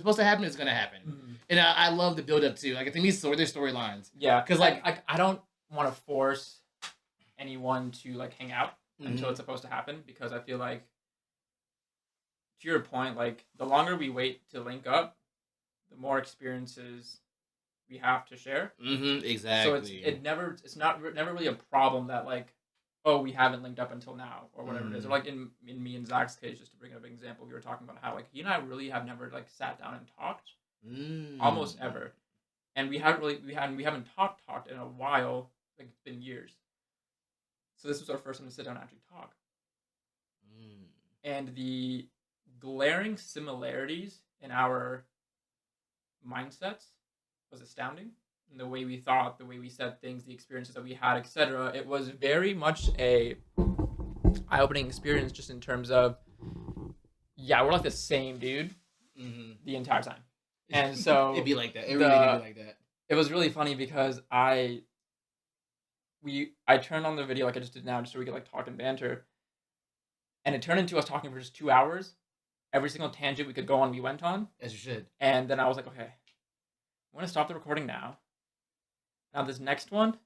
supposed to happen, it's gonna happen. Mhm. And I love the build up too. Like I think these their storylines. Yeah, Because like like I don't want to force anyone to like hang out until mm-hmm, it's supposed to happen because I feel like to your point, like the longer we wait to link up, the more experiences we have to share. mm-hmm, So exactly. it's not never really a problem that like oh we haven't linked up until now or whatever it is or Mm, like in me and Zach's case just to bring up an example we were talking about how like he and I really have never like sat down and talked almost mm, ever and we haven't talked in a while like it's been years so this was our first time to sit down and actually talk mm. and the glaring similarities in our mindsets was astounding. And the way we thought, the way we said things, the experiences that we had, etc. It was very much a eye-opening experience, just in terms of yeah, we're like the same dude Mm-hmm. the entire time. And It'd so be like that. It really did be the like that. it was really funny because I turned on the video like I just did now, just so we could like talk and banter, and it turned into us talking for just 2 hours. Every single tangent we could go on, we went on, As you should. and then I was like, okay, I'm gonna stop the recording now. Now this next one,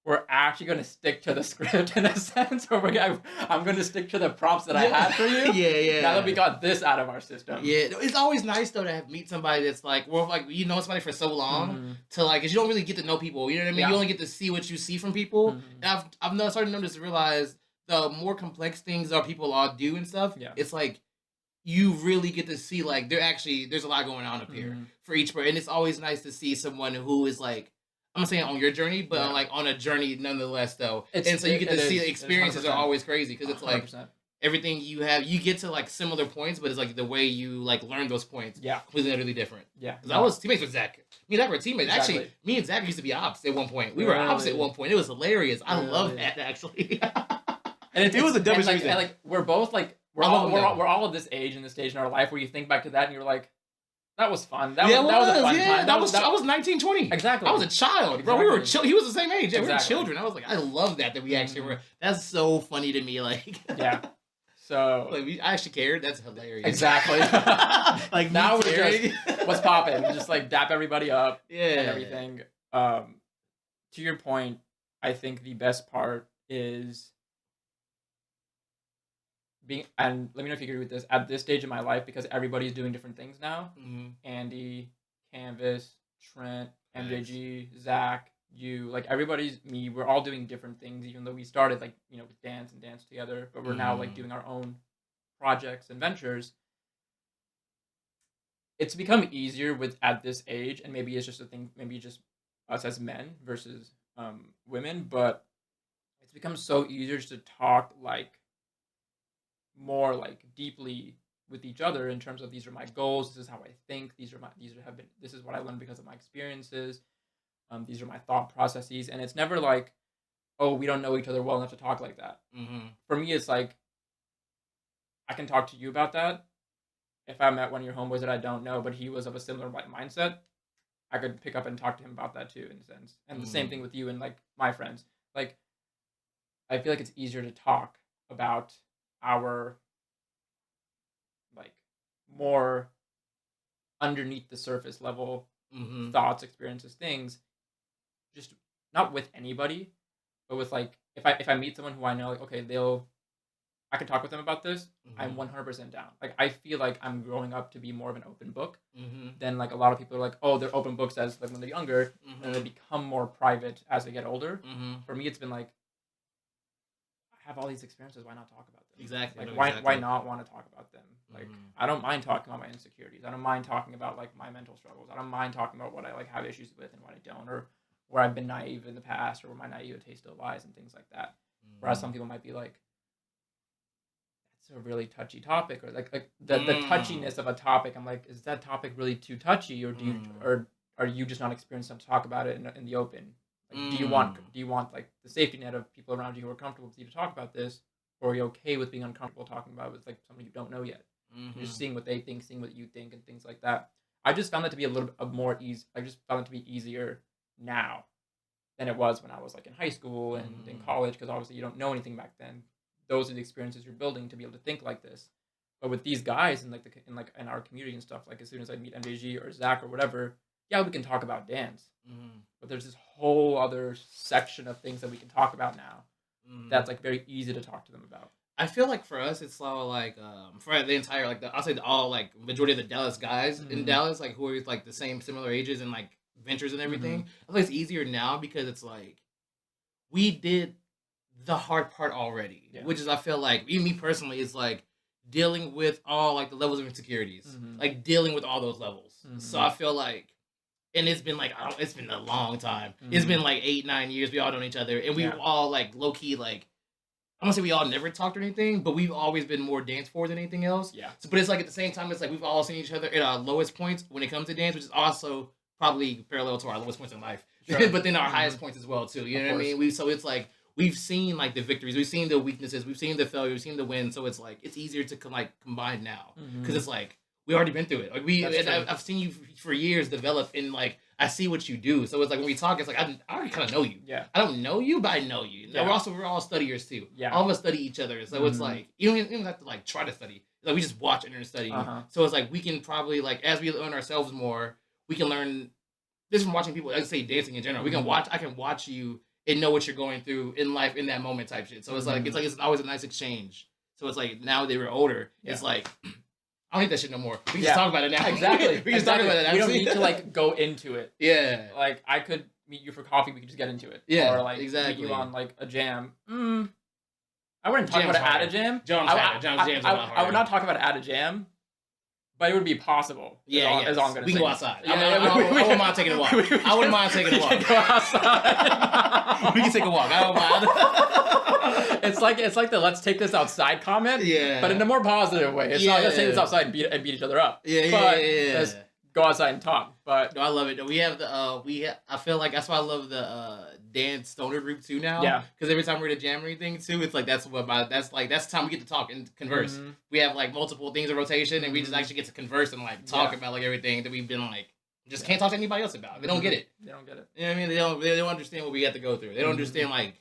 we're actually going to stick to the script in a sense, or I'm going to stick to the prompts that I had for you. Yeah, Now that yeah. we got this out of our system. Yeah, it's always nice though to meet somebody that's like, well, like you know somebody for so long Mm-hmm. to like, cause you don't really get to know people. You know what I mean? Yeah. You only get to see what you see from people. Mm-hmm. And I've started to notice to realize the more complex things our people all do and stuff. Yeah. It's like you really get to see like there's a lot going on up here Mm-hmm. for each person, and it's always nice to see someone who is like. I'm not saying on your journey, but Yeah. like on a journey nonetheless, though. It's And so you get it to see is the it is experiences are 100%. always crazy because it's like 100%. everything you have, you get to like similar points, but it's like the way you like learn those points, Yeah. completely utterly different. Yeah. Because I was teammates with Zach. Me and Zach were teammates. Exactly. Actually, me and Zach used to be ops at one point. We were ops at Really? one point. It was hilarious. I love Really? that actually. And It was the dumbest reason. and like we're both like we're I love him, we're though. we're all at this age in this stage in our life where you think back to that and you're like, that was fun. That Yeah, was a fun yeah, time. that was I was 19, 20. Exactly. I was a child, bro. We were Exactly. he was the same age. Yeah, we were Exactly. children. I was like, I love that we actually Mhm. were. That's so funny to me. Like, Yeah. So like I actually cared. That's hilarious. exactly. Like now me we're caring. just what's popping? Just like dap everybody up Yeah. and everything. To your point, I think the best part is being, and let me know if you agree with this, at this stage in my life, because everybody's doing different things now. Mhm. Andy, Canvas, Trent, Facts. MJG, Zach, you, like everybody's me, we're all doing different things, even though we started like, with dance and dance together, but we're now like Mhm. doing our own projects and ventures. It's become easier with at this age, and maybe it's just a thing, maybe just us as men versus women, but it's become so easier just to talk like more like deeply with each other in terms of these are my goals, this is how I think, this is what I learned because of my experiences, these are my thought processes, and it's never like, oh, we don't know each other well enough to talk like that. Mhm. For me, it's like I can talk to you about that if I met one of your homeboys that I don't know, but he was of a similar like mindset. I could pick up and talk to him about that too, in a sense. And the same thing Mhm. with you and like my friends. Like I feel like it's easier to talk about our like more underneath the surface level Mhm. thoughts, experiences, things, just not with anybody, but with like if I meet someone who I know, like okay, I can talk with them about this. I'm Mhm. 100% down. Like I feel like I'm growing up to be more of an open book Mhm. than like a lot of people are like, oh, they're open books as like when they're younger, and they Mhm. become more private as they get older. Mhm. For me, it's been like I have all these experiences. Why not talk about them? Exactly. Like No, why exactly. not want to talk about them? Like Mhm. I don't mind talking about my insecurities. I don't mind talking about like my mental struggles. I don't mind talking about what I like have issues with and what I don't, or where I've been naive in the past, or where my naivete still lies and things like that. Whereas some Mhm. people might be like, that's a really touchy topic, or like the Mm. touchiness of a topic. I'm like, is that topic really too touchy, or Mm. are you just not experienced enough to talk about it in the open? Like, Mm. do you want like the safety net of people around you who are comfortable with you to talk about this, or are you okay with being uncomfortable talking about it with like somebody you don't know yet, and just Mhm. seeing what they think, seeing what you think, and things like that. I just found that to be a little bit of more easy. I just found it to be easier now than it was when I was like in high school and in Mhm. college, because obviously you don't know anything back then. Those are the experiences you're building to be able to think like this. But with these guys and in our community and stuff, like as soon as I meet MJG or Zach or whatever, yeah, we can talk about dance. But there's this whole other section of things that we can talk about now that's like very easy to talk to them about. I feel like for us, it's all like for the entire like I'll say all like majority of the Dallas guys in Dallas, like who are like the same similar ages and like ventures and everything. I think it's easier now because it's like we did the hard part already, which is I feel like even me personally is like dealing with all like the levels of insecurities, like dealing with all those levels. So I feel like. And it's been like it's been a long time. It's been like 8-9 years. We all known each other, and we all like low key like I don't say we all never talked or anything, but we've always been more dance forward than anything else. Yeah. So, but it's like at the same time, it's like we've all seen each other at our lowest points when it comes to dance, which is also probably parallel to our lowest points in life, but then our highest points as well too. You know what I mean? So it's like we've seen like the victories, we've seen the weaknesses, we've seen the failure, we've seen the wins. So it's like it's easier to combine now because it's like we already been through it. Like I've seen you for years develop and like I see what you do. So it's like when we talk, it's like I already kind of know you. Yeah. I don't know you, but I know you. Yeah. We're all studiers too. Yeah. All of us study each other. So it's like you don't even have to like try to study. Like we just watch and study. So it's like we can probably like as we learn ourselves more, we can learn this from watching people. I'd say dancing in general. We can watch. I can watch you and know what you're going through in life in that moment type shit. So it's like it's always a nice exchange. So it's like now they were older. It's like. I don't need that shit no more. We can just talk about it now. Exactly. We can just talk about it now. We don't need to like go into it. Yeah. Like I could meet you for coffee. We could just get into it. Yeah. Or like meet you on like a jam. I wouldn't talk about it at a jam. I would not talk about it at a jam. But it would be possible. Yeah, is all I'm gonna we say. can go outside. I wouldn't mind taking a walk. I wouldn't mind taking a walk. We can go outside. We can take a walk. I don't mind. It's like the let's take this outside comment. Yeah. But in a more positive way. It's not let's take this outside and beat each other up. Yeah. Let's go outside and talk. But no, I love it. We have the I feel like that's why I love the dance stoner group too now. Yeah. Because every time we're at a jam or anything too, it's like that's the time we get to talk and converse. We have like multiple things in rotation and we just actually get to converse and like talk about like everything that we've been like just can't talk to anybody else about. They don't get it. They don't get it. You know what I mean? They don't understand what we have to go through. They don't understand like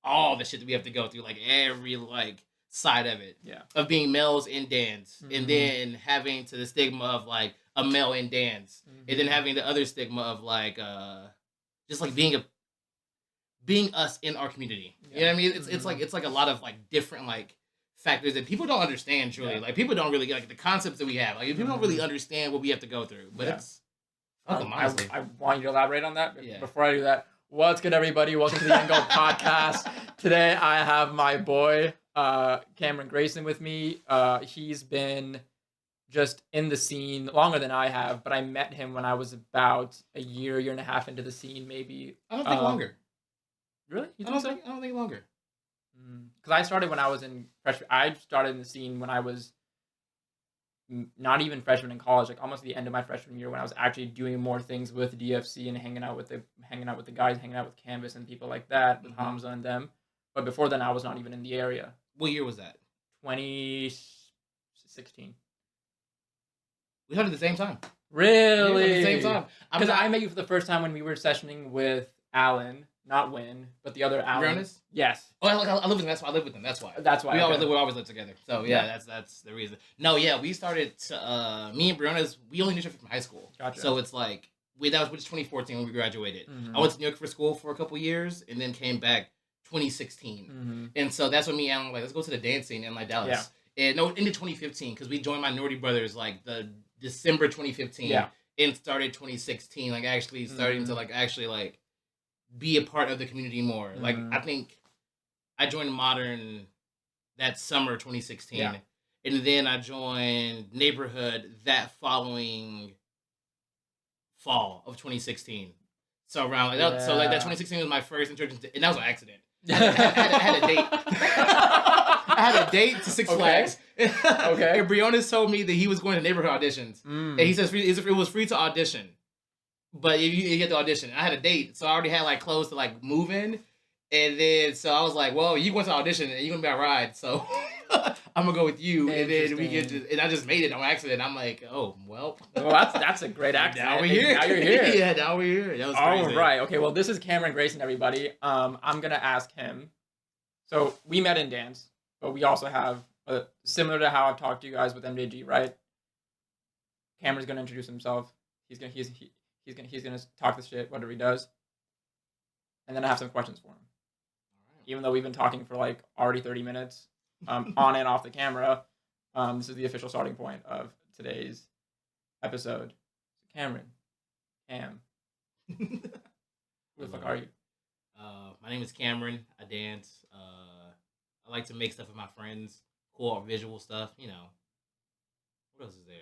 all the shit that we have to go through, like every like side of it. Yeah. Of being males in dance and then having to the stigma of like a male in dance and then having the other stigma of like just like being us in our community. You know what I mean? It's like a lot of like different like factors that people don't understand truly. Like people don't really get like the concepts that we have. Like people don't really understand what we have to go through. But it's I want you to elaborate on that. Before I do that, what's good, everybody? Welcome to the End Goal Podcast. Today I have my boy Cameron Grayson with me. He's been just in the scene longer than I have, but I met him when I was about a year and a half into the scene, maybe. I don't think longer. Really? I don't think longer. Because I started when I was in freshman. I started in the scene when I was not even freshman in college, like almost the end of my freshman year, when I was actually doing more things with DFC and hanging out with the guys, hanging out with Canvas and people like that, with Hamza and them. But before then, I was not even in the area. What year was that? 2016. We had it at the same time. Really? At the same time. Because I met you for the first time when we were sessioning with Alan. Not Win, but the other Alan. Brownis? Yes. Oh, I live with them. That's why I live with them. That's why. That's why. We always live together. So yeah, that's the reason. No, yeah, we started. Me and Briones, we only knew each other from high school. Gotcha. So it's like that was 2014 when we graduated. I went to New York for school for a couple years, and then came back 2016. And so that's when me and Alan were like, let's go to the dance scene in like Dallas. Yeah. And no, into 2015 because we joined Minority Brothers like the December 2015. Yeah. And started 2016, like actually starting to like actually like be a part of the community more. Like I think I joined Modern that summer 2016. And then I joined Neighborhood that following fall of 2016. So around like that, so like that 2016 was my first introduction to, and that was an accident. I had a date. I had a date to Six Flags. Okay. And Briones told me that he was going to neighborhood auditions. And he says it was free to audition. But you get the audition. I had a date, so I already had like clothes to like move in. And then so I was like, well, you went to audition and you're gonna be our ride, so I'm gonna go with you. And then and I just made it on accident. I'm like, oh well. Well, that's a great accident. Now we're here. Now you're here. Yeah, now we're here. That was crazy. All right. Okay. Well, this is Cameron Grayson, everybody. I'm gonna ask him. So we met in dance, but we also have Similar to how I've talked to you guys with MJG, right? Cameron's gonna introduce himself. He's gonna talk the shit, whatever he does, and then I have some questions for him. Even though we've been talking for like already 30 minutes, on and off the camera, this is the official starting point of today's episode. Cameron, Cam, who the fuck are you? My name is Cameron. I dance. I like to make stuff with my friends. Cool visual stuff. You know. What else is there?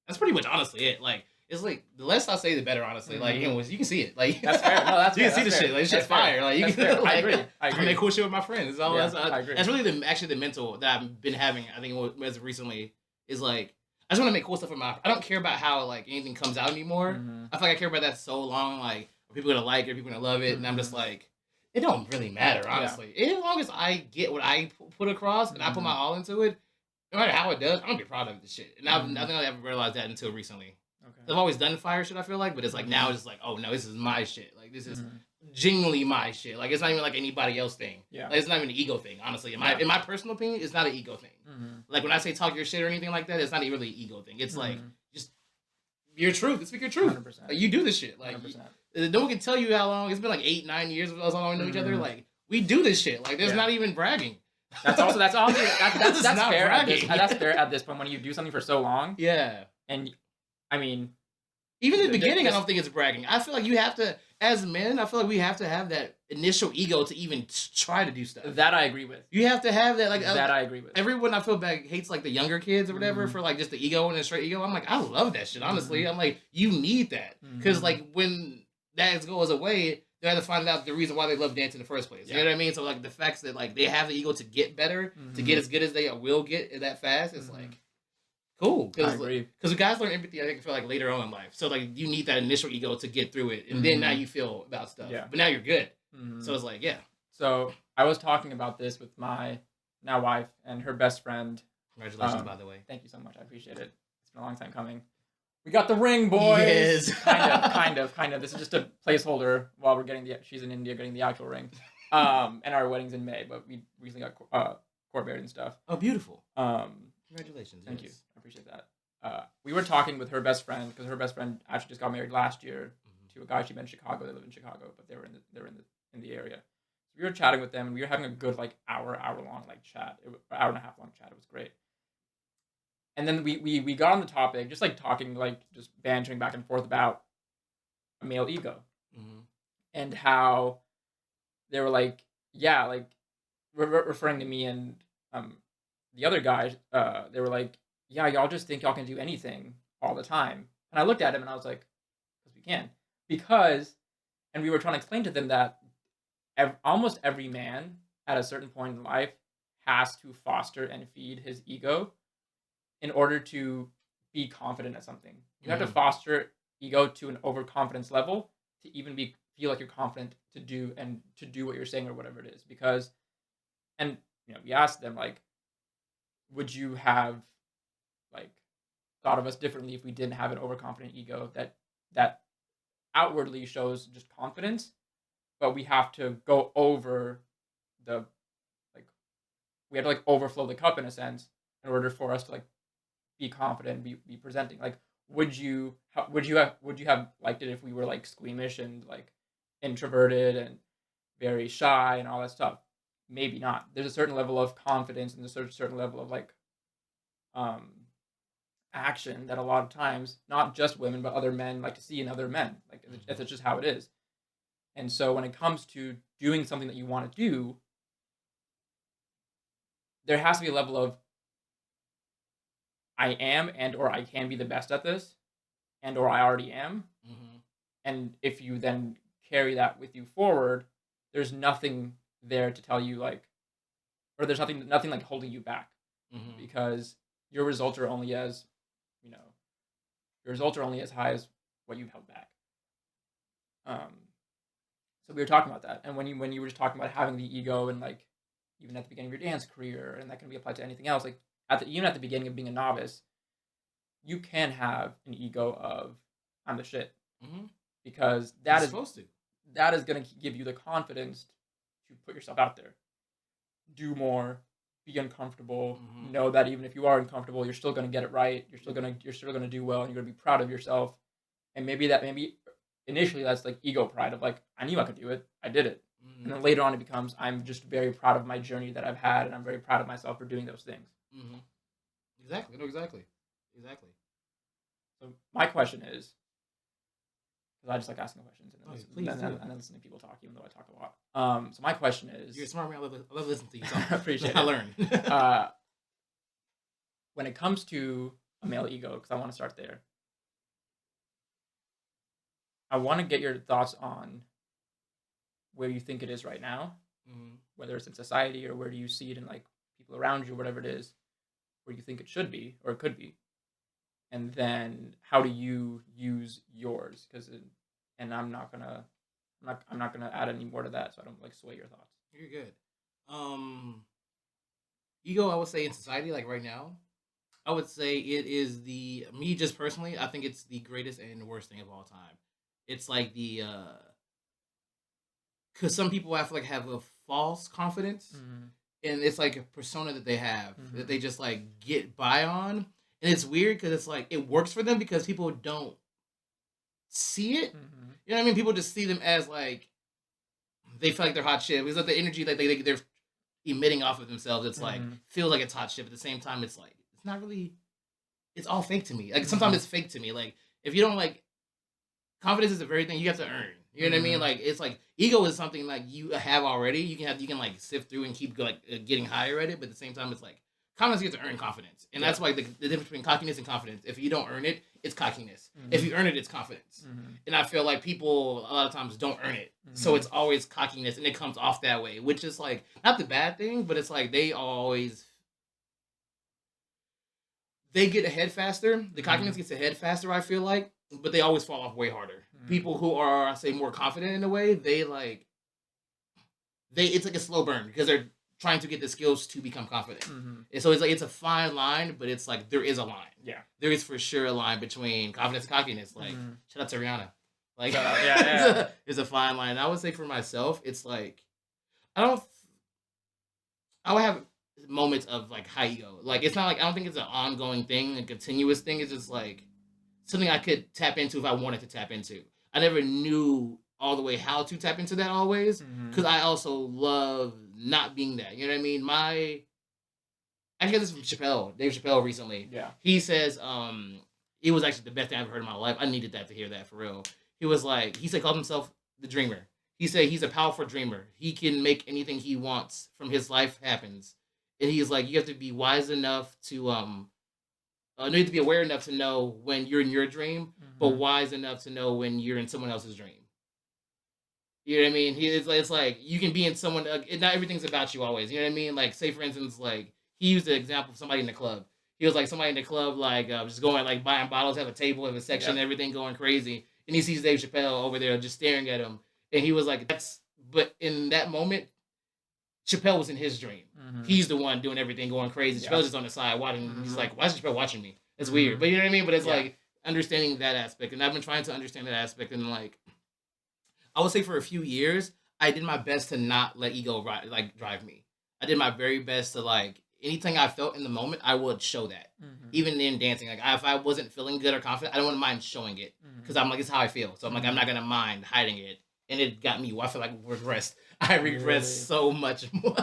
That's pretty much honestly it. Like it's like the less I say, the better. Honestly, like you can see it. Like That's fair. No, that's you fair. can see the shit. Like this shit's fire. Like you That's can. fair. Like, I agree. I make cool shit with my friends. It's all, Yeah, I agree. That's really the mental that I've been having. I think as of recently is like I just want to make cool stuff with my. I don't care about how like anything comes out anymore. I feel like I care about that so long. Like are people gonna like it? Are people gonna love it? And I'm just like. It don't really matter, honestly. As long as I get what I put across and I put my all into it, no matter how it does, I'm gonna be proud of the shit. And I think I ever realized that until recently. Okay. I've always done fire shit, I feel like, but it's like now it's just like, oh no, this is my shit. Like this is genuinely my shit. Like it's not even like anybody else thing. Yeah. Like it's not even an ego thing, honestly. In my personal opinion, it's not an ego thing. Like when I say talk your shit or anything like that, it's not really an ego thing. It's like just your truth. Speak your truth. 100%. Like you do this shit. Like no one can tell you how long. It's been like 8-9 years of us all know each other. Like we do this shit. Like there's not even bragging. That's fair. That's fair at this point when you do something for so long. Yeah. And I mean, even in the beginning, I don't think it's bragging. I feel like you have to, as men, I feel like we have to have that initial ego to even try to do stuff. That I agree with. You have to have that. Like that I agree with. Everyone I feel bad hates like the younger kids or whatever for like just the ego and the straight ego. I'm like, I love that shit. Honestly, I'm like, you need that because like when that goes away, they have to find out the reason why they love dance in the first place. You know what I mean? So like the facts that like they have the ego to get better, to get as good as they will get that fast. It's like. Cool, because guys learn empathy. I think for like later on in life, so like you need that initial ego to get through it, and then now you feel about stuff. Yeah. But now you're good, so it's like So I was talking about this with my now wife and her best friend. Congratulations, by the way. Thank you so much. I appreciate it. It's been a long time coming. We got the ring, boys. Yes. kind of. This is just a placeholder while we're getting she's in India getting the actual ring, and our wedding's in May, but we recently got court married and stuff. Oh, beautiful. Congratulations. Thank you. I appreciate that. We were talking with her best friend because her best friend actually just got married last year to a guy she met in Chicago. They live in Chicago, but they were in the area. So we were chatting with them, and we were having a good like hour long like chat. Hour and a half long chat. It was great. And then we got on the topic, just like talking, like just bantering back and forth about a male ego, and how they were like, yeah, like referring to me and the other guys, they were like, yeah, y'all just think y'all can do anything all the time. And I looked at him and I was like, because we can. And we were trying to explain to them that almost every man at a certain point in life has to foster and feed his ego in order to be confident at something. You have to foster ego to an overconfidence level to even feel like you're confident to do what you're saying or whatever it is. Because, and we asked them like, would you have like thought of us differently if we didn't have an overconfident ego that outwardly shows just confidence, but we have to go over we have to like overflow the cup in a sense in order for us to like be confident and be presenting. Like would you have liked it if we were like squeamish and like introverted and very shy and all that stuff? Maybe not. There's a certain level of confidence and there's a certain level of like action that a lot of times not just women but other men like to see in other men. Like that's just how it is. And so when it comes to doing something that you want to do, there has to be a level of I am and or I can be the best at this and or I already am. And if you then carry that with you forward, there's nothing there to tell you like, or there's nothing like holding you back, because your results are only as high as what you've held back. So we were talking about that, and when you were just talking about having the ego and like even at the beginning of your dance career, and that can be applied to anything else. Like even at the beginning of being a novice, you can have an ego of I'm the shit, because that is going to give you the confidence to put yourself out there, do more, be uncomfortable. Mm-hmm. Know that even if you are uncomfortable, you're still gonna get it right. You're still gonna do well, and you're gonna be proud of yourself. And maybe initially that's like ego pride of like I knew I could do it, I did it, and Mm-hmm. then later on it becomes I'm just very proud of my journey that I've had, and I'm very proud of myself for doing those things. Mm-hmm. Exactly. No, exactly. Exactly. So my question is, because I just like asking questions and then Oh, listen, please do. and then listening to people talk, even though I talk a lot. So my question You're a is, smart man. I love listening to you talk. appreciate I it. learn. Uh, when it comes to a male ego, because I want to start there, I want to get your thoughts on where you think it is right now, Mm-hmm. whether it's in society or where do you see it in like people around you, whatever it is, where you think it should be or it could be, and then how do you use yours? And I'm not gonna add any more to that, so I don't like sway your thoughts. You're good. Um, ego. I would say in society, like right now, I would say it is the me just personally. I think it's the greatest and worst thing of all time. It's like the because some people I feel like have a false confidence, Mm-hmm. and it's like a persona that they have that Mm-hmm. they just like get by on, and it's weird because it's like it works for them because people don't see it. Mm-hmm. You know what I mean? People just see them as like they feel like they're hot shit. Because like the energy that they're emitting off of themselves, it's like Mm-hmm. feels like it's hot shit. But at the same time, it's like it's not really. It's all fake to me. Like sometimes Mm-hmm. it's fake to me. Like if you don't like confidence is the very thing you have to earn. You know what I mean? Mm-hmm. Like it's like ego is something like you have already. You can like sift through and keep getting higher at it. But at the same time, it's like confidence you have to earn confidence, and Yeah. that's why the difference between cockiness and confidence. If you don't earn it, it's cockiness. Mm-hmm. If you earn it, it's confidence. Mm-hmm. And I feel like people a lot of times don't earn it, so Mm-hmm. it's always cockiness, and it comes off that way, which is like not the bad thing, but it's like they get ahead faster. The cockiness gets ahead faster, I feel like, but they always fall off way harder. Mm-hmm. People who are, I say, more confident in a way, they it's like a slow burn because they're trying to get the skills to become confident. Mm-hmm. And so it's like it's a fine line, but it's like there is a line. Yeah. There is for sure a line between confidence and cockiness. Like Mm-hmm. shout out to Rihanna. Like Yeah. there's a fine line. And I would say for myself, it's like I don't I would have moments of like high ego. Like it's not like I don't think it's an ongoing thing, a continuous thing. It's just like something I could tap into if I wanted to tap into. I never knew all the way how to tap into that always Mm-hmm. because I also love not being that. You know what I mean? I got this from Dave Chappelle recently. Yeah. He says, it was actually the best thing I've ever heard in my life. I needed that to hear that for real. He was like, he said, called himself the dreamer. He said he's a powerful dreamer. He can make anything he wants from his life happens. And he's like, you have to be wise enough to you need to be aware enough to know when you're in your dream, but Mm-hmm. wise enough to know when you're in someone else's dream. You know what I mean? It's like you can be in someone. Not everything's about you always. You know what I mean? Like say for instance, like he used the example of somebody in the club. He was like somebody in the club, like just going like buying bottles, have a table, have a section, Yep. everything going crazy, and he sees Dave Chappelle over there just staring at him, and he was like, "That's." But in that moment, Chappelle was in his dream. Mm-hmm. He's the one doing everything, going crazy. Yeah. Chappelle's just on the side watching. Mm-hmm. He's like, "Why is Chappelle watching me?" It's Mm-hmm. weird, but you know what I mean. But it's Yeah. like understanding that aspect, and I've been trying to understand that aspect, and like I would say for a few years, I did my best to not let ego drive me. I did my very best to like anything I felt in the moment, I would show that. Mm-hmm. Even in dancing, like if I wasn't feeling good or confident, I don't want to mind showing it because I'm like, it's how I feel. So I'm like, I'm not gonna mind hiding it. And it got me. I feel like regressed. I regressed Really? so much more.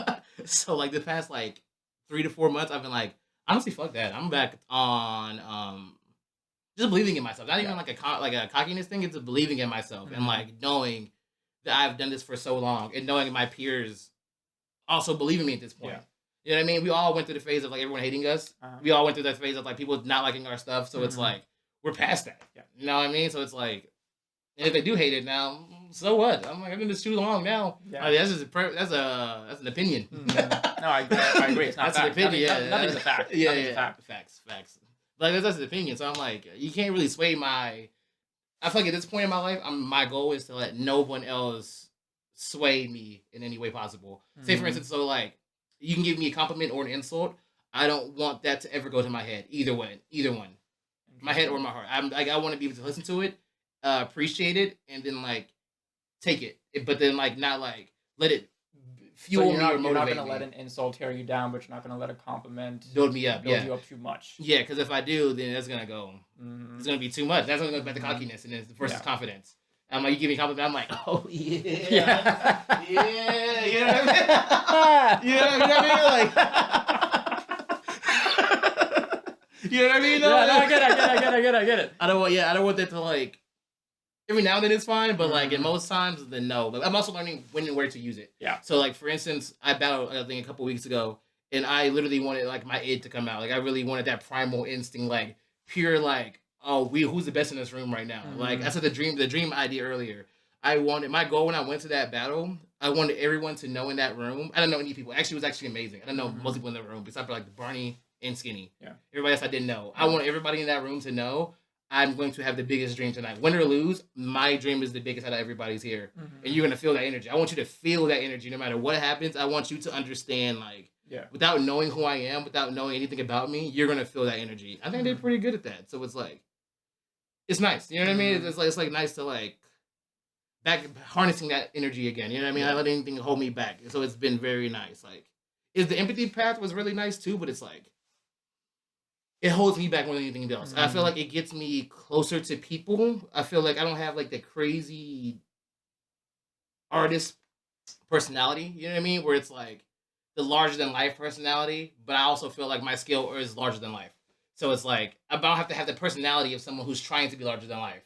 So like the past like 3 to 4 months, I've been like, honestly, fuck that. I'm back on just believing in myself. Not even Yeah. like a cockiness thing. It's a believing in myself and like knowing that I've done this for so long and knowing my peers also believe in me at this point. Yeah. You know what I mean? We all went through the phase of like everyone hating us. Uh-huh. We all went through that phase of like people not liking our stuff. So it's like we're past that. Yeah. You know what I mean? So it's like, and if they do hate it now, so what? I'm like, I've been this too long now. Yeah. Like, that's an opinion. No, I agree. It's not That's fact. an opinion. Nothing's a fact. Yeah, Nothing's a fact. Facts. Like that's an opinion. So I'm like, you can't really sway my. I feel like at this point in my life, my goal is to let no one else sway me in any way possible. Say for instance, so like you can give me a compliment or an insult. I don't want that to ever go to my head. Either one, my head or my heart. I'm like I want to be able to listen to it, appreciate it, and then like take it. But then like not like let it So fuel me or you're not motivate gonna let me, an insult tear you down, but you're not gonna let a compliment build me up. build Yeah, you up too much. yeah. Because if I do, then that's gonna go. Mm-hmm. It's gonna be too much. That's gonna go back to Mm-hmm. cockiness and then versus Yeah. confidence. I'm like, you give me a compliment, I'm like, oh yeah, Yeah. yeah, you know what I mean? You know what I mean? Like, you know what I mean? Though? Yeah, no, I get it. I don't want that to like. Every now and then it's fine, but like in Mm. most times, then no. But I'm also learning when and where to use it. Yeah. So like for instance, I battled I think a couple weeks ago, and I literally wanted like my id to come out. Like I really wanted that primal instinct, like pure like who's the best in this room right now. Like I Mm. said the dream idea earlier. I wanted my goal when I went to that battle. I wanted everyone to know in that room. I don't know any people. Actually, it was actually amazing. I don't know most people in the room besides for like Barney and Skinny. Yeah. Everybody else I didn't know. I want everybody in that room to know I'm going to have the biggest dream tonight. Win or lose, my dream is the biggest out of everybody's here. And you're going to feel that energy. I want you to feel that energy no matter what happens. I want you to understand, like, without knowing who I am, without knowing anything about me, you're going to feel that energy. I think they're pretty good at that. So it's like, it's nice. You know what I mean? It's like nice to, like, back harnessing that energy again. You know what I mean? I let anything hold me back. So it's been very nice. Like, is the empathy path was really nice too, but it's like, it holds me back more than anything else. I feel like it gets me closer to people. I feel like I don't have like the crazy artist personality, you know what I mean? Where it's like the larger than life personality, but I also feel like my skill is larger than life. So it's like I don't have to have the personality of someone who's trying to be larger than life.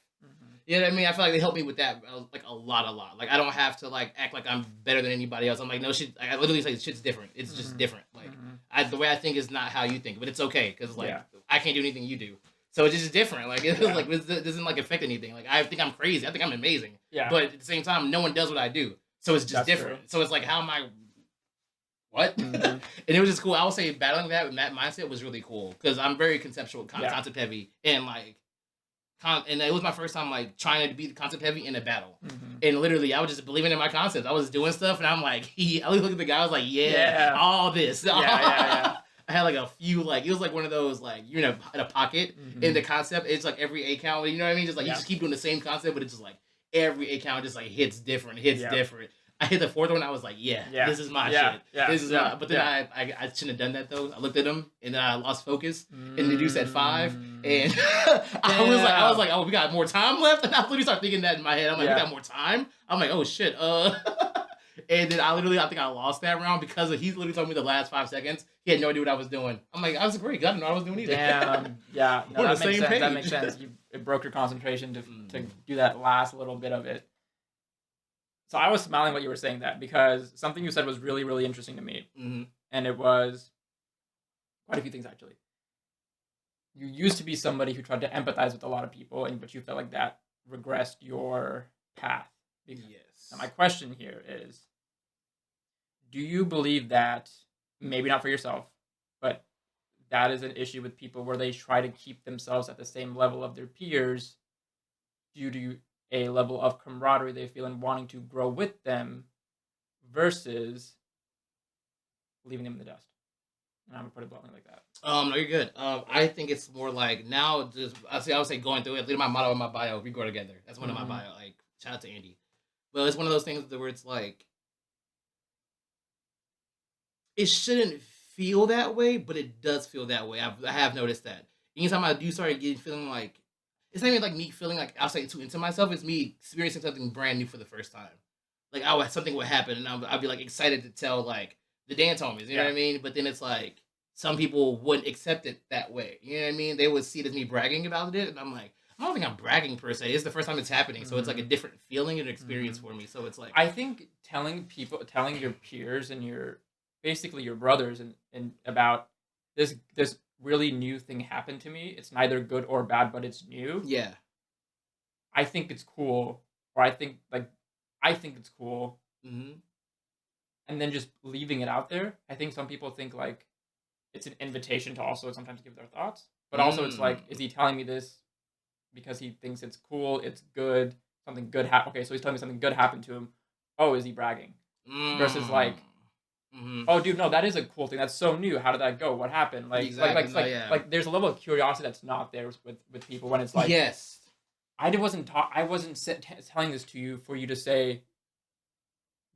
You know what I mean? I feel like they help me with that like a lot. Like I don't have to like act like I'm better than anybody else. I'm like, no shit. I literally say shit's different. It's just different. Like the way I think is not how you think, but it's okay because like I can't do anything you do. So it's just different. Like it's like it doesn't like affect anything. Like I think I'm crazy. I think I'm amazing. Yeah. But at the same time, no one does what I do. So it's just different. True. So it's like, how am I? What? And it was just cool. I would say battling that with that mindset was really cool because I'm very conceptual, concept heavy, and like. And it was my first time like trying to be concept heavy in a battle, and literally I was just believing in my concepts. I was doing stuff, and I'm like, I looked at the guy, I was like, all this, I had like a few like it was like one of those like you're in a pocket in the concept. It's like every A count, you know what I mean? Just like you just keep doing the same concept, but it's just like every A count just like hits different. I hit the fourth one. I was like, this is my shit. This is my. But then I shouldn't have done that though. I looked at him and then I lost focus. And the dude said 5, and I was like, oh, we got more time left. And I literally started thinking that in my head. I'm like, we got more time. I'm like, oh shit. And then I think I lost that round because he literally told me the last 5 seconds. He had no idea what I was doing. I'm like, I was great. I didn't know what I was doing either. Damn. Yeah. No, We're on that the makes same sense. page. That makes sense. It broke your concentration to do that last little bit of it. So I was smiling what you were saying that because something you said was really, really interesting to me. And it was quite a few things actually. You used to be somebody who tried to empathize with a lot of people, but you felt like that regressed your path. Yes. Now my question here is, do you believe that, maybe not for yourself, but that is an issue with people where they try to keep themselves at the same level of their peers due to a level of camaraderie they feel and wanting to grow with them versus leaving them in the dust? And I'm gonna put it bluntly like that. No, you're good. I think it's more like now. Just I would say going through it. Leave my motto in my bio. We grow together. That's one of my bio. Like shout out to Andy. But it's one of those things where it's like it shouldn't feel that way, but it does feel that way. I have noticed that. Anytime I do start feeling like it's not even like me feeling like I'll say too into myself. It's me experiencing something brand new for the first time. Like something would happen, and I'll be like excited to tell like the dance homies. You know what I mean? But then it's like some people wouldn't accept it that way. You know what I mean? They would see it as me bragging about it, and I'm like, I don't think I'm bragging per se. It's the first time it's happening, so it's like a different feeling and experience for me. So it's like I think telling your peers and basically your brothers and about this really new thing happened to me. It's neither good or bad, but it's new. Yeah. I think it's cool, or I think it's cool. And then just leaving it out there. I think some people think like it's an invitation to also sometimes give their thoughts, but also it's like, is he telling me this because he thinks it's cool, it's good, something good happened? Okay, so he's telling me something good happened to him. Oh, is he bragging? Versus like, oh, dude, no, that is a cool thing. That's so new. How did that go? What happened? Like, exactly. Like, there's a level of curiosity that's not there with people when it's like, yes, I wasn't telling this to you for you to say,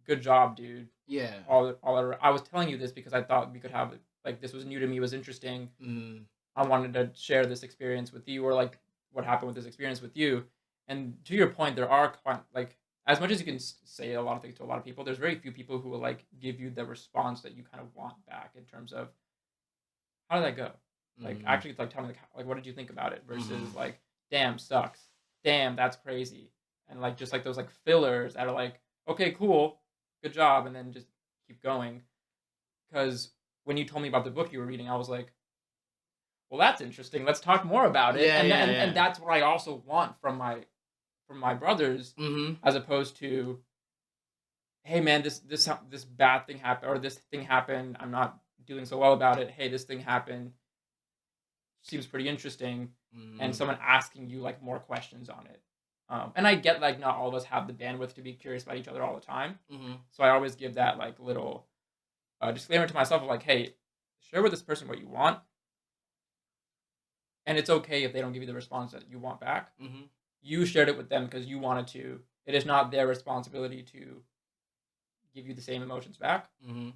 good job, dude. Yeah. I was telling you this because I thought we could have like this was new to me, was interesting. Mm. I wanted to share this experience with you, or like what happened with this experience with you. And to your point, there are like as much as you can say a lot of things to a lot of people, there's very few people who will like give you the response that you kind of want back in terms of how did that go? Like Mm. actually, like tell me like what did you think about it versus Mm. like damn sucks, damn that's crazy, and like just like those like fillers that are like okay cool, good job, and then just keep going. Because when you told me about the book you were reading, I was like, well, that's interesting. Let's talk more about it. Yeah, And yeah, and yeah. that's what I also want from my brothers, Mm-hmm. as opposed to, hey man, this bad thing happened or this thing happened. I'm not doing so well about it. Hey, this thing happened. Seems pretty interesting, and Mm-hmm. someone asking you like more questions on it. And I get like not all of us have the bandwidth to be curious about each other all the time, Mm-hmm. so I always give that like little disclaimer to myself of like, hey, share with this person what you want, and it's okay if they don't give you the response that you want back. Mm-hmm. You shared it with them because you wanted to. It is not their responsibility to give you the same emotions back. Mm-hmm.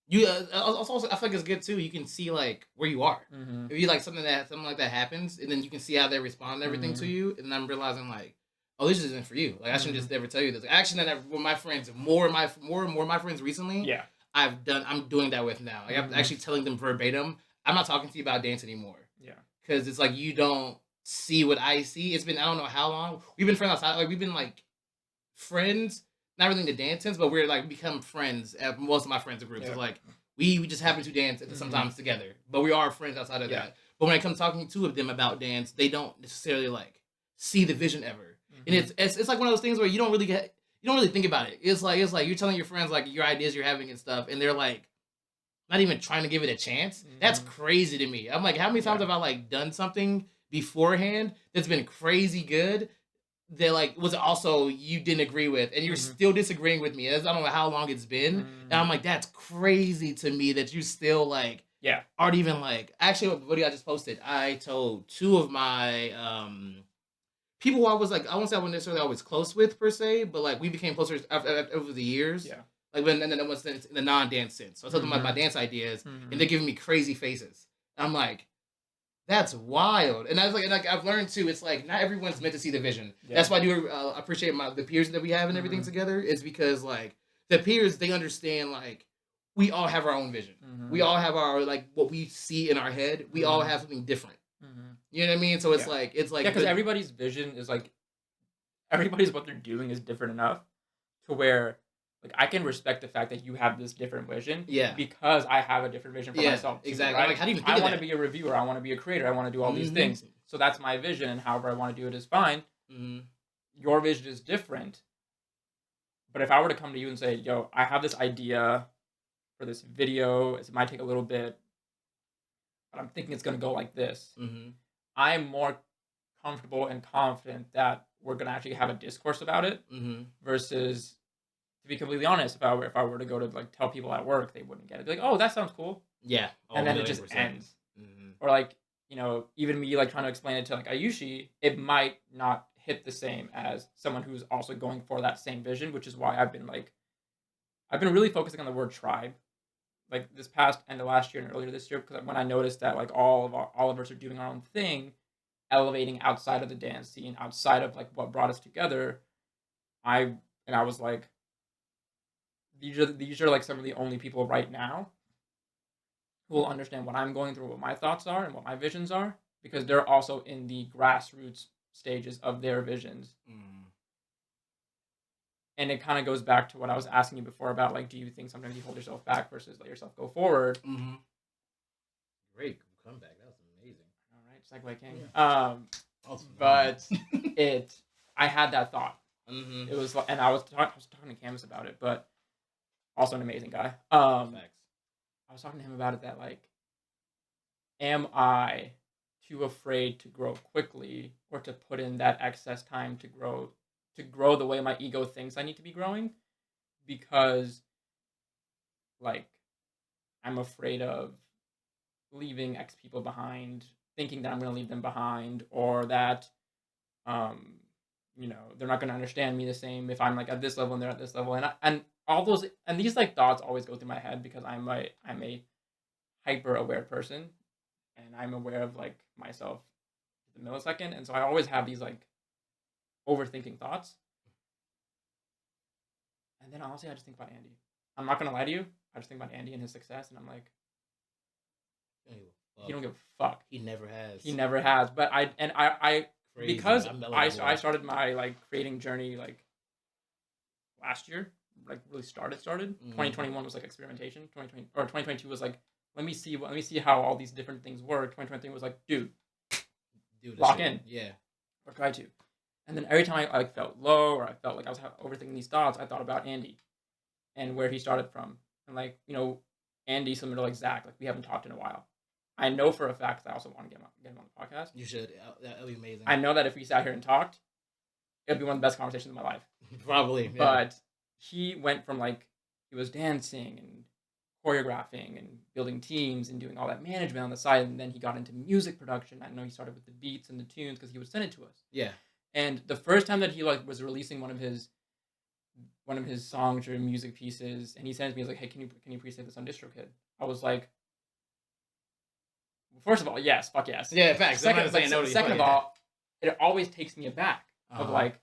You also I feel like it's good too. You can see like where you are. Mm-hmm. If you like something like that happens, and then you can see how they respond and everything to Mm-hmm. you, and I'm realizing like, oh, this isn't for you. Like I shouldn't Mm-hmm. just ever tell you this. Actually, that with my friends, more of my friends recently, Yeah. I'm doing that with now. Like I'm Mm-hmm. actually telling them verbatim, I'm not talking to you about dance anymore Yeah. because it's like you don't see what I see. It's been I don't know how long we've been friends outside. Like we've been like friends, not really into dancing, but we're like become friends at most of my friends groups. Yeah. It's like we just happen to dance Mm-hmm. sometimes together, but we are friends outside of Yeah. that. But when I come talking to two of them about dance, they don't necessarily like see the vision ever. And Mm-hmm. it's like one of those things where you don't really think about it. It's like you're telling your friends like your ideas you're having and stuff, and they're like not even trying to give it a chance. That's Mm-hmm. crazy to me. I'm like, how many times Yeah. have I like done something beforehand that's been crazy good that like was also you didn't agree with and you're Mm-hmm. still disagreeing with me. I don't know how long it's been. And Mm-hmm. I'm like, that's crazy to me that you still like Yeah. aren't even like actually what video I just posted, I told two of my people who I was like I won't say I wasn't necessarily always close with per se, but like we became closer over the years. Yeah. Like when and then it was in the non-dance sense. So I told them my Mm-hmm. dance ideas and Mm-hmm. they're giving me crazy faces. I'm like, that's wild. And I was like, and like I've learned too. It's like not everyone's meant to see the vision. Yeah. That's why I do appreciate the peers that we have and everything Mm-hmm. together. Is because like the peers they understand like we all have our own vision. Mm-hmm. We all have our like what we see in our head. We all Mm-hmm. have something different. Mm-hmm. You know what I mean? So Yeah. it's Yeah, like because but everybody's vision is like everybody's what they're doing is different enough to where like I can respect the fact that you have this different vision yeah because I have a different vision for yeah myself too, exactly. I'm like right? how do you even think I of want to that? be a reviewer, I want to be a creator, I want to do all these Mm-hmm. things. So that's my vision, and however I want to do it is fine. Mm-hmm. Your vision is different. But if I were to come to you and say, yo, I have this idea for this video, it might take a little bit, but I'm thinking it's gonna go like this. Mm-hmm. I'm more comfortable and confident that we're gonna actually have a discourse about it Mm-hmm. versus, to be completely honest, if I were to go to like tell people at work, they wouldn't get it. They're like, "Oh, that sounds cool," Yeah. Oh, and then it million just percent. ends. Mm-hmm. Or like even me like trying to explain it to like Ayushi, it might not hit the same as someone who's also going for that same vision, which is why I've been really focusing on the word tribe, like this past end of last year and earlier this year, because when I noticed that like all of us are doing our own thing, elevating outside of the dance scene, outside of like what brought us together, I I was like, these are like some of the only people right now who will understand what I'm going through, what my thoughts are, and what my visions are, because they're also in the grassroots stages of their visions. Mm-hmm. And it kind of goes back to what I was asking you before about like, do you think sometimes you hold yourself back versus let yourself go forward? Mm-hmm. Great comeback. That was amazing. All right, segue king. Yeah. That was phenomenal. But it, I had that thought. Mm-hmm. It was like, and I was talking to Canvas about it, but also an amazing guy. Facts. I was talking to him about it that like, am I too afraid to grow quickly or to put in that excess time to grow the way my ego thinks I need to be growing? Because like I'm afraid of leaving X people behind, thinking that I'm going to leave them behind, or that um they're not going to understand me the same if I'm like at this level and they're at this level, and all those, and these like thoughts always go through my head because I'm a hyper aware person, and I'm aware of like myself to the millisecond, and so I always have these like overthinking thoughts. And then honestly, I just think about Andy. I'm not gonna lie to you. I just think about Andy and his success, and I'm like, he don't give a fuck. He never has. He never has. But I Crazy. because I'm I started my like creating journey like last year, like really started. 2021 was like experimentation. 2022 was like let me see how all these different things work. 2023 was like dude, lock in. Yeah. Or try to. And then every time I like felt low or I felt like I was overthinking these thoughts, I thought about Andy and where he started from. And like, Andy, similar to like Zach, like we haven't talked in a while. I know for a fact that I also want to get him on the podcast. You should. That'd be amazing. I know that if we sat here and talked, it'd be one of the best conversations of my life. Probably. Yeah. But he went from like, he was dancing and choreographing and building teams and doing all that management on the side. And then he got into music production. I know he started with the beats and the tunes because he would send it to us. Yeah. And the first time that he like was releasing one of his songs or music pieces, and he sends me, he's like, "Hey, can you please say this on DistroKid?" I was like, first of all, yes, fuck yes. Yeah, facts. Second of all, it always takes me aback of like,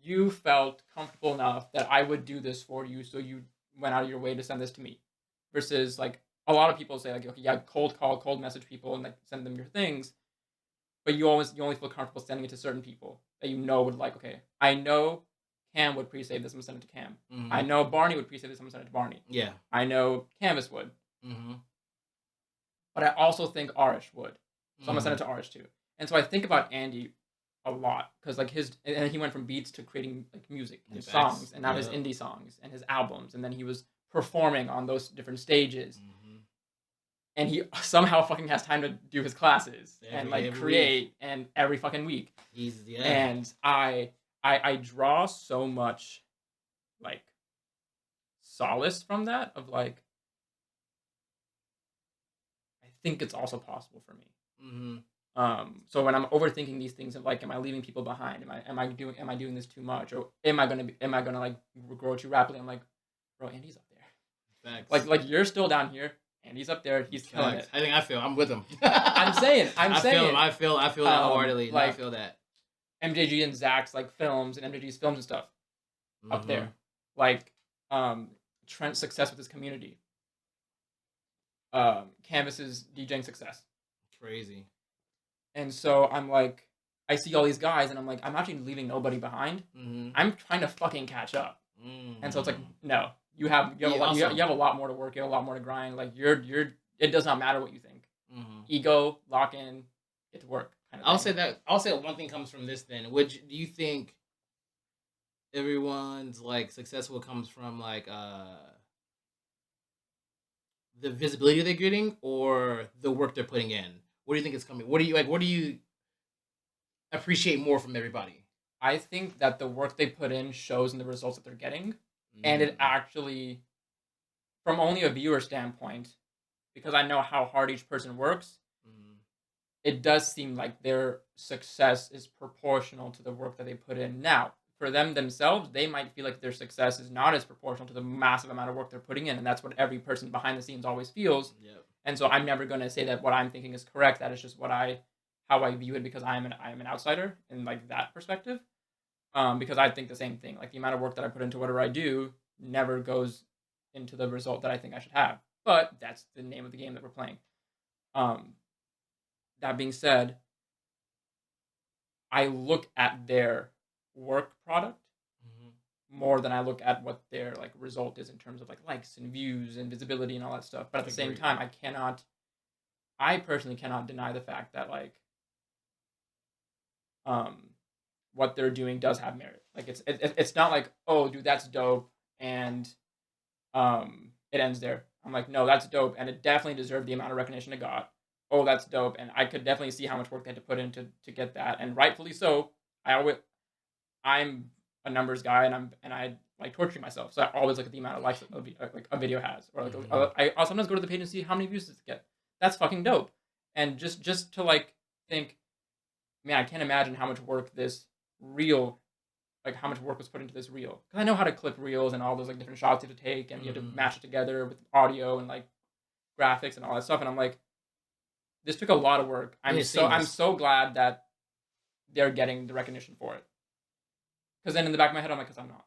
you felt comfortable enough that I would do this for you, so you went out of your way to send this to me, versus like a lot of people say like, okay, yeah, cold call, cold message people, and like send them your things. But you only feel comfortable sending it to certain people that you know would like, okay, I know Cam would pre-save this, I'm going to send it to Cam. Mm-hmm. I know Barney would pre-save this, I'm going to send it to Barney. Yeah. I know Canvas would. Mm-hmm. But I also think Arish would. So I'm going to send it to Arish too. And so I think about Andy a lot because like and he went from beats to creating like music and songs, and now his indie songs and his albums, and then he was performing on those different stages. Mm-hmm. And he somehow fucking has time to do his classes and like create week. And every fucking week. And I draw so much like solace from that of like, I think it's also possible for me. Mm-hmm. So when I'm overthinking these things of like, am I leaving people behind? Am I doing this too much? Or am I gonna like grow too rapidly? I'm like, bro, Andy's up there. Facts. Like you're still down here. And he's up there. He's killing it. I'm with him. I'm saying. I feel that wholeheartedly. Like, I feel that. MJG and Zach's like films and MJG's films and stuff up there. Like Trent's success with his community. Canvas's DJing success. Crazy. And so I'm like, I see all these guys, and I'm like, I'm actually leaving nobody behind. Mm-hmm. I'm trying to fucking catch up. Mm-hmm. And so it's like, no. You have a lot more to work. You have a lot more to grind. Like it does not matter what you think. Mm-hmm. Ego, lock in, get to work. I'll say that one thing comes from this. Then, do you think everyone's like successful comes from like the visibility they're getting or the work they're putting in? What do you think is coming? What do you appreciate more from everybody? I think that the work they put in shows in the results that they're getting. And it actually, from only a viewer standpoint, because I know how hard each person works, it does seem like their success is proportional to the work that they put in. Now, for them themselves, they might feel like their success is not as proportional to the massive amount of work they're putting in, and that's what every person behind the scenes always feels. Yep. And so I'm never going to say that what I'm thinking is correct. That is just how I view it because I am an outsider in like that perspective. Because I think the same thing. Like the amount of work that I put into whatever I do never goes into the result that I think I should have. But that's the name of the game that we're playing. That being said, I look at their work product more than I look at what their like result is in terms of like likes and views and visibility and all that stuff. But at the same time, I personally cannot deny the fact that like what they're doing does have merit. Like it's not like, oh dude, that's dope and it ends there. I'm like, no, that's dope and it definitely deserved the amount of recognition it got. Oh, that's dope, and I could definitely see how much work they had to put in to get that, and rightfully so. I'm a numbers guy, and I like torturing myself, so I always look at the amount of likes like a video has, or like I'll sometimes go to the page and see how many views does it get. That's fucking dope, and just to like think, man, I can't imagine how much work this real like how much work was put into this reel. Because I know how to clip reels and all those like different shots you have to take, and you have to match it together with audio and like graphics and all that stuff. And I'm like, this took a lot of work. I'm so glad that they're getting the recognition for it. Because then in the back of my head, I'm like, because I'm not.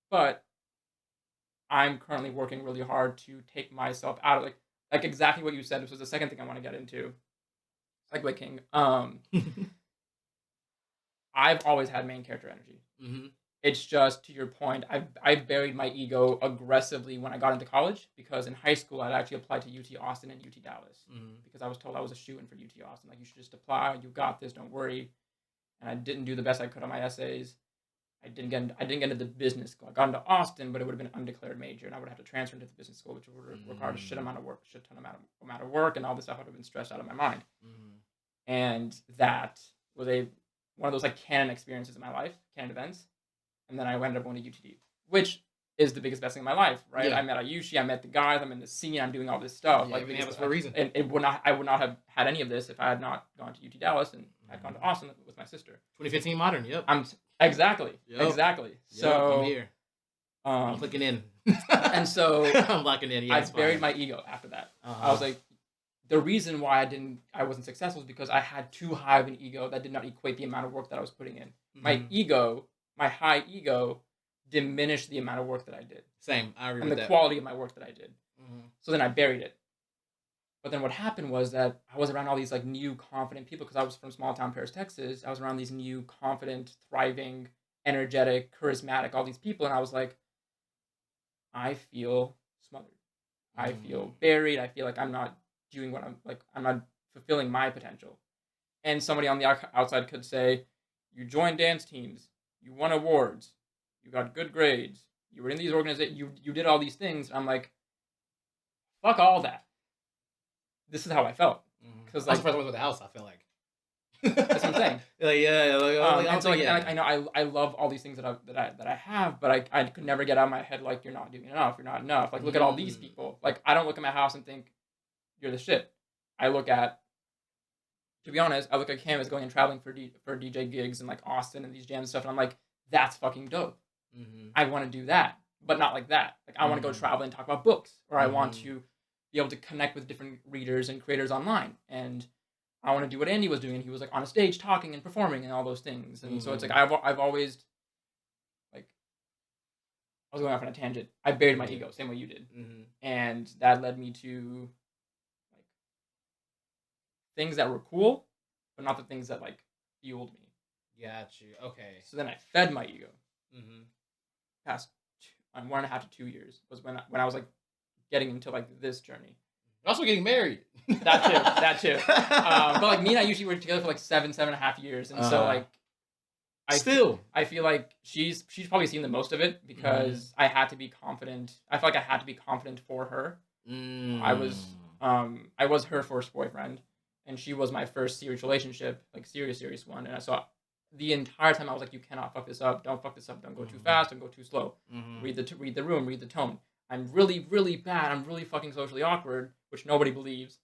But I'm currently working really hard to take myself out of like exactly what you said. This was the second thing I want to get into. Segue King. I've always had main character energy. It's just, to your point, I've buried my ego aggressively when I got into college, because in high school I'd actually applied to UT Austin and UT Dallas because I was told I was a shoo-in for UT Austin. Like, you should just apply. You got this. Don't worry. And I didn't do the best I could on my essays. I didn't get into the business school. I got into Austin, but it would have been an undeclared major, and I would have to transfer into the business school, which would have required a shit ton amount of work, and all this stuff would have been stressed out of my mind. And that was one of those like canon experiences in my life, canon events. And then I ended up going to UTD, which is the biggest best thing in my life, right? Yeah. I met Ayushi, I met the guys, I'm in the scene, I'm doing all this stuff. Yeah, like, it was for a reason. And I would not have had any of this if I had not gone to UT Dallas and had gone to Austin with my sister. 2015 modern, yep. Exactly. So I'm here. I'm clicking in. And so I'm locking in. Yeah, I buried my ego after that. I was like, the reason why I wasn't successful is because I had too high of an ego that did not equate the amount of work that I was putting in. My high ego diminished the amount of work that I did. Same. I agree with that. And the quality of my work that I did. So then I buried it. But then what happened was that I was around all these like new confident people, because I was from small town Paris, Texas. I was around these new confident, thriving, energetic, charismatic, all these people. And I was like, I feel smothered. I feel buried. I feel like I'm not doing what I'm not fulfilling my potential. And somebody on the outside could say, you joined dance teams, you won awards, you got good grades, you were in these organizations, you did all these things. And I'm like, fuck all that. This is how I felt. Because like, first I was with the house, I feel like. That's what I'm saying. I know I love all these things that I have, but I could never get out of my head like, you're not doing enough, you're not enough. Like, look at all these people. Like, I don't look at my house and think you're the shit. To be honest, I look at Cam as going and traveling for DJ gigs in like Austin and these jams and stuff, and I'm like, that's fucking dope. I want to do that, but not like that. Like, I want to go travel and talk about books, or I want to be able to connect with different readers and creators online, and I want to do what Andy was doing, and he was like on a stage talking and performing and all those things. And so it's like I've always, like, I was going off on a tangent. I buried my ego, same way you did, and that led me to like things that were cool, but not the things that like fueled me. Got you. Okay. So then I fed my ego. Past 1.5 to 2 years was when I was like getting into like this journey. Also getting married. That too. But like me and I usually were together for like 7.5 years, and so like I feel like she's probably seen the most of it, because I had to be confident. I felt like I had to be confident for her. I was her first boyfriend, and she was my first serious relationship, like serious one. And I saw the entire time I was like, you cannot fuck this up. Don't fuck this up. Don't go too fast. Don't go too slow. Read the room. Read the tone. I'm really, really bad. I'm really fucking socially awkward, which nobody believes.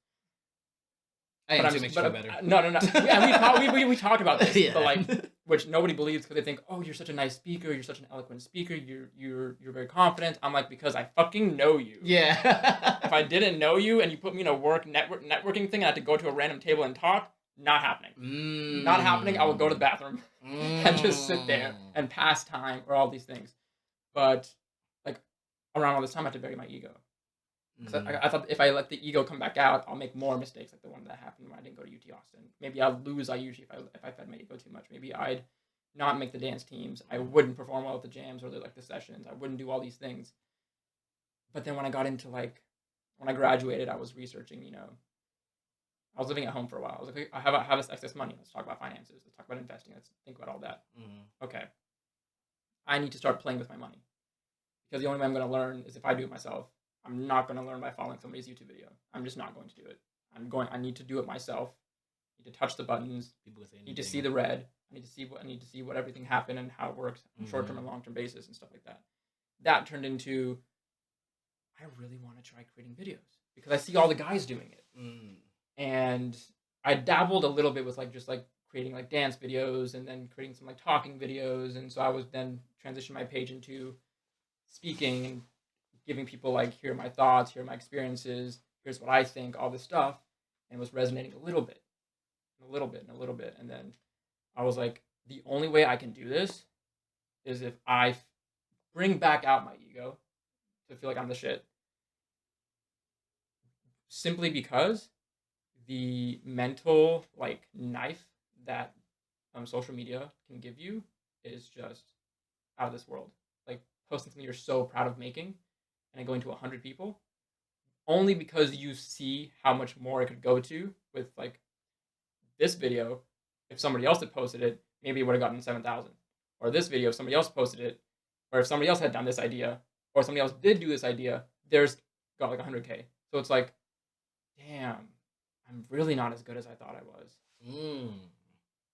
I am to make you feel better. No. Yeah, we talked about this, but like, which nobody believes, because they think, oh, you're such a nice speaker. You're such an eloquent speaker. You're very confident. I'm like, because I fucking know you. Yeah. If I didn't know you and you put me in a networking thing, and I had to go to a random table and talk, not happening. Not happening. I would go to the bathroom and just sit there and pass time, or all these things. But like, around all this time, I had to bury my ego. Because I thought if I let the ego come back out, I'll make more mistakes, like the one that happened when I didn't go to UT Austin. Maybe I'll lose Ayushi if I fed my ego too much. Maybe I'd not make the dance teams. I wouldn't perform well at the jams or the sessions. I wouldn't do all these things. But then when I got into when I graduated, I was researching. I was living at home for a while. I was like, I have this excess money. Let's talk about finances. Let's talk about investing. Let's think about all that. Okay. I need to start playing with my money, because the only way I'm going to learn is if I do it myself. I'm not going to learn by following somebody's YouTube video. I'm just not going to do it. I need to do it myself. I need to touch the buttons. I need to see the red. I need to see what everything happened and how it works on short-term and long-term basis and stuff like that. That turned into, I really want to try creating videos, because I see all the guys doing it. And I dabbled a little bit with just creating like dance videos and then creating some like talking videos, and so I was then transitioning my page into speaking and giving people like, here are my thoughts, here are my experiences, here's what I think, all this stuff, and it was resonating a little bit, and a little bit, and a little bit, and then I was like, the only way I can do this is if I bring back out my ego to feel like I'm the shit, simply because the mental like knife that social media can give you is just out of this world. Like posting something you're so proud of making and then going to 100 people only because you see how much more it could go to with like this video. If somebody else had posted it, maybe it would have gotten 7,000. Or this video, if somebody else posted it, or if somebody else had done this idea, or somebody else did do this idea, there's got like 100K. So it's like, damn, I'm really not as good as I thought I was.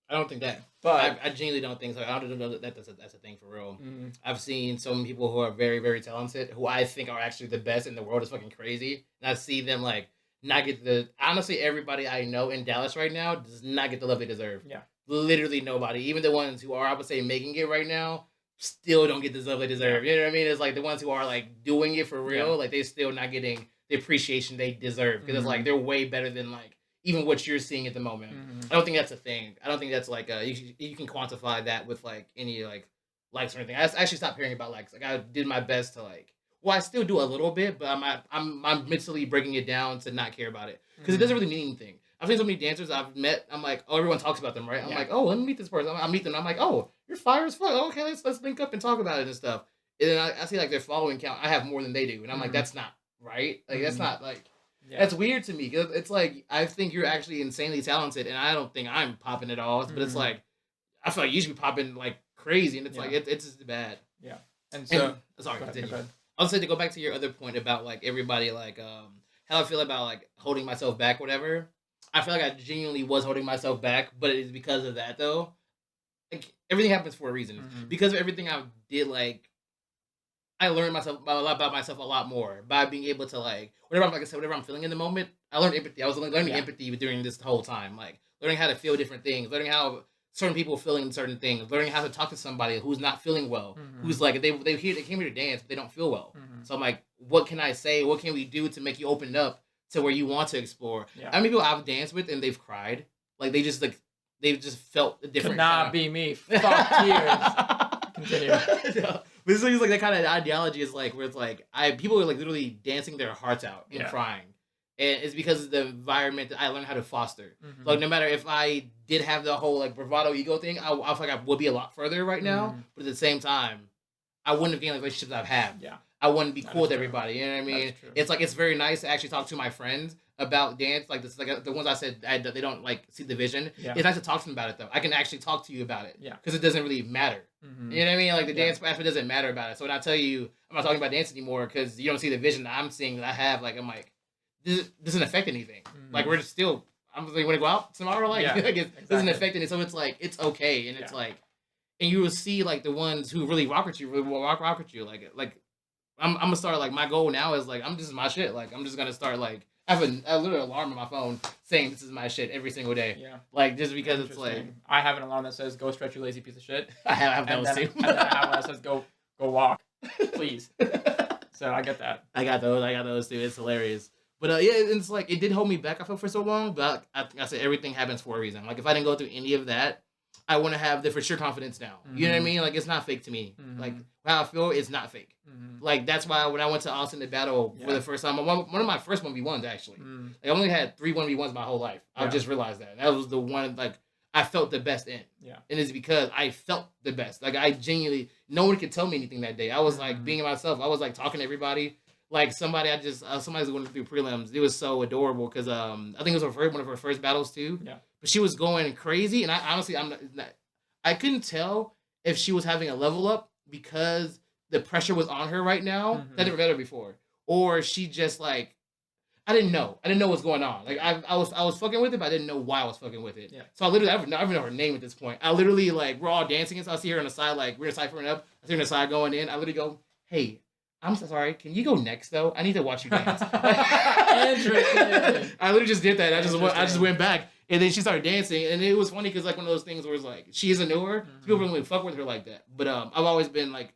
I don't think that, But I genuinely don't think so. I don't know that that's a thing for real. I've seen so many people who are very, very talented, who I think are actually the best in the world. Is fucking crazy, and I see them like not get the. Honestly, everybody I know in Dallas right now does not get the love they deserve. Yeah, literally nobody. Even the ones who are, I would say, making it right now, still don't get the love they deserve. Yeah. You know what I mean? It's like the ones who are like doing it for real, Yeah. like they still not getting the appreciation they deserve because it's like Mhm. they're way better than like even what you're seeing at the moment. Mhm. I don't think that's a thing. I don't think that's like you can quantify that with like any like likes or anything. I actually stopped hearing about likes. Like I did my best to like. Well, I still do a little bit, but I'm mentally breaking it down to not care about it because it doesn't really mean anything. I've seen so many dancers I've met. I'm like, oh, everyone talks about them, right? I'm Yeah. like, oh, let me meet this person. I meet them. I'm like, oh, you're fire as fuck. Okay, let's link up and talk about it and stuff. And then I see like their following count. I have more than they do, and I'm like, Mhm. that's not right. Like that's Mhm. not like Yeah. that's weird to me because it's like I think you're actually insanely talented, and I don't think I'm popping at all. But it's Mhm. like I feel like you should be popping like crazy, and it's like Yeah. it's just bad. Yeah. And so And sorry, go ahead, continue. go ahead. I'll say to go back to your other point about like everybody like how I feel about like holding myself back, whatever. I feel like I genuinely was holding myself back, but it's because of that though. Like everything happens for a reason. Mhm. Because of everything I did, like I learned myself a lot about myself a lot more by being able to like whatever like I said, whatever I'm feeling in the moment. I learned empathy. I was learning Yeah. empathy during this whole time, like learning how to feel different things, learning how certain people feeling certain things, learning how to talk to somebody who's not feeling well, who's Mhm. like they came here to dance, but they don't feel well. Mhm. So I'm like, what can I say? What can we do to make you open up to where you want to explore? Yeah. How many people I've danced with and they've cried, like they've just felt a different. Could not be me. Fuck tears. Continue. No. But it's like that kind of ideology is like where it's like people are like literally dancing their hearts out and Yeah. crying, and it's because of the environment that I learned how to foster. Mhm. Like no matter if I did have the whole like bravado ego thing, I feel like I would be a lot further right now. Mhm. But at the same time, I wouldn't have gained the relationships I've had. Yeah. I wouldn't be That cool is with true. everybody. You know what I mean? That's true. It's like it's very nice to actually talk to my friends about dance. Like this, like the ones I said they don't like see the vision. Yeah. It's nice to talk to them about it though. I can actually talk to you about it. Yeah. Because it doesn't really matter. Mhm. You know what I mean? Like the Yeah. dance aspect doesn't matter about it. So when I tell you I'm not talking about dance anymore because you don't see the vision that I'm seeing that I have, like I'm like this doesn't affect anything. Mhm. Like we're just still. I'm like, want to go out tomorrow? Like, Yeah, like it doesn't exactly. affect anything. So it's like it's okay, and it's Yeah. like, and you will see like the ones who really rock with you, really will rock with you. Like I'm gonna start like my goal now is like I'm just my shit. Like I'm just gonna start like I have a little alarm on my phone saying this is my shit every single day. Yeah. Like just because it's like Interesting. I have an alarm that says "Go stretch, you lazy piece of shit," I have and those then, too. and then I have one that says "Go walk, please." So I get that. I got those too. It's hilarious. But yeah, it's like it did hold me back. I felt for so long, but I said everything happens for a reason. Like if I didn't go through any of that, I wouldn't have the for sure confidence now. You know what I Mhm. mean? Like it's not fake to me. Mhm. Like how I feel is not fake. Mhm. Like that's why when I went to Austin to battle for Yeah. the first time, one of my first 1v1s actually. Mm. Like I only had 3 1v1s my whole life. I Yeah. just realized that. That was the one like I felt the best in. Yeah. And it's because I felt the best. Like I genuinely no one could tell me anything that day. I was like Mhm. being myself. I was like talking to everybody. Like somebody somebody's going through prelims. It was so adorable because I think it was one of her first battles too. Yeah. But she was going crazy and I honestly I couldn't tell if she was having a level up because the pressure was on her right now. Mhm. That never met her before. Or she just like I didn't know. I didn't know what's going on. Like I was fucking with it, but I didn't know why I was fucking with it. Yeah. So I literally I don't even know her name at this point. I literally like we're all dancing and so I see her on the side, like we're ciphering up. I see her on the side going in. I literally go, hey, I'm so sorry. Can you go next though? I need to watch you dance. Interesting. I literally just did that. I just Interesting. went back And then she started dancing, and it was funny because like one of those things where it's like she isn't newer, so people don't really fuck with her like that. But I've always been like,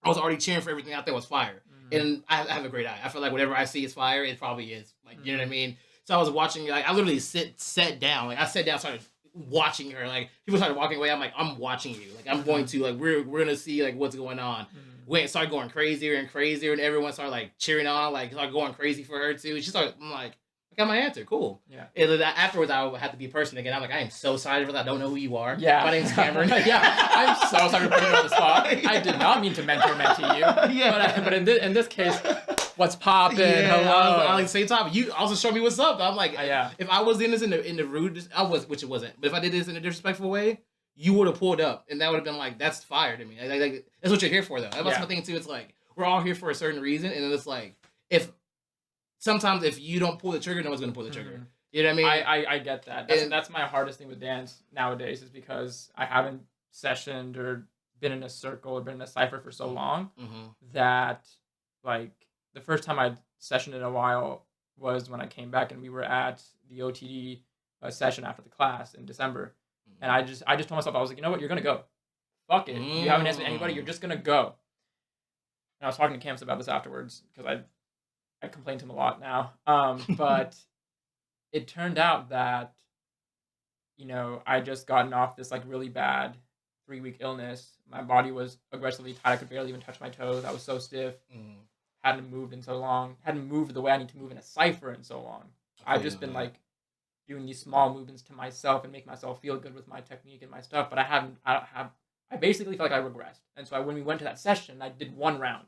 I was already cheering for everything out there was fire, and I have a great eye. I feel like whatever I see is fire, it probably is. Like you know what I mean. So I was watching, like I literally sat down, like I sat down, started watching her. Like people started walking away, I'm like, I'm watching you. Like I'm going to like we're gonna see like what's going on. Went started going crazier and crazier, and everyone started like cheering on, like started going crazy for her too. She started, I'm like, I got my answer, cool. Yeah. And then afterwards, I had to be a person again. I'm like, I am so sorry for that. I don't know who you are. Yeah. My name's Cameron. Yeah, I'm so sorry for putting you on the spot. I did not mean to mentor you. Yeah. But in this case, what's poppin'? Yeah, Hello. I was like, same time. You also showed me what's up. I'm like, Yeah. if I was in this in the rude, which it wasn't. But if I did this in a disrespectful way, you would have pulled up, and that would have been like, that's fire to me. Like that's what you're here for, though. That's my thing too. It's like we're all here for a certain reason, and then it's like sometimes if you don't pull the trigger, no one's gonna pull the trigger. You know what I mean? I get that. That's my hardest thing with dance nowadays is because I haven't sessioned or been in a circle or been in a cipher for so long that like the first time I'd sessioned in a while was when I came back and we were at the OTD session after the class in December. And I just told myself, I was like, you know what, you're gonna go. Fuck it. You haven't answered anybody, you're just gonna go. And I was talking to Camps about this afterwards because I complain to him a lot now. But it turned out that, you know, I just gotten off this like really bad 3-week illness. My body was aggressively tight. I could barely even touch my toes. I was so stiff. Hadn't moved in so long. Hadn't moved the way I need to move in a cipher in so long. I've just been like doing these small movements to myself and make myself feel good with my technique and my stuff. But I basically felt like I regressed. And so when we went to that session, I did 1 round.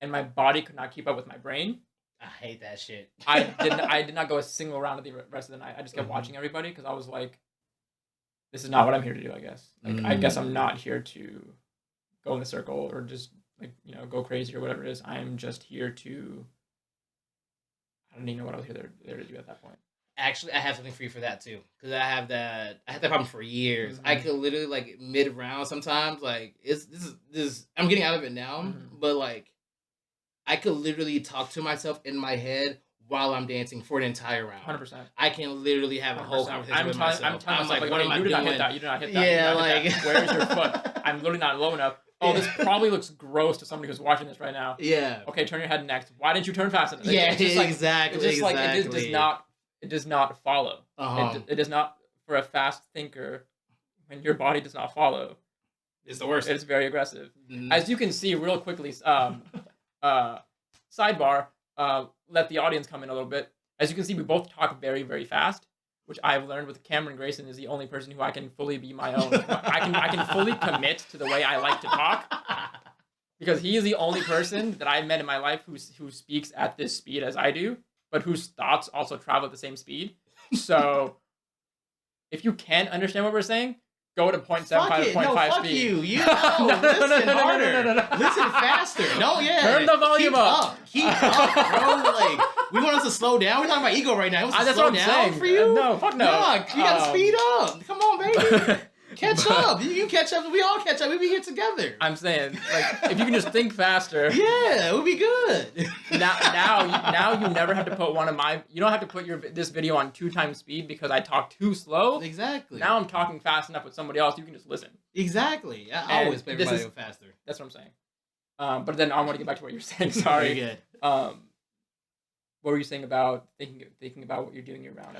And my body could not keep up with my brain. I hate that shit. I did not go a single round of the rest of the night. I just kept watching everybody because I was like, this is not what I'm here to do, I guess. Like, I guess I'm not here to go in the circle or just, like, you know, go crazy or whatever it is. I'm just here to... I don't even know what I was there to do at that point. Actually, I have something for you for that, too. Because I had that problem for years. I could literally, like, mid-round sometimes, like, I'm getting out of it now, but, like, I could literally talk to myself in my head while I'm dancing for an entire round. 100%. I can literally have a whole conversation with myself. I'm telling myself, like, what am I doing? You did not hit that. You did not hit that. Yeah, like... Where's your foot? I'm literally not low enough. Oh, this probably looks gross to somebody who's watching this right now. Yeah. Okay, turn your head next. Why didn't you turn fast enough? Yeah, it's just like, exactly. It's just like, it does not follow. It does not, for a fast thinker, when your body does not follow. It's the worst. It's very aggressive. As you can see real quickly, sidebar, let the audience come in a little bit. As you can see, we both talk very, very fast, which I've learned with Cameron Grayson is the only person who I can fully be my own. I can fully commit to the way I like to talk because he is the only person that I've met in my life who speaks at this speed as I do, but whose thoughts also travel at the same speed. So if you can't understand what we're saying, go to 0.75 to 0.5 fuck speed. You listen harder. Listen faster. No, yeah. Turn the volume up. Keep up, bro. Like, we want us to slow down. We're talking about ego right now. That's slow what I'm down saying. For you? No, fuck no. Nah, you gotta speed up. Come on, baby. Catch up. You catch up. We all catch up. We be here together. I'm saying, like, if you can just think faster. Yeah, we'll be good. Now you never have to put you don't have to put this video on 2 times speed because I talk too slow. Exactly. Now I'm talking fast enough with somebody else. You can just listen. Exactly. I always play everybody faster. That's what I'm saying. But then I want to get back to what you're saying. Sorry. Very good. What were you saying about thinking about what you're doing year round?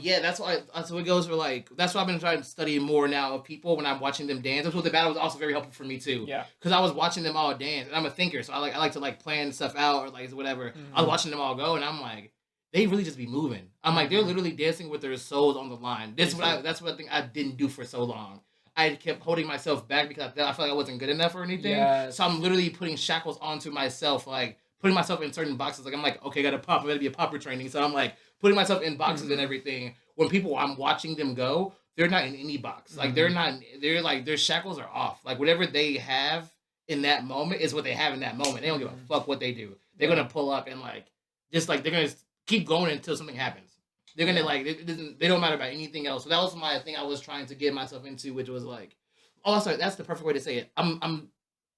Yeah, that's what it goes for. Like, that's why I've been trying to study more now of people when I'm watching them dance. That's what the battle was also very helpful for me too. Yeah, because I was watching them all dance, and I'm a thinker, so I like to like plan stuff out or like whatever. I was watching them all go, and I'm like, they really just be moving. I'm like, they're literally dancing with their souls on the line. That's what I think I didn't do for so long. I kept holding myself back because I felt like I wasn't good enough or anything. Yes. So I'm literally putting shackles onto myself, like putting myself in certain boxes. Like, I'm like, okay, I gotta pop. I'm gonna be a popper training. So I'm like putting myself in boxes and everything. When I'm watching them go, they're not in any box. Like, they're like, their shackles are off. Like, whatever they have in that moment is what they have in that moment. They don't give a fuck what they do. They're gonna pull up and like, just like, they're gonna keep going until something happens. They're gonna like, they don't matter about anything else. So that was my thing I was trying to get myself into, which was like, oh, sorry, that's the perfect way to say it.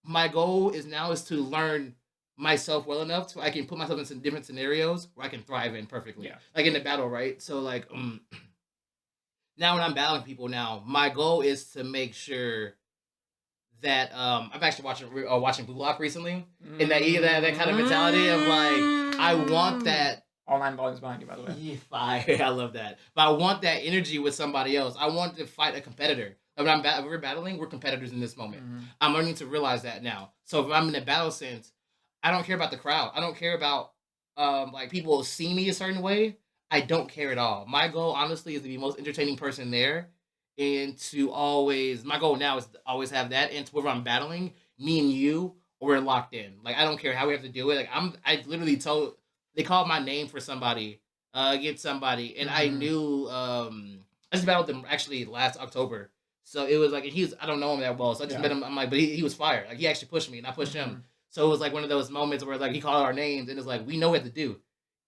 My goal is to learn myself well enough so I can put myself in some different scenarios where I can thrive in perfectly. Yeah. Like in the battle, right? So like now when I'm battling people now, my goal is to make sure that I'm actually watching Blue Lock recently, and that kind of mentality of like I want that. All 9 volumes behind you, by the way. Yeah, fire! I love that, but I want that energy with somebody else. I want to fight a competitor. When we're battling, we're competitors in this moment. I'm learning to realize that now. So if I'm in a battle sense, I don't care about the crowd. I don't care about like people see me a certain way. I don't care at all. My goal, honestly, is to be the most entertaining person there, and to always. My goal now is to always have that, and to wherever I'm battling, me and you, we're locked in. Like I don't care how we have to do it. Like I literally told they called my name for somebody against somebody, and I knew I just battled them actually last October. So it was like I don't know him that well, so I just met him. I'm like, but he was fire. Like he actually pushed me, and I pushed him. So it was like one of those moments where like he called our names, and it's like we know what to do.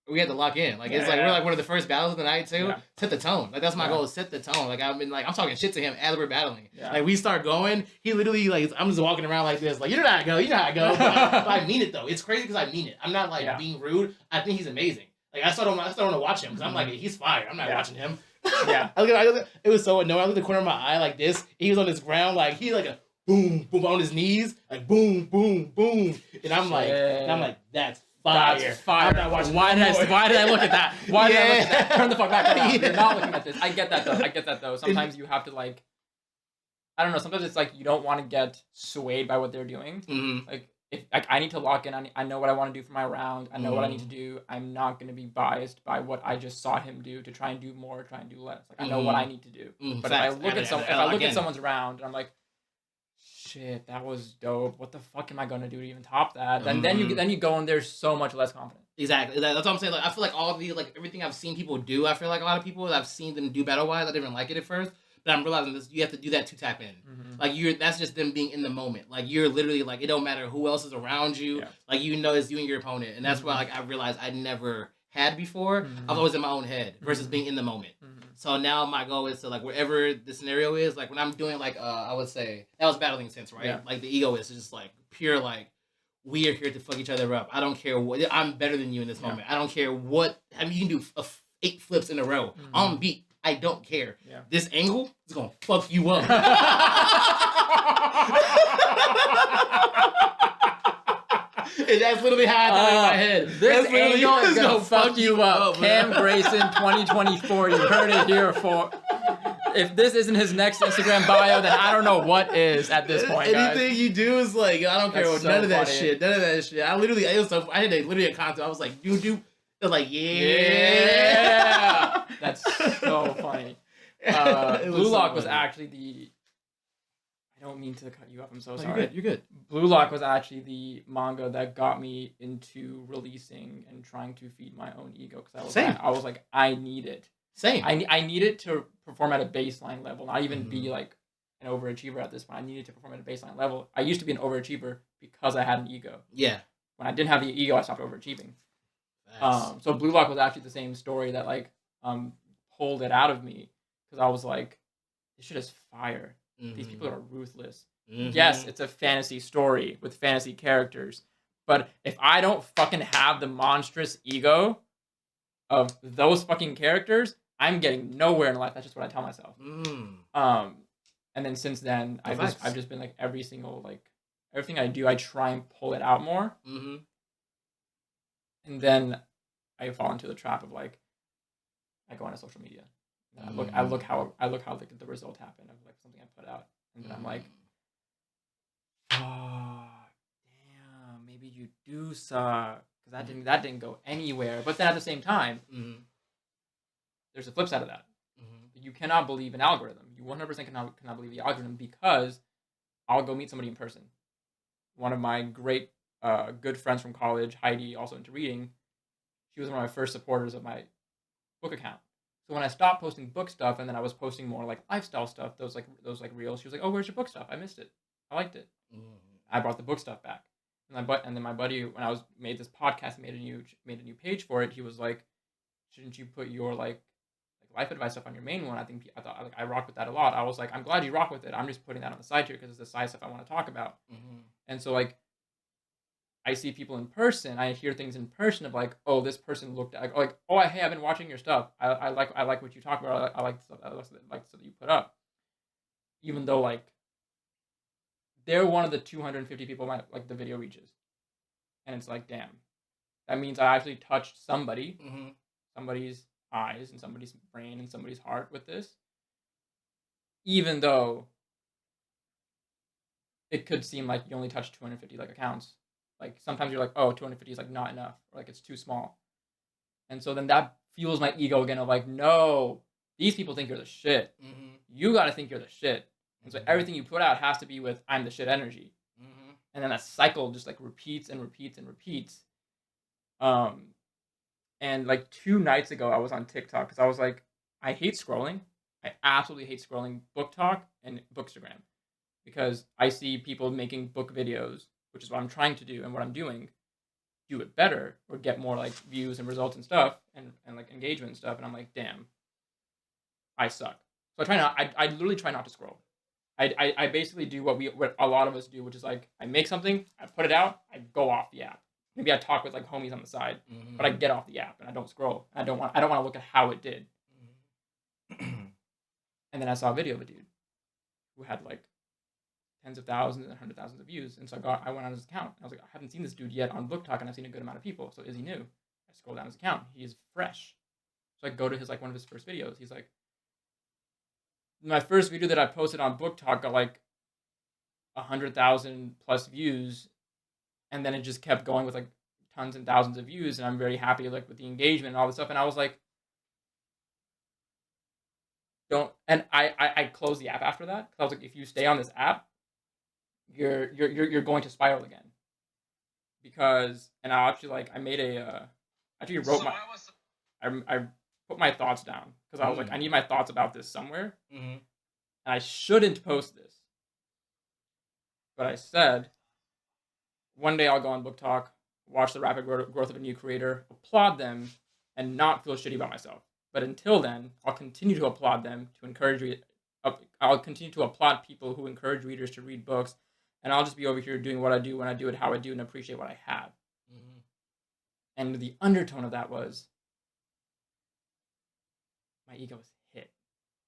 We had to lock in. Like it's like we're like one of the first battles of the night too. Yeah. Set the tone. Like that's my goal. Is set the tone. Like I'm talking shit to him as we're battling. Yeah. Like we start going. He literally like I'm just walking around like this. Like you know how I go. You know how I go. But I mean it though. It's crazy because I mean it. I'm not like being rude. I think he's amazing. Like I still want to watch him because I'm like he's fire. I'm not watching him. Yeah. It was so annoying. I looked at the corner of my eye like this. He was on his ground like he like a boom boom on his knees like boom boom boom. And I'm like that's fire. That's fire. I'm not watching why did I look at that? Why did I look at that? Turn the fuck back around. You're not looking at this. I get that though. Sometimes you have to like, I don't know. Sometimes it's like you don't want to get swayed by what they're doing. Like if like I need to lock in. I know what I want to do for my round. I know what I need to do. I'm not going to be biased by what I just saw him do to try and do more, try and do less. Like I know what I need to do. But if I look at someone's round and I'm like, shit, that was dope. What the fuck am I gonna do to even top that? And then you go and there's so much less confident. Exactly. That's what I'm saying. Like I feel like all the like everything I've seen people do. I feel like a lot of people I've seen them do battle wise. I didn't even like it at first, but I'm realizing this. You have to do that to tap in. Like that's just them being in the moment. Like you're literally like it don't matter who else is around you. Yeah. Like you know it's you and your opponent, and that's why like I realized I never had before. I was always in my own head versus being in the moment. So now my goal is to like wherever the scenario is, like when I'm doing like I would say that was battling sense, right? Yeah. Like the ego is just like pure like we are here to fuck each other up. I don't care what I'm better than you in this moment. I don't care what I mean. You can do 8 flips in a row on beat. I don't care. Yeah. This angle is gonna fuck you up. And that's literally how I thought in my head. This angle is gonna fuck you up. Cam Grayson 2024. You heard it here for. If this isn't his next Instagram bio, then I don't know what is at this point, guys. Anything you do is like, I don't care. So none of that shit. None of that shit. I had literally a concept. I was like, you. They're like, yeah. That's so funny. Blue Lock was actually the. I don't mean to cut you up. I'm so sorry. You're good. Blue Lock was actually the manga that got me into releasing and trying to feed my own ego because I was like, I need it. Same. I need it to perform at a baseline level, not even be like an overachiever at this point. I needed to perform at a baseline level. I used to be an overachiever because I had an ego. Yeah. When I didn't have the ego, I stopped overachieving. So Blue Lock was actually the same story that like pulled it out of me because I was like, this shit is fire. These people are ruthless. Yes, it's a fantasy story with fantasy characters, but if I don't fucking have the monstrous ego of those fucking characters, I'm getting nowhere in life. That's just what I tell myself. And then since then, I've just been like everything I do, I try and pull it out more. And then I fall into the trap of like I go onto social media. I look how the result happened of like something I put out, and then I'm like, oh damn, maybe you do suck because that didn't go anywhere. But then at the same time, there's a flip side of that. You cannot believe an algorithm. You 100% cannot believe the algorithm because I'll go meet somebody in person. One of my great good friends from college, Heidi, also into reading, she was one of my first supporters of my book account. So when I stopped posting book stuff and then I was posting more like lifestyle stuff, those reels, she was like, "Oh, where's your book stuff? I missed it. I liked it." I brought the book stuff back. And then my buddy, when I made this podcast, made a new page for it. He was like, "Shouldn't you put your like life advice stuff on your main one?" I thought I rock with that a lot. I was like, "I'm glad you rock with it. I'm just putting that on the side here because it's the side stuff I want to talk about." And so like I see people in person, I hear things in person of like, oh, this person looked like, oh, hey, I've been watching your stuff. I like what you talk about. I like the stuff, like the stuff that you put up. Even though like they're one of the 250 people like the video reaches, and it's like, damn, that means I actually touched somebody, somebody's eyes and somebody's brain and somebody's heart with this. Even though it could seem like you only touched 250 like accounts. Like sometimes you're like, oh, 250 is like not enough, or like it's too small. And so then that fuels my ego again of like, no, these people think you're the shit. You got to think you're the shit. And so everything you put out has to be with I'm the shit energy. And then that cycle just like repeats and repeats and repeats. And like 2 nights ago, I was on TikTok because I was like, I hate scrolling. I absolutely hate scrolling Book Talk and Bookstagram because I see people making book videos, which is what I'm trying to do and what I'm doing, do it better or get more like views and results and stuff and like engagement and stuff. And I'm like, damn, I suck. So I try not. I literally try not to scroll. I basically do what a lot of us do, which is like I make something, I put it out, I go off the app. Maybe I talk with like homies on the side, but I get off the app and I don't scroll. I don't want to look at how it did. And then I saw a video of a dude who had like tens of thousands and hundred thousands of views, and so I went on his account. I was like, I haven't seen this dude yet on Book Talk, and I've seen a good amount of people. So is he new? I scroll down his account. He is fresh. So I go to his like one of his first videos. He's like, my first video that I posted on Book Talk got like 100,000 plus views, and then it just kept going with like tons and thousands of views, and I'm very happy like with the engagement and all this stuff. And I was like, don't. And I closed the app after that because I was like, if you stay on this app, you're going to spiral again. Because and I actually like I made a actually wrote my I put my thoughts down because I was like I need my thoughts about this somewhere, and I shouldn't post this, but I said one day I'll go on Book Talk, watch the rapid growth of a new creator, applaud them, and not feel shitty about myself. But until then, I'll continue to applaud them to encourage. I'll continue to applaud people who encourage readers to read books, and I'll just be over here doing what I do when I do it, how I do, and appreciate what I have. And the undertone of that was my ego was hit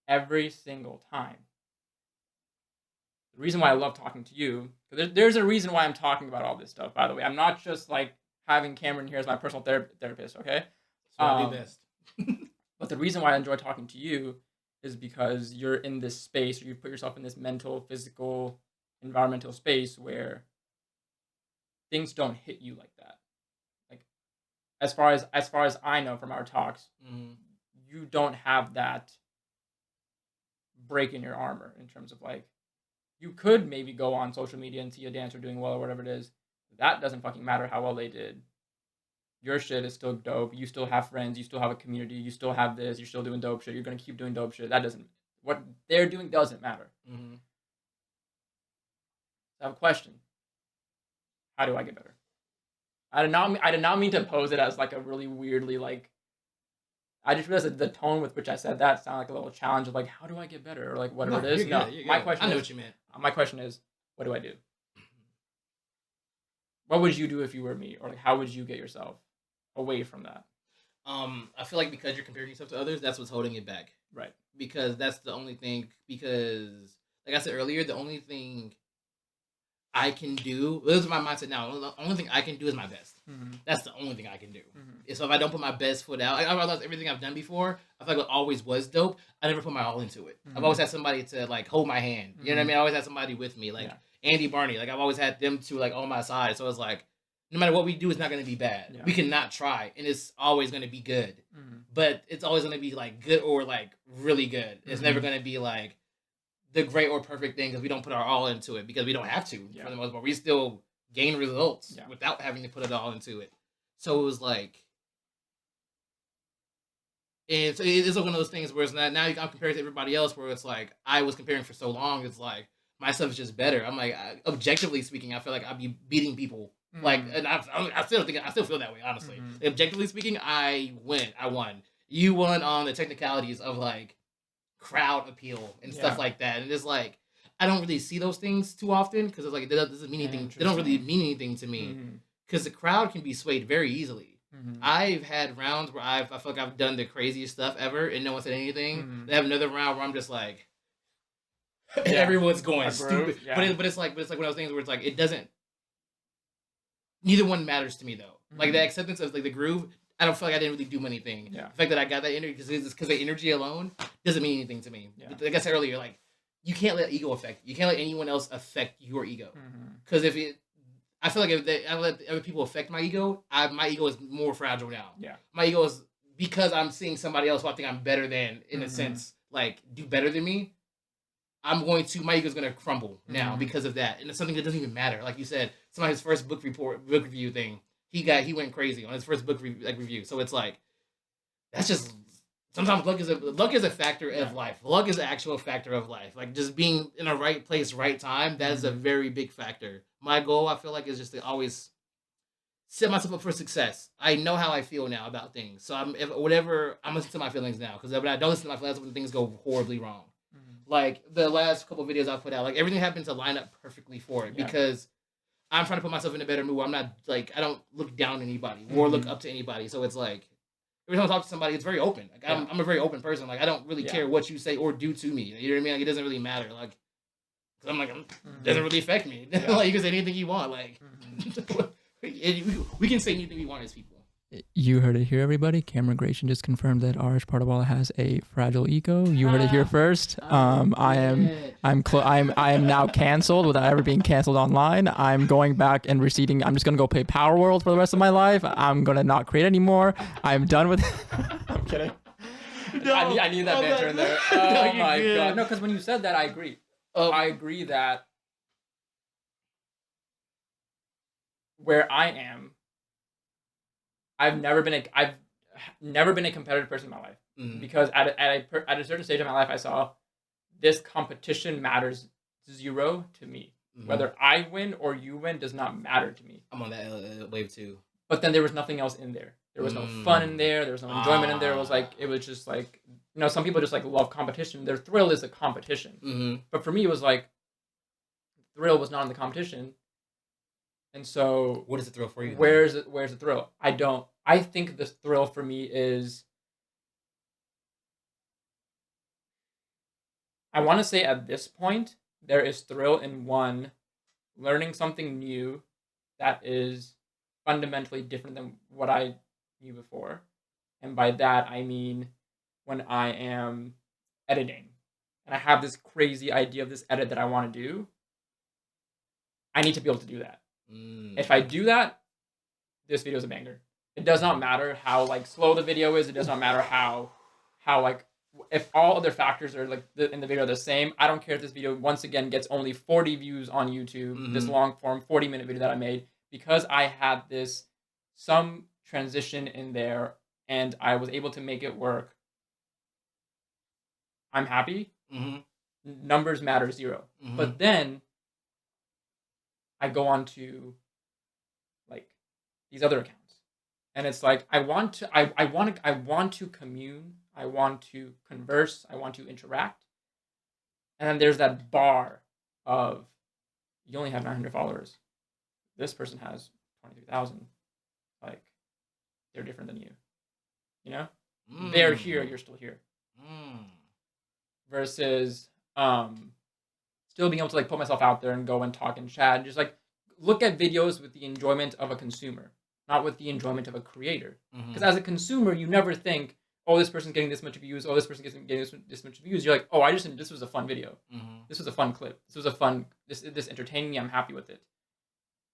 every single time. The reason why I love talking to you, there's a reason why I'm talking about all this stuff, by the way. I'm not just like having Cameron here as my personal therapist, okay? So I do best. But the reason why I enjoy talking to you is because you're in this space, or you put yourself in this mental, physical, environmental space where things don't hit you like that. Like as far as I know from our talks, you don't have that break in your armor in terms of like you could maybe go on social media and see a dancer doing well or whatever it is. That doesn't fucking matter how well they did. Your shit is still dope. You still have friends. You still have a community. You still have this. You're still doing dope shit. You're going to keep doing dope shit. That doesn't... What they're doing doesn't matter. I have a question. How do I get better? I did not mean to pose it as like a really weirdly like... I just realized that the tone with which I said that sounded like a little challenge of like, how do I get better? Or like whatever it is. You're good. My question I know is, what you meant. My question is, what do I do? What would you do if you were me? Or like, how would you get yourself away from that? I feel like because you're comparing yourself to others, that's what's holding it back. Right. Because that's the only thing. Because, like I said earlier, the only thing I can do. This is my mindset now. The only thing I can do is my best. That's the only thing I can do. So if I don't put my best foot out, I realize everything I've done before, I feel like it always was dope. I never put my all into it. I've always had somebody to like hold my hand. You know what I mean? I always had somebody with me, like Andy Barney. Like I've always had them to like on my side. So it's like no matter what we do, it's not going to be bad. We cannot try, and it's always going to be good. But it's always going to be like good or like really good. It's never going to be like the great or perfect thing because we don't put our all into it because we don't have to for the most part. We still gain results without having to put it all into it. So it was like, and so it's one of those things where it's not, now I'm comparing to everybody else where it's like I was comparing for so long. It's like my stuff is just better. I'm like objectively speaking, I feel like I'd be beating people. Like, and I still feel that way, honestly. Objectively speaking, I won. You won on the technicalities of like crowd appeal and stuff like that. And it's like I don't really see those things too often because it's like it doesn't mean anything. They don't really mean anything to me because the crowd can be swayed very easily. Mm-hmm. I've had rounds where I feel like I've done the craziest stuff ever, and no one said anything. Mm-hmm. They have another round where I'm just like, Yeah. everyone's going A stupid. groove, yeah. But it's like one of those things where it's like it doesn't. Neither one matters to me though. Like the Mhm. acceptance of like the groove, I don't feel like I didn't really do anything. Yeah. The fact that I got that energy because the energy alone doesn't mean anything to me. Yeah. Like I said earlier, like you can't let ego affect you. You can't let anyone else affect your ego. Mhm. Because if it, I feel like I let other people affect my ego, my ego is more fragile now. Yeah. My ego is because I'm seeing somebody else who I think I'm better than in a Mhm. sense, like do better than me. My ego's gonna crumble now Mhm. because of that, and it's something that doesn't even matter. Like you said, somebody's first book review thing, he went crazy on his first book review. So it's like that's just sometimes luck is a factor Yeah. of life. Luck is an actual factor of life. Like just being in the right place, right time. That is a Mhm. very big factor. My goal, I feel like, is just to always set myself up for success. I know how I feel now about things, so I'm listening to my feelings now because when I don't listen to my feelings, that's when things go horribly wrong. Mhm. Like the last couple of videos I put out, like everything happened to line up perfectly for it Yeah. because I'm trying to put myself in a better mood. I'm not like I don't look down on anybody or look Mhm. up to anybody. So it's like every time I talk to somebody, it's very open. Like Yeah. I'm a very open person. Like I don't really Yeah. care what you say or do to me. You know what I mean? Like it doesn't really matter. Like 'cause it doesn't Mhm. really affect me. Yeah. Like you can say anything you want. Like Mhm. we can say anything we want as people. You heard it here, everybody. Cameron Gratian just confirmed that Arish Pardawala has a fragile ego. You heard it here first. I am now canceled without ever being canceled online. I'm going back and receding. I'm just gonna go play Power World for the rest of my life. I'm gonna not create anymore. I'm done with. I'm kidding. No, I need that banter in there. Oh No, my good. god! No, because when you said that, I agree. I agree that where I am, I've never been a competitive person in my life because at a certain stage of my life, I saw this competition matters zero to me. Whether I win or you win does not matter to me. I'm on that wave too. But then there was nothing else in there. There was no fun in there. There was no enjoyment in there. It was just like some people just like love competition. Their thrill is the competition. But for me, it was like thrill was not in the competition. And so, what is the thrill for you? Where's the thrill? I think the thrill for me is, I want to say at this point, there is thrill in one, learning something new that is fundamentally different than what I knew before. And by that, I mean when I am editing and I have this crazy idea of this edit that I want to do, I need to be able to do that. If I do that, this video is a banger. It does not matter how like slow the video is. It does not matter how like if all other factors are like in the video are the same. I don't care if this video once again gets only 40 views on YouTube. This long form 40-minute video that I made because I had some transition in there and I was able to make it work. I'm happy. Numbers matter zero. But then I go on to like these other accounts. And it's like I want to commune, I want to converse, I want to interact. And then there's that bar of you only have 900 followers. This person has 23,000. Like they're different than you. You know? They're here, you're still here. Versus still being able to like put myself out there and go and talk and chat and just like look at videos with the enjoyment of a consumer, not with the enjoyment of a creator. Because as a consumer, you never think, oh, this person's getting this much views. Oh, this person's getting this much views. You're like, oh, this was a fun video. This was a fun clip. This was this entertaining me. I'm happy with it.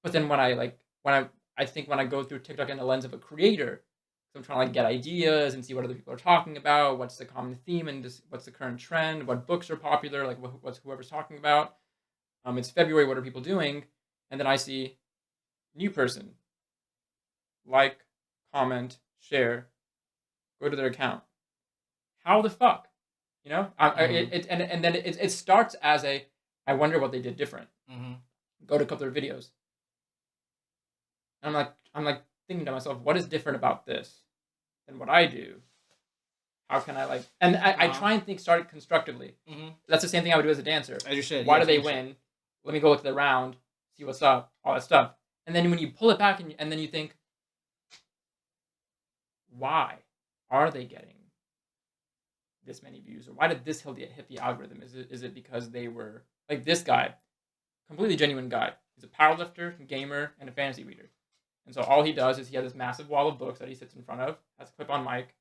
But then when I go through TikTok in the lens of a creator, so I'm trying to like get ideas and see what other people are talking about, what's the common theme and what's the current trend, what books are popular, like what's whoever's talking about. It's February. What are people doing? And then I see new person. Like, comment, share, go to their account. How the fuck? You know? And then it starts as I wonder what they did different. Go to a couple of their videos. And I'm like thinking to myself, what is different about this than what I do? How can I like... And I try and start it constructively. That's the same thing I would do as a dancer. As you should. Why do they win? Let me go look at the round, see what's up, all that stuff. And then when you pull it back and then you think, why are they getting this many views? Or why did this hit the algorithm? Is it because they were like this guy, completely genuine guy. He's a powerlifter, gamer, and a fantasy reader. And so all he does is he has this massive wall of books that he sits in front of, has a clip-on mic,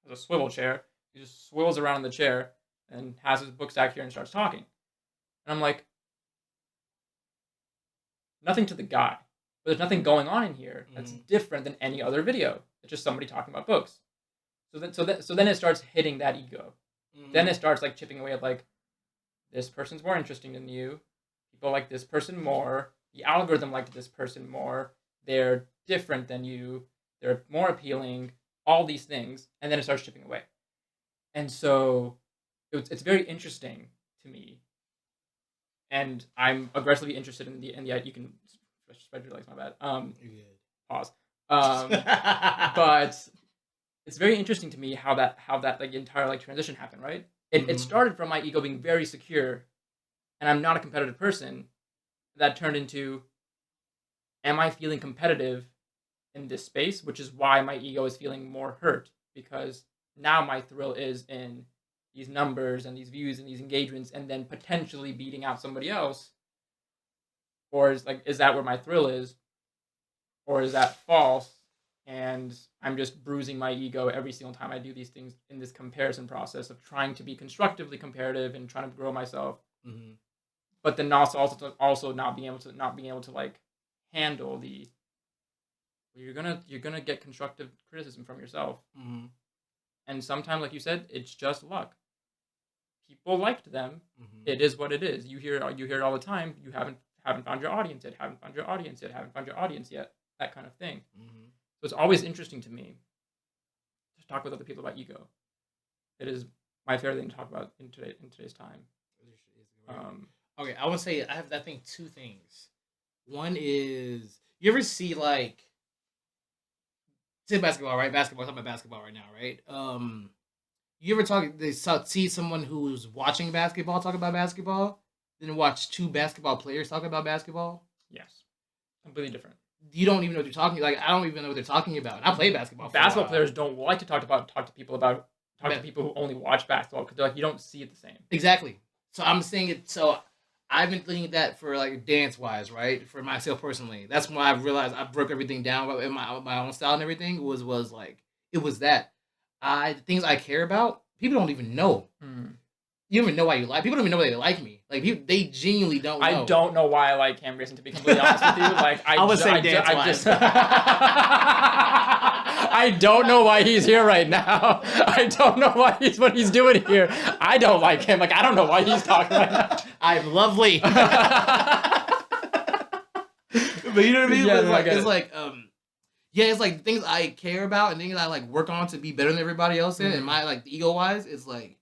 has a swivel chair. He just swivels around in the chair and has his book stack here and starts talking. And I'm like, nothing to the guy. But there's nothing going on in here that's different than any other video. It's just somebody talking about books. So then it starts hitting that ego. Then it starts like chipping away at like, this person's more interesting than you. People like this person more. The algorithm liked this person more. They're different than you. They're more appealing. All these things, and then it starts chipping away. And so it's very interesting to me. And I'm aggressively interested in the you can spread your legs, my bad. Pause. But it's very interesting to me how that like entire like transition happened, right? It started from my ego being very secure, and I'm not a competitive person. That turned into, am I feeling competitive in this space? Which is why my ego is feeling more hurt, because now my thrill is in these numbers and these views and these engagements, and then potentially beating out somebody else. Or is that where my thrill is? Or is that false? And I'm just bruising my ego every single time I do these things in this comparison process of trying to be constructively comparative and trying to grow myself. But then also not being able to like handle the, you're gonna get constructive criticism from yourself. And sometimes, like you said, it's just luck. People liked them. It is what it is. You hear it all the time. You haven't found your audience yet. Haven't found your audience yet. Haven't found your audience yet. That kind of thing. So it's always interesting to me to talk with other people about ego. It is my favorite thing to talk about in today's time. Okay, I would say I have, I think, two things. One is, you ever see like, say basketball, right? Basketball, talking about basketball right now, right? You ever see someone who's watching basketball talk about basketball, then watch two basketball players talk about basketball? Yes, completely different. You don't even know what they're talking. Like, I don't even know what they're talking about. I play basketball. Basketball players don't like to talk to people who only watch basketball, because they're like, you don't see it the same. Exactly. So I'm saying it. So I've been thinking that for like dance wise, right? For myself personally, that's why I've realized I broke everything down in my own style and everything. Was like, it was that the things I care about, people don't even know. You don't even know why you like. People don't even know why they like me. Like, they genuinely don't know. I don't know why I like Cam Grayson, to be completely honest with you. Like, I don't know why he's here right now. I don't know what he's doing here. I don't like him. Like, I don't know why he's talking right now. I'm lovely. But you know what I mean? Yeah, it's like things I care about and things I like work on to be better than everybody else in, and my like ego wise, it's like,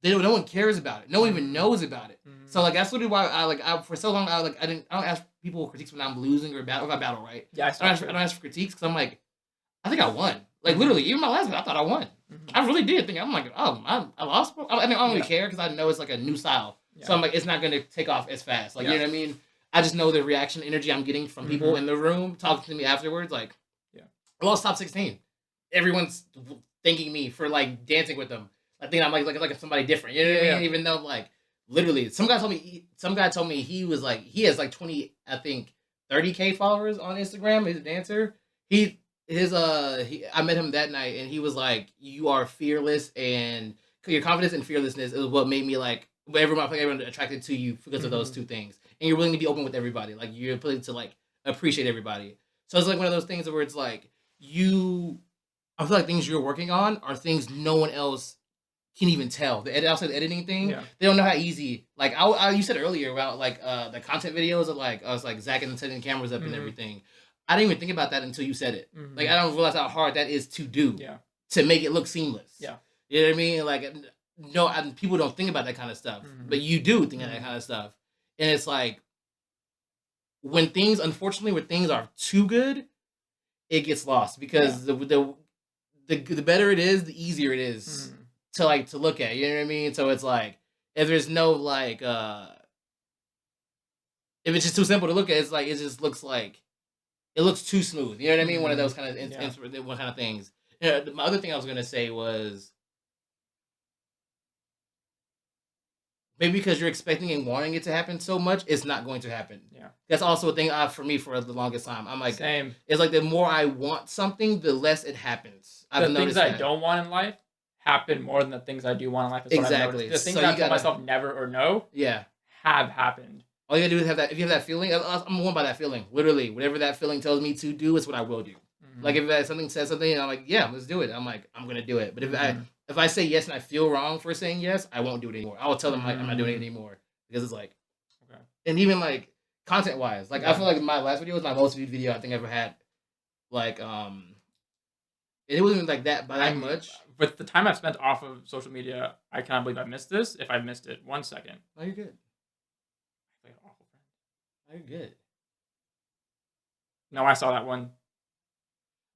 no one cares about it. No one even knows about it. So like, that's literally why I for so long I don't ask people critiques when I'm losing or battle. If I battle, right? Yeah, I don't ask for critiques, because I'm like, I think I won. Like, literally, even my last one, I thought I won. I really did think, I'm like, oh, I lost. I don't really care, because I know it's like a new style. Yeah. So I'm like, it's not gonna take off as fast. Like, you know what I mean? I just know the reaction energy I'm getting from people in the room talking to me afterwards. Like, I lost top 16. Everyone's thanking me for like dancing with them. I think I'm like somebody different. You know what I mean? Even though, like, literally, some guy told me he was like, he has like 30K followers on Instagram. He's a dancer. I met him that night, and he was like, you are fearless, and your confidence and fearlessness is what made me like, everyone attracted to you because of those two things. And you're willing to be open with everybody. Like, you're willing to like appreciate everybody. So it's like one of those things where it's like, I feel like things you're working on are things no one else can even tell. The editing thing, they don't know how easy. Like, you said earlier about like the content videos of like us like Zach and setting cameras up and everything. I didn't even think about that until you said it. Like, I don't realize how hard that is to do. To make it look seamless. You know what I mean? Like, no, people don't think about that kind of stuff, but you do think of that kind of stuff, and it's like, when things are too good, it gets lost, because the better it is, the easier it is to look at. You know what I mean? So it's like, if there's no like, if it's just too simple to look at, it's like, it just looks like it looks too smooth. You know what I mean? One of those Mm-hmm. kind of Yeah. one kind of things. You know, my other thing I was gonna say was maybe because you're expecting and wanting it to happen so much, it's not going to happen. Yeah. That's also a thing for me for the longest time. I'm like, Same. it's like the more I want something, the less it happens. I've The things noticed I that. don't want in life happen more than the things I do want in life. Is what I've noticed. Exactly. The things So I you told gotta, myself never or no yeah. have happened. All you gotta do is have that. If you have that feeling, I'm one by that feeling. Literally, whatever that feeling tells me to do, is what I will do. Mm-hmm. Like if something says something, and I'm like, yeah, let's do it. I'm like, I'm gonna do it. But Mm-hmm. if I say yes and I feel wrong for saying yes, I won't do it anymore. I will tell them like I'm not doing it Mm-hmm. anymore because it's like, Okay. and even like content wise, like I Yeah. feel like my last video was my most viewed video I think I ever had. Like it wasn't like that by that much. With the time I've spent off of social media, I cannot believe I missed this. If I missed it 1 second, Oh, you're good. like an awful friend. Oh, you're good. No, I saw that one.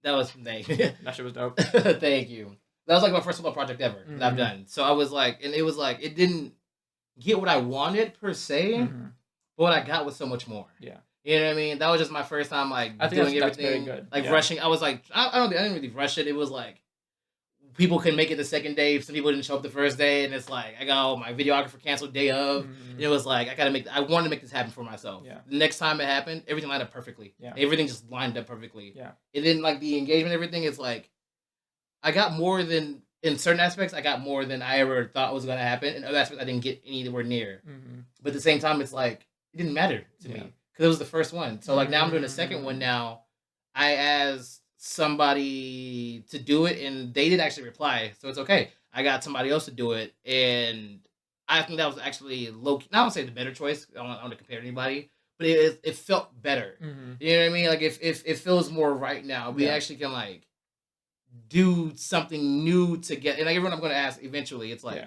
That was That shit was dope. Thank you. That was like my first solo project ever that I've Mhm. done. So I was like, and it was like it didn't get what I wanted per se, Mhm. but what I got was so much more. Yeah. You know what I mean? That was just my first time like I think doing that's very everything, good. like Yeah. rushing. I was like, I didn't really rush it. It was like people couldn't make it the second day. Some people didn't show up the first day, and it's like I got my videographer canceled day of. Mhm. And it was like I wanted to make this happen for myself. Yeah. The next time it happened, everything lined up perfectly. Yeah. Everything just lined up perfectly. Yeah. It didn't like the engagement, everything. It's like I got more than in certain aspects. I got more than I ever thought was going to happen. In other aspects, I didn't get anywhere near. Mm-hmm. But at the same time, it's like it didn't matter to me because it was the first one. So like now I'm doing the second one now. I asked somebody to do it, and they did actually reply, so it's okay. I got somebody else to do it, and I think that was actually low. I don't say the better choice. I don't want to compare to anybody, but it felt better. Mm-hmm. You know what I mean? Like if it feels more right now, we actually can like do something new to get. And like everyone, I'm going to ask eventually. It's like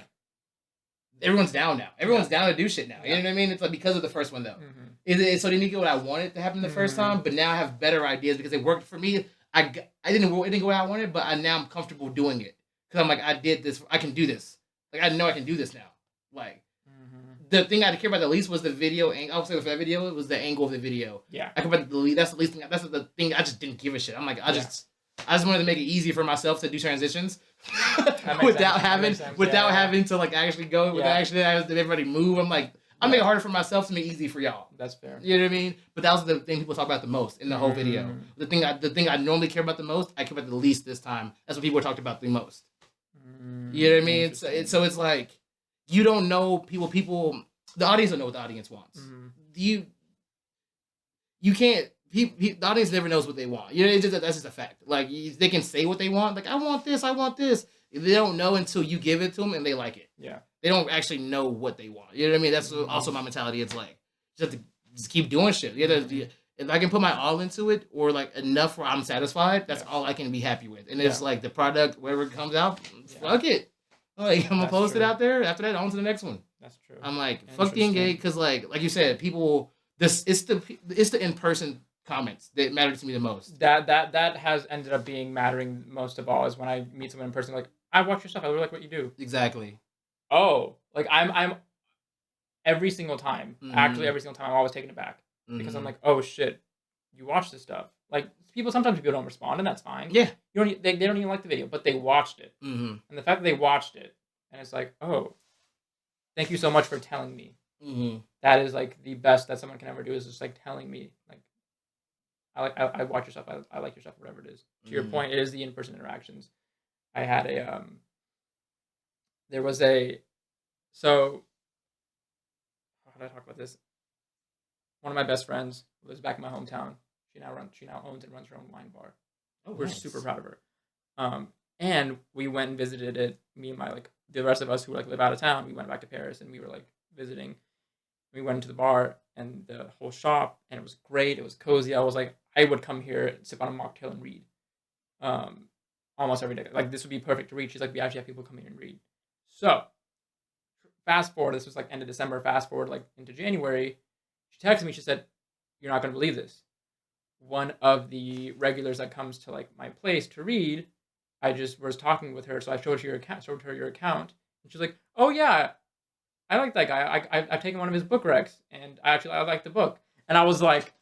everyone's down now. Everyone's down to do shit now. You know what I mean? It's like because of the first one though. Mm-hmm. So they didn't get what I wanted to happen the first time, but now I have better ideas because it worked for me. It didn't go what I wanted, but now I'm comfortable doing it because I'm like I did this. I can do this. Like I know I can do this now. Like the thing I care about the least was the video. I would say for that video, it was the angle of the video. Yeah, I care about the least. That's the least thing. That's the thing. I just didn't give a shit. I'm like I just wanted to make it easy for myself to do transitions without having to like actually go without actually having everybody move. I'm like I make it harder for myself to make it easy for y'all. That's fair. You know what I mean? But that was the thing people talk about the most in the whole video. The thing I normally care about the most, I care about the least this time. That's what people talked about the most. You know what I mean? So it's like you don't know people. The audience don't know what the audience wants. You can't. The audience never knows what they want. You know, that's just a fact. Like they can say what they want. Like I want this. I want this. They don't know until you give it to them and they like it. Yeah. They don't actually know what they want. You know what I mean? That's also my mentality. It's like just have to just keep doing shit. If I can put my all into it or like enough where I'm satisfied, that's all I can be happy with. And it's like the product, wherever it comes out, fuck it. Like I'm gonna post it out there. After that, on to the next one. That's true. I'm like fuck the engage because like you said, people. It's the in person comments that matter to me the most. That has ended up being mattering most of all is when I meet someone in person. Like I watch your stuff. I really like what you do. Exactly. Oh, like I'm every single time. Actually, every single time, I'm always taken aback because I'm like, oh shit, you watch this stuff. Like sometimes people don't respond, and that's fine. Yeah, they don't even like the video, but they watched it, and the fact that they watched it, and it's like, oh, thank you so much for telling me. That is like the best that someone can ever do is just like telling me like, I watch your stuff. I like your stuff, whatever it is. To your point, it is the in-person interactions. I had there was so how did I talk about this? One of my best friends lives back in my hometown. She now owns and runs her own wine bar. Oh, we're super proud of her. And we went and visited it. Me and the rest of us who live out of town. We went back to Paris and we were visiting. We went into the bar and the whole shop, and it was great. It was cozy. I was like, I would come here, sip on a mocktail, and read. Almost every day. Like this would be perfect to read. She's like, we actually have people come here and read. So, fast forward. This was end of December. Fast forward into January. She texted me. She said, "You're not going to believe this. One of the regulars that comes to my place to read, I just was talking with her, so I showed her your account, and she's like, "Oh yeah, I like that guy. I've taken one of his book recs, and I like the book." And I was like,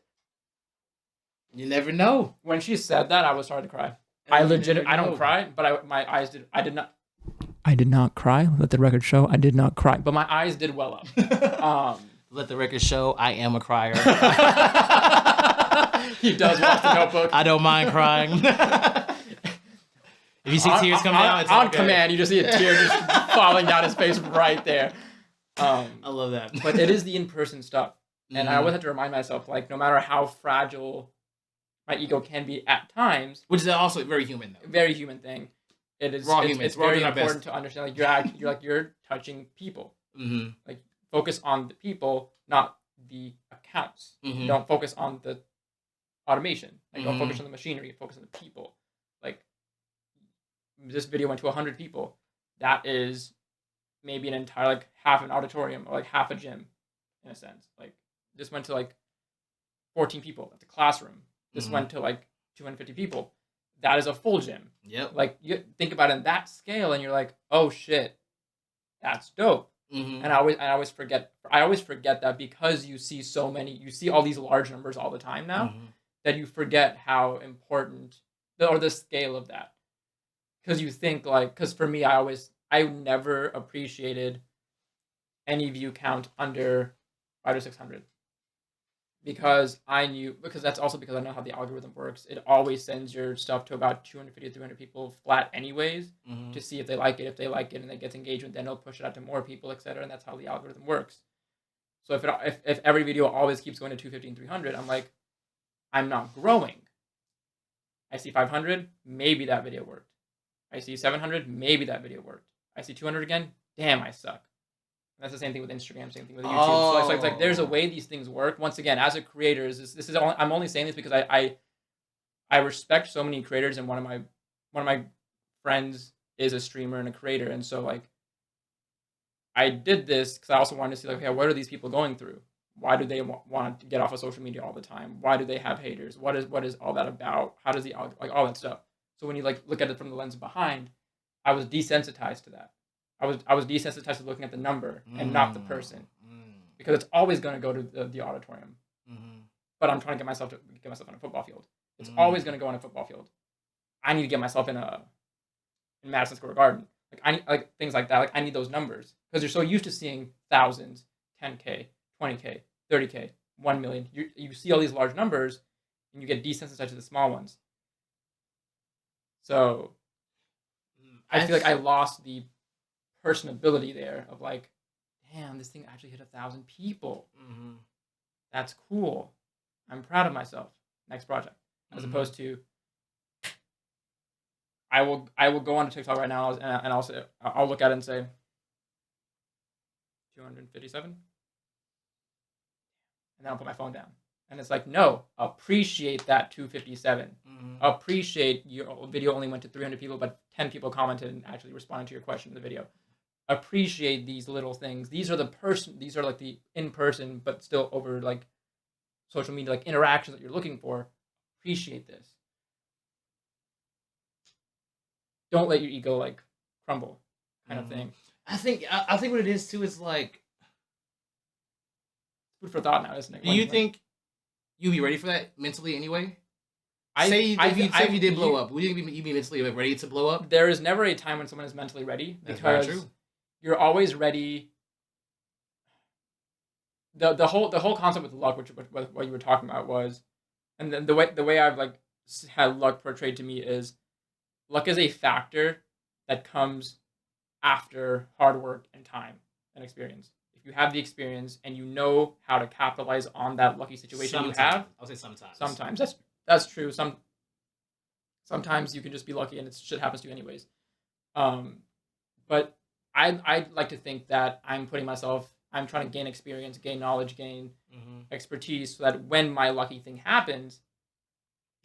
You never know. When she said that, I was starting to cry. You I never don't know. cry, but my eyes did. I did not. I did not cry. Let the record show. I did not cry. But my eyes did well up. Let the record show I am a crier. He does watch The Notebook. I don't mind crying. If you see tears come down, it's on okay. command. You just see a tear just falling down his face right there. I love that. But it is the in-person stuff, and I always have to remind myself, like, no matter how fragile my ego can be at times, Which is also very human, though. very human thing. It is. We're all humans. It's We're all very doing our important best. to understand. Like you're touching people. Mm-hmm. Like, focus on the people, not the accounts. Mm-hmm. Don't focus on the automation. Like, don't Mhm. focus on the machinery. Focus on the people. Like, this video went to 100 people. That is maybe an entire, like, half an auditorium or like half a gym, in a sense. Like, this went to like 14 people. That's a classroom. This Mhm. went to like 250 people. That is a full gym. Yep. Like, you think about it in that scale, and you're like, oh shit, that's dope. Mm-hmm. And I always forget that, because you see all these large numbers all the time now, Mm-hmm. that you forget how important or the scale of that. Because you think, like, because for me, I never appreciated any view count under 500 to 600, because that's also because I know how the algorithm works. It always sends your stuff to about 250 to 300 people flat anyways, Mm-hmm. to see if they like it. If they like it and it gets engagement, then it'll push it out to more people, etc. And that's how the algorithm works. So if every video always keeps going to 250 and 300, I'm like, I'm not growing. I see 500, maybe that video worked. I see 700, maybe that video worked. I see 200 again, damn, I suck. And that's the same thing with Instagram, same thing with YouTube. So it's like there's a way these things work. Once again, as a creator, I'm only saying this because I respect so many creators, and one of my friends is a streamer and a creator, and so, like, I did this because I also wanted to see, like, okay, what are these people going through? Why do they want to get off of social media all the time? Why do they have haters? What is all that about? How does like all that stuff? So when you, like, look at it from the lens behind, I was desensitized to that. I was desensitized to looking at the number and not the person, because it's always going to go to the auditorium. Mm-hmm. But I'm trying to get myself on a football field. It's always going to go on a football field. I need to get myself in Madison Square Garden. Like, I need, like, things like that. Like, I need those numbers, because you're so used to seeing thousands, 10K, 20K, 30K, 1 million. You see all these large numbers, and you get desensitized to the small ones. So I feel like I lost the personability there of, like, damn, this thing actually hit 1,000 people. Mm-hmm. That's cool. I'm proud of myself. Next project. As opposed to, I will go on to TikTok right now, and I'll look at it and say 257, and then I'll put my phone down. And it's like, no, appreciate that 257. Mm-hmm. Appreciate your video only went to 300 people, but 10 people commented and actually responded to your question in the video. Appreciate these little things. These are like the in-person, but still over, like, social media, like, interactions that you're looking for. Appreciate this. Don't let your ego, like, crumble, kind of thing. I think what it is too is, like, Food for thought now, isn't it? do you think you'd be ready for that mentally anyway? If you did blow up, would you be mentally ready to blow up? There is never a time when someone is mentally ready, That's very because true. you're always ready. The whole concept with luck, which what you were talking about, was, and then the way I've, like, had luck portrayed to me is, luck is a factor that comes after hard work and time and experience. If you have the experience and you know how to capitalize on that lucky situation you have, I'll say sometimes. Sometimes that's true. Sometimes you can just be lucky and shit happens to you anyways. But I like to think that I'm trying to gain experience, gain knowledge, gain expertise, so that when my lucky thing happens,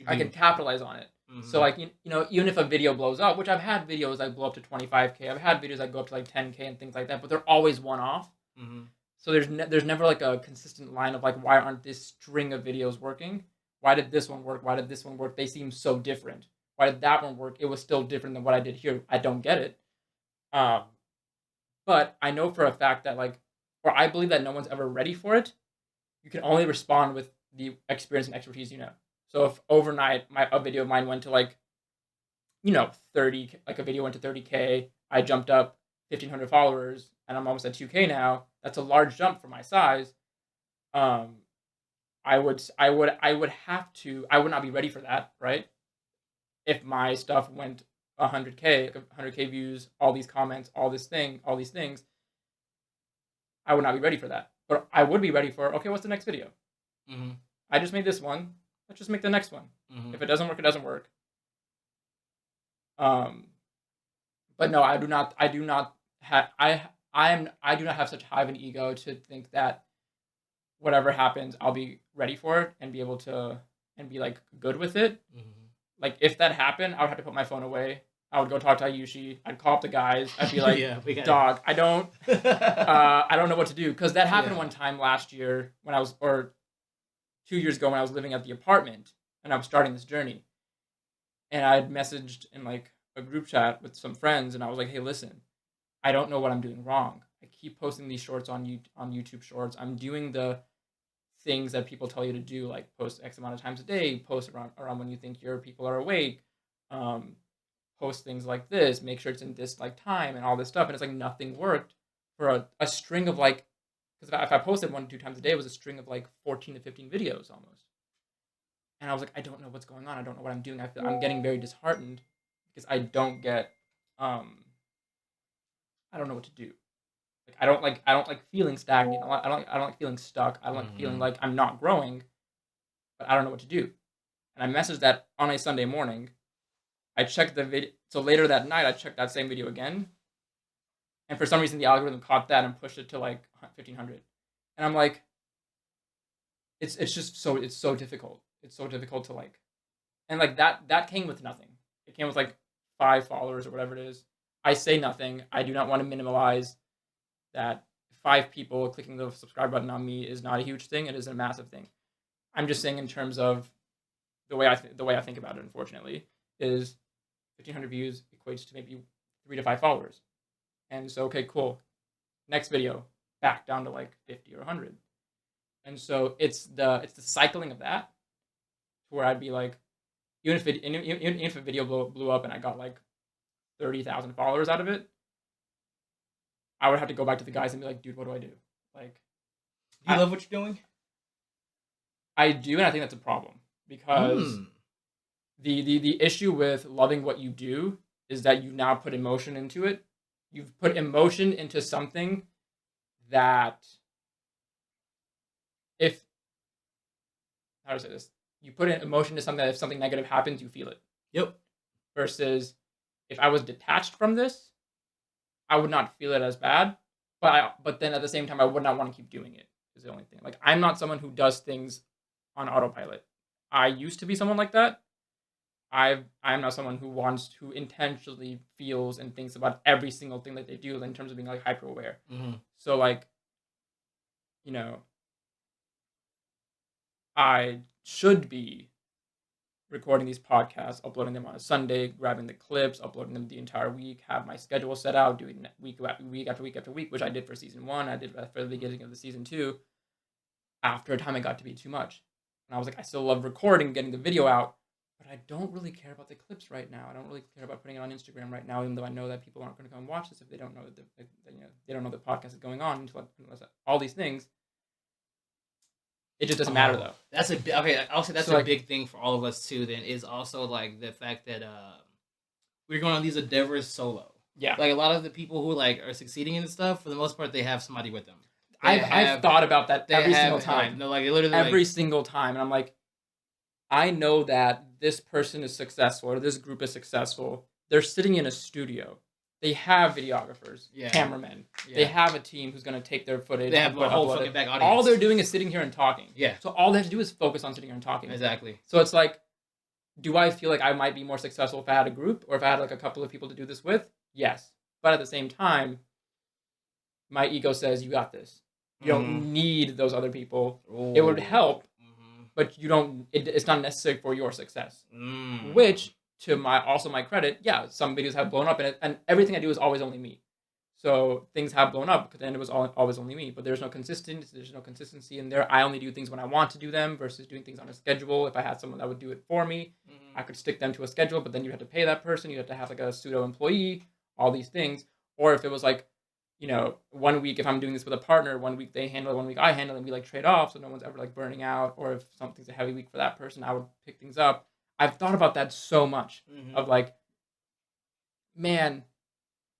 I can capitalize on it. Mm-hmm. So, like, you know, even if a video blows up, which I've had videos that blow up to 25K, I've had videos that go up to, like, 10K and things like that, but they're always one-off. Mm-hmm. So there's never, like, a consistent line of, like, why aren't this string of videos working? Why did this one work? Why did this one work? They seem so different. Why did that one work? It was still different than what I did here. I don't get it. But I know for a fact that, like, or I believe that no one's ever ready for it. You can only respond with the experience and expertise you know. So if overnight a video of mine went to like, 30, like a video went to 30K, I jumped up 1,500 followers, and I'm almost at 2K now. That's a large jump for my size. Um, I would not be ready for that, right? If my stuff went 100K views, all these comments, all these things, I would not be ready for that. But I would be ready for, okay, what's the next video? Mm-hmm. I just made this one. Let's just make the next one. Mm-hmm. If it doesn't work, it doesn't work. But no, I do not have such high of an ego to think that whatever happens, I'll be ready for it and be able to and be like good with it. Mm-hmm. Like if that happened, I would have to put my phone away. I would go talk to Ayushi. I'd call up the guys. I'd be like, dog, I don't know what to do. Because that happened one time last year or 2 years ago when I was living at the apartment and I was starting this journey. And I'd messaged in like a group chat with some friends and I was like, hey, listen, I don't know what I'm doing wrong. I keep posting these shorts on YouTube Shorts. I'm doing the things that people tell you to do, like post X amount of times a day, post around when you think your people are awake, post things like this, make sure it's in this like time and all this stuff. And it's like nothing worked for a string of like, because if I posted 1 to 2 times a day, it was a string of like 14 to 15 videos almost. And I was like, I don't know what's going on. I don't know what I'm doing. I'm getting very disheartened because I don't get, I don't know what to do. Like I don't like feeling stagnant. I don't like feeling stuck. I don't like feeling like I'm not growing, but I don't know what to do. And I messaged that on a Sunday morning. I checked the video. So later that night, I checked that same video again. And for some reason, the algorithm caught that and pushed it to like 1,500. And I'm like, it's so difficult. It's so difficult to like, and like that came with nothing. It came with like 5 followers or whatever it is. I say nothing. I do not want to minimalize that 5 people clicking the subscribe button on me is not a huge thing. It is a massive thing. I'm just saying in terms of the way I think about it, unfortunately, is 1,500 views equates to maybe 3 to 5 followers. And so, okay, cool. Next video, back down to like 50 or 100. And so it's the cycling of that, where I'd be like, even if a video blew up and I got like 30,000 followers out of it, I would have to go back to the guys and be like, dude, what do I do? Like, do you love what you're doing? I do, and I think that's a problem because the issue with loving what you do is that you now put emotion into it. You've put emotion into something that how do I say this? You put in emotion to something that if something negative happens, you feel it. Yep. Versus if I was detached from this, I would not feel it as bad. But then at the same time, I would not want to keep doing it. Is the only thing. Like I'm not someone who does things on autopilot. I used to be someone like that. I'm not someone who intentionally feels and thinks about every single thing that they do in terms of being like hyper aware. Mm-hmm. So like, I should be recording these podcasts, uploading them on a Sunday, grabbing the clips, uploading them the entire week, have my schedule set out, doing week after week, which I did for season 1. I did for the beginning of the season 2. After a time, it got to be too much. And I was like, I still love recording, getting the video out, but I don't really care about the clips right now. I don't really care about putting it on Instagram right now, even though I know that people aren't going to come watch this if they don't know that they don't know the podcast is going on until all these things. It just doesn't matter though. That's I'll say that's So, a big thing for all of us too. Then is also like the fact that we're going on these endeavors solo. Yeah, like a lot of the people who like are succeeding in this for the most part, they have somebody with them. I've thought about that every single time. No, like literally every single time, and I'm like, I know that this person is successful or this group is successful. They're sitting in a studio. They have videographers, cameramen. Yeah. They have a team who's going to take their footage. They have a whole fucking back audience. All they're doing is sitting here and talking. Yeah. So all they have to do is focus on sitting here and talking. Exactly. So it's like, do I feel like I might be more successful if I had a group or if I had like a couple of people to do this with? Yes. But at the same time, my ego says, you got this. You don't need those other people. Ooh. It would help, but you don't. It's not necessary for your success. Which, to my credit, yeah, some videos have blown up, and everything I do is always only me. So things have blown up because then it was always only me. But there's no consistency. There's no consistency in there. I only do things when I want to do them versus doing things on a schedule. If I had someone that would do it for me, I could stick them to a schedule. But then you have to pay that person. You have to have like a pseudo employee. All these things. Or if it was like, 1 week if I'm doing this with a partner, 1 week they handle it, 1 week I handle it, and we like trade off, so no one's ever like burning out. Or if something's a heavy week for that person, I would pick things up. I've thought about that so much of like, man,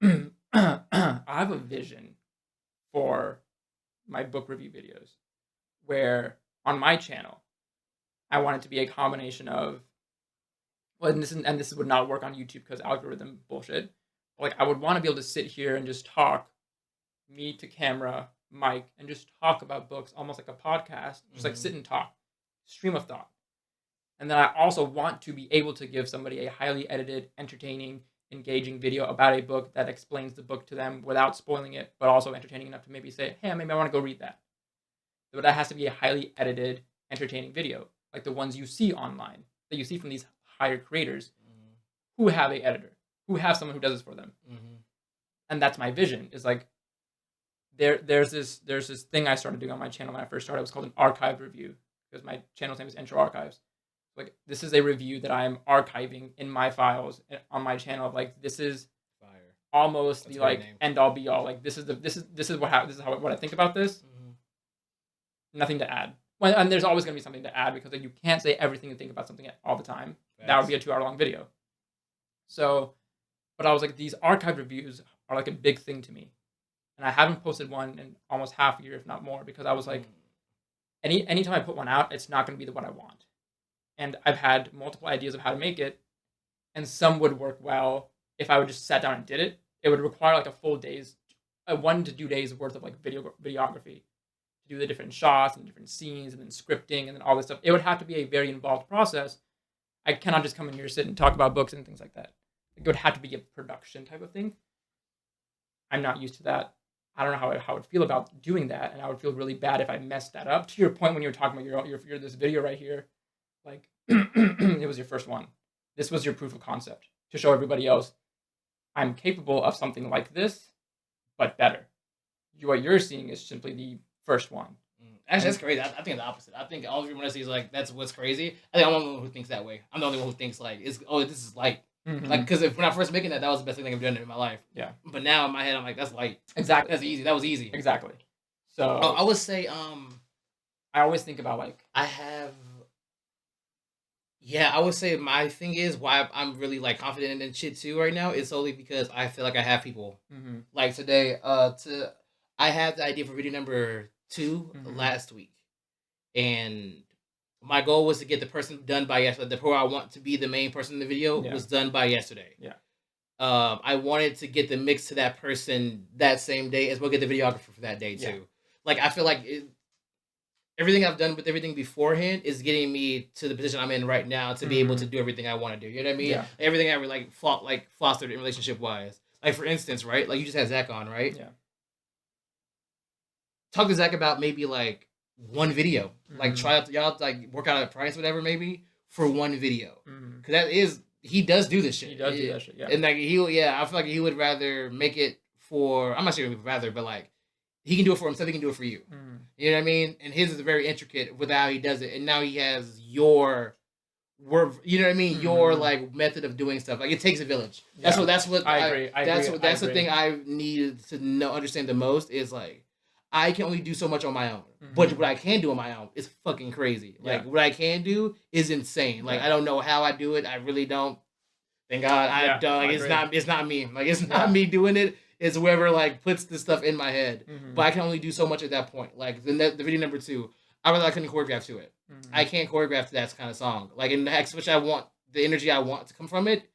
I have a vision for my book review videos where on my channel, I want it to be a combination of, well, and this would not work on YouTube because algorithm bullshit. Like I would want to be able to sit here and just talk, me to camera, mic, and just talk about books almost like a podcast, just like sit and talk, stream of thought. And then I also want to be able to give somebody a highly edited, entertaining, engaging video about a book that explains the book to them without spoiling it, but also entertaining enough to maybe say, hey, maybe I want to go read that. But that has to be a highly edited, entertaining video, like the ones you see online, that you see from these higher creators who have an editor, who have someone who does this for them. And that's my vision, is like, there's this thing I started doing on my channel when I first started. It was called an archive review because my channel's name is Intro Archives. Like this is a review that I'm archiving in my files on my channel. Of like this is fire. Almost that's the like name. End all be all. Like this is what I think about this. Nothing to add. Well, and there's always going to be something to add because like, you can't say everything you think about something all the time. Facts. That would be a 2-hour long video. So, but I was like, these archive reviews are like a big thing to me. And I haven't posted one in almost half a year, if not more, because I was like, anytime I put one out, it's not going to be the one I want. And I've had multiple ideas of how to make it, and some would work well if I would just sat down and did it. It would require like a full 1 to 2 days worth of like videography to do the different shots and different scenes and then scripting and then all this stuff. It would have to be a very involved process. I cannot just come in here, sit and talk about books and things like that. It would have to be a production type of thing. I'm not used to that. I don't know how I would feel about doing that, and I would feel really bad if I messed that up. To your point when you were talking about your this video right here, like it was your first one. This was your proof of concept to show everybody else I'm capable of something like this, but better. What you're seeing is simply the first one. Actually, that's crazy. I think the opposite. I think all everyone sees like that's what's crazy. I think I'm the only one who thinks that way. I'm the only one who thinks like this is light. Like because when I first making that was the best thing I've done in my life. Yeah. But now in my head I'm like that's light. Exactly. That's easy. That was easy. Exactly. So I would say I always think about like I would say my thing is why I'm really like confident in shit too right now is solely because I feel like I have people. Like today I had the idea for video number 2 last week, and my goal was to get the person done by yesterday. The pro I want to be the main person in the video was done by yesterday. Yeah. I wanted to get the mix to that person that same day as well, get the videographer for that day too. Yeah. Like I feel like everything I've done with everything beforehand is getting me to the position I'm in right now to be able to do everything I want to do. You know what I mean? Yeah. Everything I fostered in relationship wise. Like for instance, right? Like you just had Zach on, right? Yeah. Talk to Zach about maybe like one video, like try out y'all like work out a price, whatever, maybe for one video, because he does do this shit. He does do that shit, yeah. And like I feel like he would rather make it for. I'm not sure he would rather, but like he can do it for himself. He can do it for you. You know what I mean? And his is very intricate with how he does it, and now he has your work. You know what I mean? Your like method of doing stuff. Like it takes a village. That's what I agree. That's the thing I needed to understand the most is like. I can only do so much on my own. But what I can do on my own is fucking crazy. Like, what I can do is insane. Like, I don't know how I do it. I really don't. Thank God. I don't. Like, it's not me. Like, it's not me doing it. It's whoever, like, puts this stuff in my head. But I can only do so much at that point. Like, the video number 2, I really couldn't choreograph to it. I can't choreograph to that kind of song. Like, in the X, which I want, the energy I want to come from it,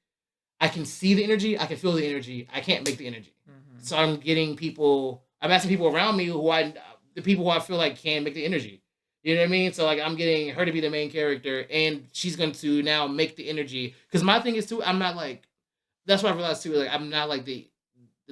I can see the energy. I can feel the energy. I can't make the energy. So I'm getting people... I'm asking people around me the people who I feel like can make the energy. You know what I mean? So like I'm getting her to be the main character, and she's going to now make the energy. Because my thing is too, I'm not like, that's what I realized too. Like I'm not like the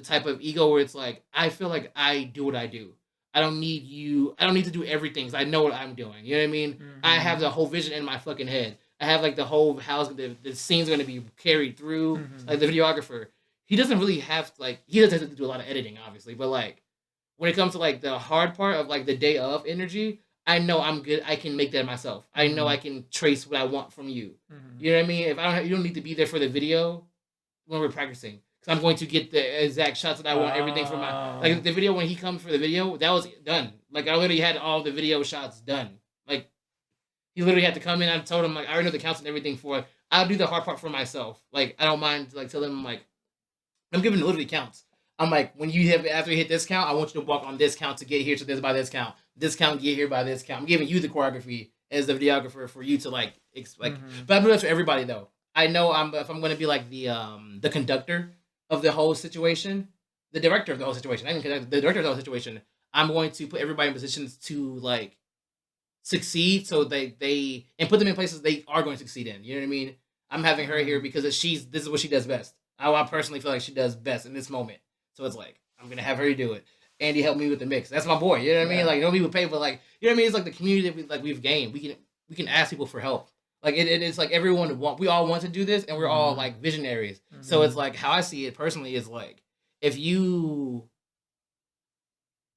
type of ego where it's like I feel like I do what I do. I don't need you. I don't need to do everything because I know what I'm doing. You know what I mean? I have the whole vision in my fucking head. I have like the whole house. The scene's going to be carried through. Like the videographer. he doesn't really have like he doesn't have to do a lot of editing, obviously, but like when it comes to like the hard part of like the day of energy, I know I'm good. I can make that myself. I know I can trace what I want from you. You know what I mean? If I don't, you don't need to be there for the video when we're practicing. Because I'm going to get the exact shots that I want, everything from my like the video when he comes for the video, that was done. Like I literally had all the video shots done. Like he literally had to come in. I told him like I already know the counts and everything for it. I'll do the hard part for myself. Like I don't mind like telling him like I'm giving literally counts. I'm like when you have after you hit this count, I want you to walk on this count to get here to this by this count. This count get here by this count. I'm giving you the choreography as the videographer for you to like but I do that for everybody though. I know if I'm gonna be like the conductor of the whole situation, the director of the whole situation. I mean the director of the whole situation. I'm going to put everybody in positions to like succeed so they and put them in places they are going to succeed in. You know what I mean? I'm having her here because this is what she does best. I personally feel like she does best in this moment. So it's like I'm gonna have her do it. Andy helped me with the mix. That's my boy. You know what I mean? Like nobody would pay, but like you know what I mean? It's like the community that we've gained. We can ask people for help. Like it's like we all want to do this, and we're all like visionaries. So it's like how I see it personally is like if you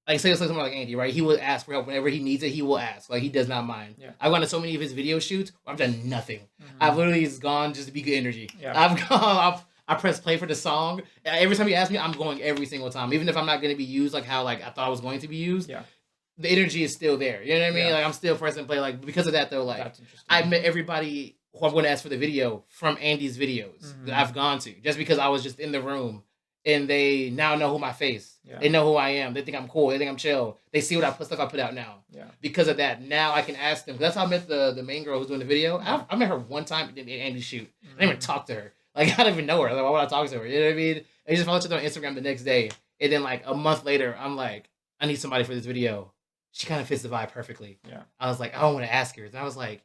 like say something like Andy, right? He will ask for help whenever he needs it. He will ask. Like he does not mind. Yeah. I've gone to so many of his video shoots where I've done nothing. I've literally just gone just to be good energy. Yeah. I've gone. I press play for the song. Every time he asks me, I'm going every single time, even if I'm not going to be used like how like I thought I was going to be used. Yeah. The energy is still there. You know what I mean? Yeah. Like I'm still pressing play. Like because of that though, like That's interesting. I met everybody who I'm going to ask for the video from Andy's videos that I've gone to, just because I was just in the room and they now know who my face. Yeah. They know who I am. They think I'm cool. They think I'm chill. They see what stuff I put out now. Yeah. Because of that, now I can ask them. That's how I met the main girl who's doing the video. I met her one time in Andy's shoot. I didn't even talk to her. Like I don't even know her. Like why would I talk to her? You know what I mean? I just followed each other on Instagram the next day, and then like a month later, I'm like, I need somebody for this video. She kind of fits the vibe perfectly. Yeah. I was like, I don't want to ask her, and I was like,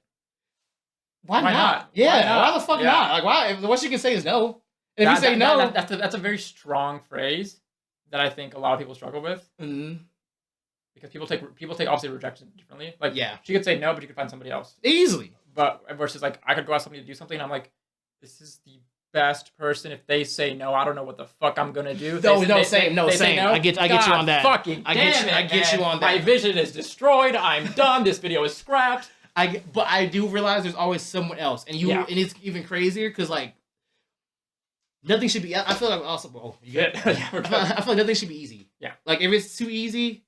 why Why not? not? Yeah, Why not? why the fuck Yeah. not? Like why? What she can say is no. And if you say no, that's a very strong phrase that I think a lot of people struggle with because people take obviously rejection differently. Like yeah, she could say no, but you could find somebody else. easily. But versus like I could go ask somebody to do something, and I'm like, this is the best person. If they say no, I don't know what the fuck I'm gonna do. Same. I get you on that. Fucking I get you on that. My vision is destroyed. I'm done. This video is scrapped. But I do realize there's always someone else, and and it's even crazier because like nothing should be. I feel like also. Oh, you good? I feel like nothing should be easy. Yeah. Like if it's too easy,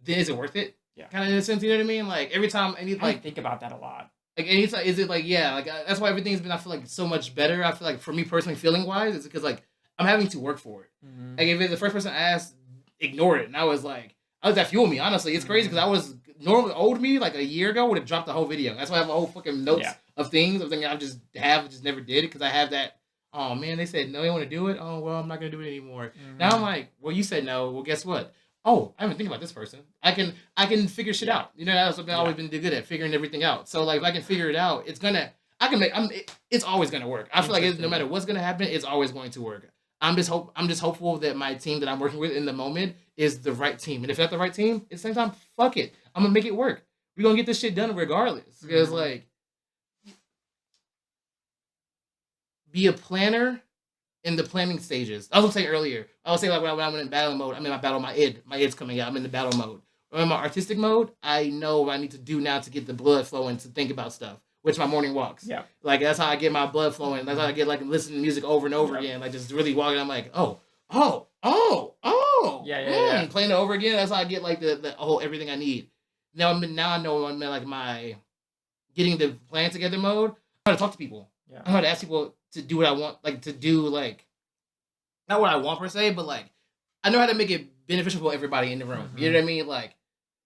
then is it worth it? Yeah. Kind of in a sense, you know what I mean? Like every time, I think about that a lot. Like anytime, is it like that's why everything's been I feel like so much better. I feel like for me personally, feeling wise, it's because like I'm having to work for it. Like if it's the first person I asked, ignore it, and I was that fueled me. Honestly, it's crazy because I was normally old me like a year ago would have dropped the whole video. That's why I have a whole fucking notes of things of things I just never did it because I have that. Oh man, they said no, you want to do it. Oh well, I'm not gonna do it anymore. Now I'm like, well, you said no. Well, guess what? Oh, I haven't think about this person. I can figure shit out. You know, that's what I've always been good at, figuring everything out. So like if I can figure it out, it's always gonna work. I feel like no matter what's gonna happen, it's always going to work. I'm just hopeful that my team that I'm working with in the moment is the right team. And if that's the right team, at the same time, fuck it. I'm gonna make it work. We're gonna get this shit done regardless. Because like be a planner in the planning stages. I was saying earlier. I was saying like when I'm in battle mode, I'm in my battle, my id's coming out. I'm in the battle mode. When I'm in my artistic mode, I know what I need to do now to get the blood flowing to think about stuff. Which my morning walks. Yeah. Like that's how I get my blood flowing. That's how I get like listening to music over and over again. Like just really walking. I'm like, oh. Yeah. Playing it over again. That's how I get like the whole everything I need. Now I know I'm in like my getting the plan together mode. I know how to talk to people. Yeah. I know how to ask people to do what I want, like to do like not what I want per se, but like I know how to make it beneficial for everybody in the room. You know what I mean? Like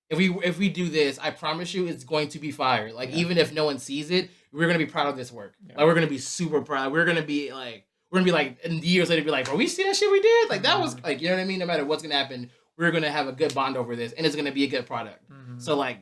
if we do this, I promise you it's going to be fire. Like even if no one sees it, we're gonna be proud of this work. Like we're gonna be super proud. We're gonna be like in years later be like, bro, we see that shit we did? Like that was like, you know what I mean? No matter what's gonna happen, we're gonna have a good bond over this and it's gonna be a good product. So like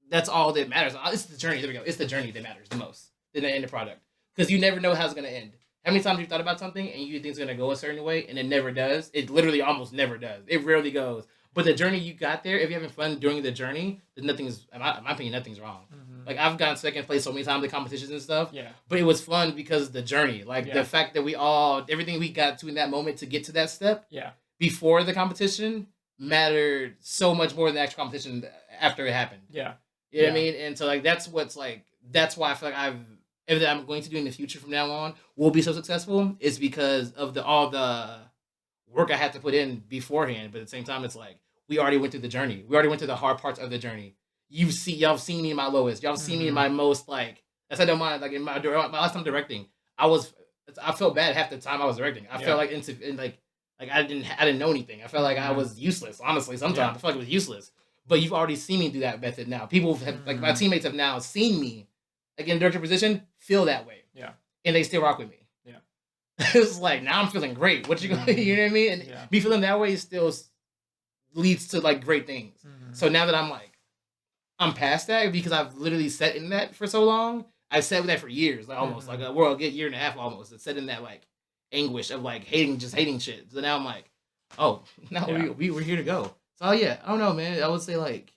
that's all that matters. It's the journey. There we go. It's the journey that matters the most than the end of product. Because you never know how it's gonna end. How many times you thought about something and you think it's gonna go a certain way and it never does? It literally almost never does. It rarely goes. But the journey you got there, if you're having fun during the journey, then in my opinion, nothing's wrong. Like I've gotten second place so many times in competitions and stuff. Yeah. But it was fun because the journey, like the fact that everything we got to in that moment to get to that step. Yeah. Before the competition mattered so much more than the actual competition after it happened. Yeah. You know what I mean? And so like that's why I feel like everything I'm going to do in the future from now on will be so successful is because of all the work I had to put in beforehand. But at the same time, it's like we already went through the journey. We already went through the hard parts of the journey. Y'all have seen me in my lowest. Y'all have seen me in my most like. As I don't mind, like in my last time directing, I felt bad half the time I was directing. I felt like like I didn't know anything. I felt like I was useless. Honestly, sometimes I felt like it was useless. But you've already seen me do that method now. People have like my teammates have now seen me, like in director position, feel that way. Yeah. And they still rock with me. Yeah. It's like now I'm feeling great. What you gonna you know what I mean? And me feeling that way still leads to like great things. So now that I'm past that because I've literally sat in that for so long. I've sat with that for years, like almost like a good year and a half almost. It's sat in that like anguish of like hating shit. So now I'm like, oh, now we're here to go. So yeah, I don't know, man. I would say like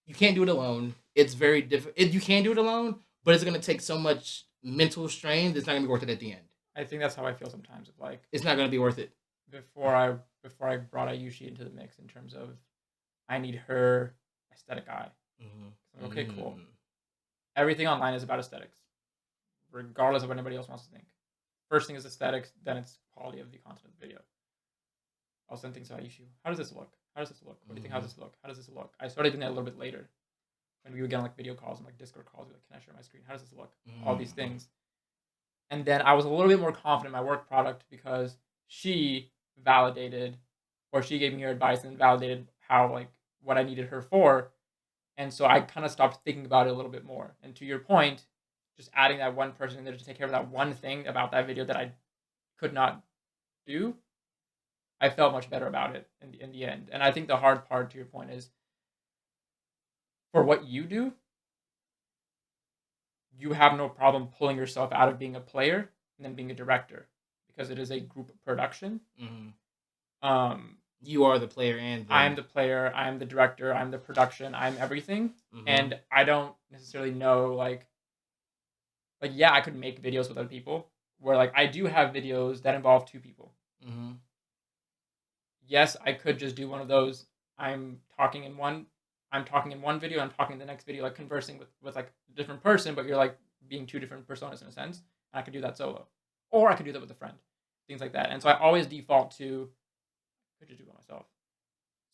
you can't do it alone. It's very difficult. You can do it alone, but it's gonna take so much mental strain. It's not gonna be worth it at the end. I think that's how I feel sometimes. Of like it's not gonna be worth it. Before I brought Ayushi into the mix in terms of I need her aesthetic eye. Okay, cool. Everything online is about aesthetics, regardless of what anybody else wants to think. First thing is aesthetics, then it's quality of the content of the video. I'll send things to Ayushi. How does this look? How does this look? What do you think? How does this look? How does this look? I started doing that a little bit later. When we would get on like video calls and like Discord calls, we'd be like, can I share my screen? How does this look? All these things. And then I was a little bit more confident in my work product because she validated, or she gave me her advice and validated how like what I needed her for. And so I kind of stopped thinking about it a little bit more. And to your point, just adding that one person in there to take care of that one thing about that video that I could not do, I felt much better about it in the end. And I think the hard part, to your point, is for what you do, you have no problem pulling yourself out of being a player and then being a director because it is a group production. You are the player and I'm the player, I'm the director, I'm the production, I'm everything. And I don't necessarily know like yeah, I could make videos with other people where like I do have videos that involve two people. Yes, I could just do one of those. I'm talking in one video, I'm talking in the next video, like conversing with like a different person, but you're like being two different personas in a sense. And I could do that solo. Or I could do that with a friend. Things like that. And so I always default to I could just do it myself.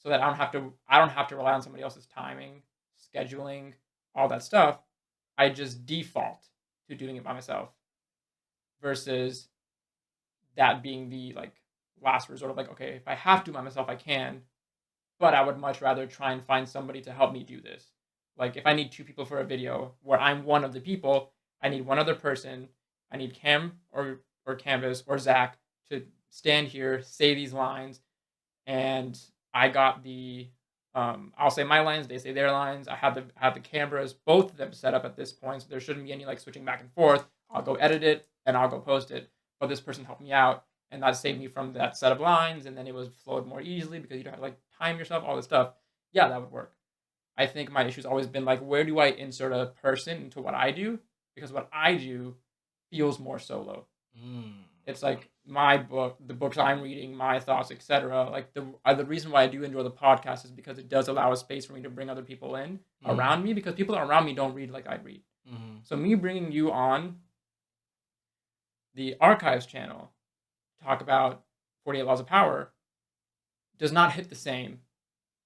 So that I don't have to rely on somebody else's timing, scheduling, all that stuff. I just default to doing it by myself. Versus that being the like last resort of like, okay, if I have to by myself, I can. But I would much rather try and find somebody to help me do this. Like if I need two people for a video where I'm one of the people, I need one other person. I need Cam or Canvas or Zach to stand here, say these lines. And I got the, I'll say my lines, they say their lines. I have the cameras, both of them set up at this point. So there shouldn't be any like switching back and forth. I'll go edit it and I'll go post it. But this person helped me out. And that saved me from that set of lines. And then it was flowed more easily because you don't have to like time yourself, all this stuff. Yeah, that would work. I think my issue's always been like, where do I insert a person into what I do? Because what I do feels more solo. It's like my book, the books I'm reading, my thoughts, etc. Like the reason why I do enjoy the podcast is because it does allow a space for me to bring other people in around me, because people around me don't read like I read. So me bringing you on the Archives channel to talk about 48 Laws of Power does not hit the same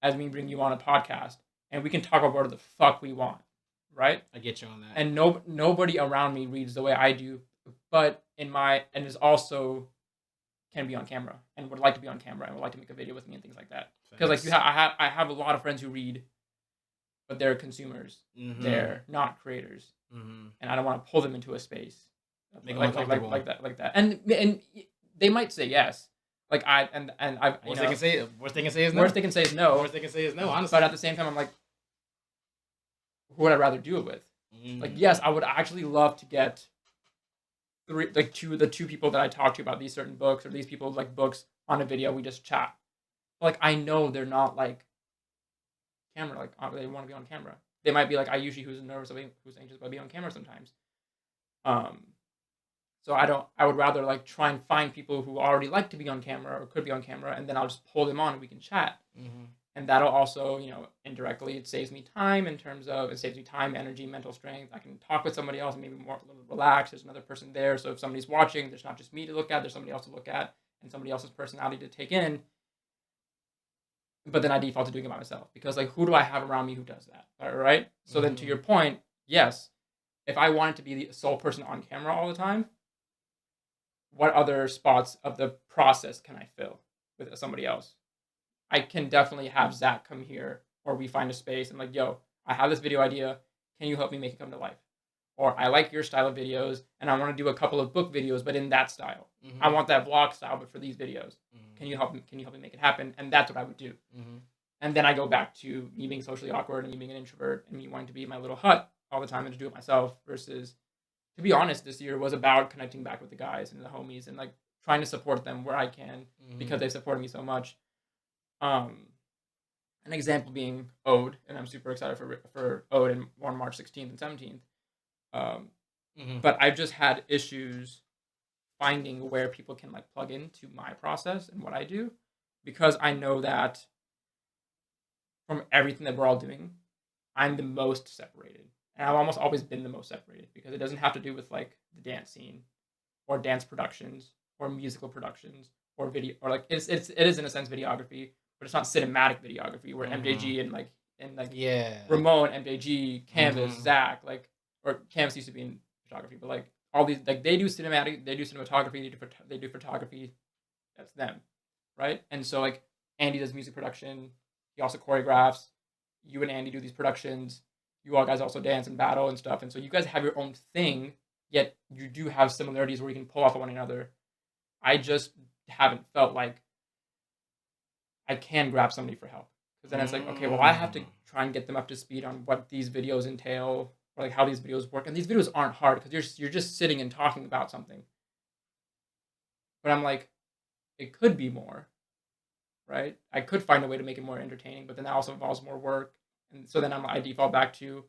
as me bringing you on a podcast, and we can talk about whatever the fuck we want, right? I get you on that. And nobody around me reads the way I do, but and is also can be on camera and would like to be on camera and would like to make a video with me and things like that. Because like I have a lot of friends who read, but they're consumers. They're not creators, and I don't want to pull them into a space like that. And they might say yes. Like worst they can say is no. Worst they can say is no. Worst they can say is no. Honestly, but at the same time, I'm like, who would I rather do it with? Like, yes, I would actually love to get the two people that I talk to about these certain books or these people like books on a video. We just chat. Like I know they're not like camera. Like they want to be on camera. they might be like, I usually who's nervous, who's anxious about being on camera sometimes. So I would rather like try and find people who already like to be on camera or could be on camera, and then I'll just pull them on and we can chat. Mm-hmm. And that'll also, indirectly, it saves me time in terms of, it saves me time, energy, mental strength. I can talk with somebody else and maybe more a little relaxed. There's another person there. So if somebody's watching, there's not just me to look at, there's somebody else to look at and somebody else's personality to take in. But then I default to doing it by myself because like, who do I have around me who does that? All right. So then to your point, yes, if I wanted to be the sole person on camera all the time, what other spots of the process can I fill with somebody else? I can definitely have Zach come here, or we find a space and like, yo, I have this video idea. Can you help me make it come to life? Or I like your style of videos and I want to do a couple of book videos, but in that style. Mm-hmm. I want that vlog style, but for these videos. Mm-hmm. Can you help me make it happen? And that's what I would do. Mm-hmm. And then I go back to me being socially awkward and me being an introvert and me wanting to be in my little hut all the time and to do it myself versus, to be honest, this year was about connecting back with the guys and the homies and like trying to support them where I can because they've supported me so much. An example being Ode, and I'm super excited for Ode on March 16th and 17th. But I've just had issues finding where people can like plug into my process and what I do, because I know that from everything that we're all doing, I'm the most separated, and I've almost always been the most separated because it doesn't have to do with like the dance scene, or dance productions, or musical productions, or video, or like it is in a sense videography. But it's not cinematic videography where MJG and Ramon, MJG, Canvas, Zach, like, or Canvas used to be in photography, but like all these, like they do cinematography, they do photography. That's them, right? And so like Andy does music production. He also choreographs. You and Andy do these productions. You all guys also dance and battle and stuff. And so you guys have your own thing, yet you do have similarities where you can pull off of one another. I just haven't felt like I can grab somebody for help, because then it's like, okay, well, I have to try and get them up to speed on what these videos entail, or like how these videos work. And these videos aren't hard because you're just sitting and talking about something. But I'm like, it could be more, right? I could find a way to make it more entertaining, but then that also involves more work. And so then I default back to,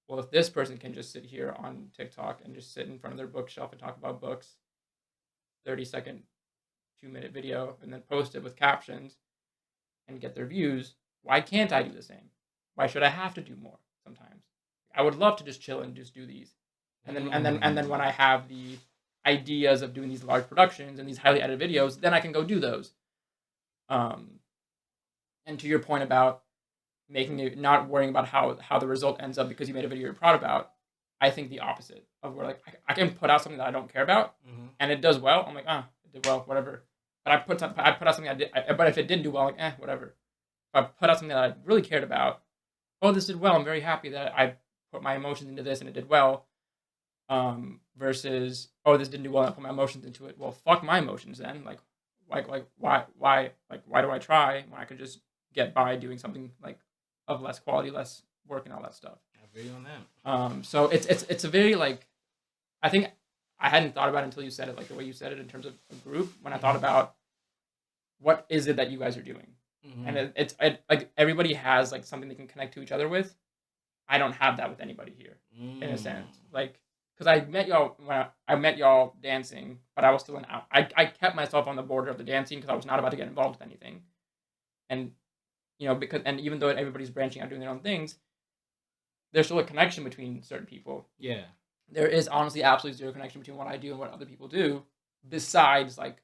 well, if this person can just sit here on TikTok and just sit in front of their bookshelf and talk about books, 30-second, 2-minute video, and then post it with captions and get their views, why can't I do the same? Why should I have to do more sometimes? I would love to just chill and just do these. And then when I have the ideas of doing these large productions and these highly edited videos, then I can go do those. And to your point about making it, not worrying about how the result ends up because you made a video you're proud about, I think the opposite of where like I can put out something that I don't care about and it does well. I'm like, it did well, whatever. But I put out something I did. But if it didn't do well, like, whatever. If I put out something that I really cared about, oh, this did well. I'm very happy that I put my emotions into this and it did well. Versus, oh, this didn't do well. And I put my emotions into it. Well, fuck my emotions then. Like why do I try when I could just get by doing something like of less quality, less work, and all that stuff. I agree on that. So it's a very like, I think I hadn't thought about it until you said it, like the way you said it in terms of a group. When I thought about what is it that you guys are doing, and it's like everybody has like something they can connect to each other with. I don't have that with anybody here, in a sense. Like, because I met y'all when I met y'all dancing, but I was still I kept myself on the border of the dancing because I was not about to get involved with anything, and because even though everybody's branching out doing their own things, there's still a connection between certain people. Yeah. There is honestly absolutely zero connection between what I do and what other people do, besides like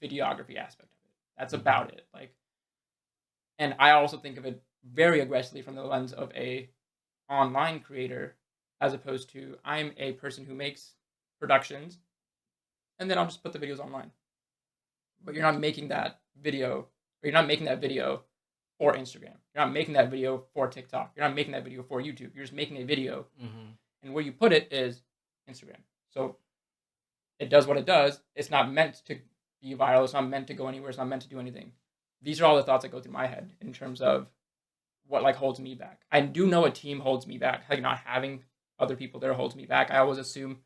videography aspect of it. That's about it. Like, and I also think of it very aggressively from the lens of a online creator, as opposed to I'm a person who makes productions, and then I'll just put the videos online. But you're not making that video, or you're not making that video for Instagram. You're not making that video for TikTok. You're not making that video for YouTube. You're just making a video. And where you put it is Instagram. So it does what it does. It's not meant to be viral. It's not meant to go anywhere. It's not meant to do anything. These are all the thoughts that go through my head in terms of what like holds me back. I do know a team holds me back. Like not having other people there holds me back. I always assume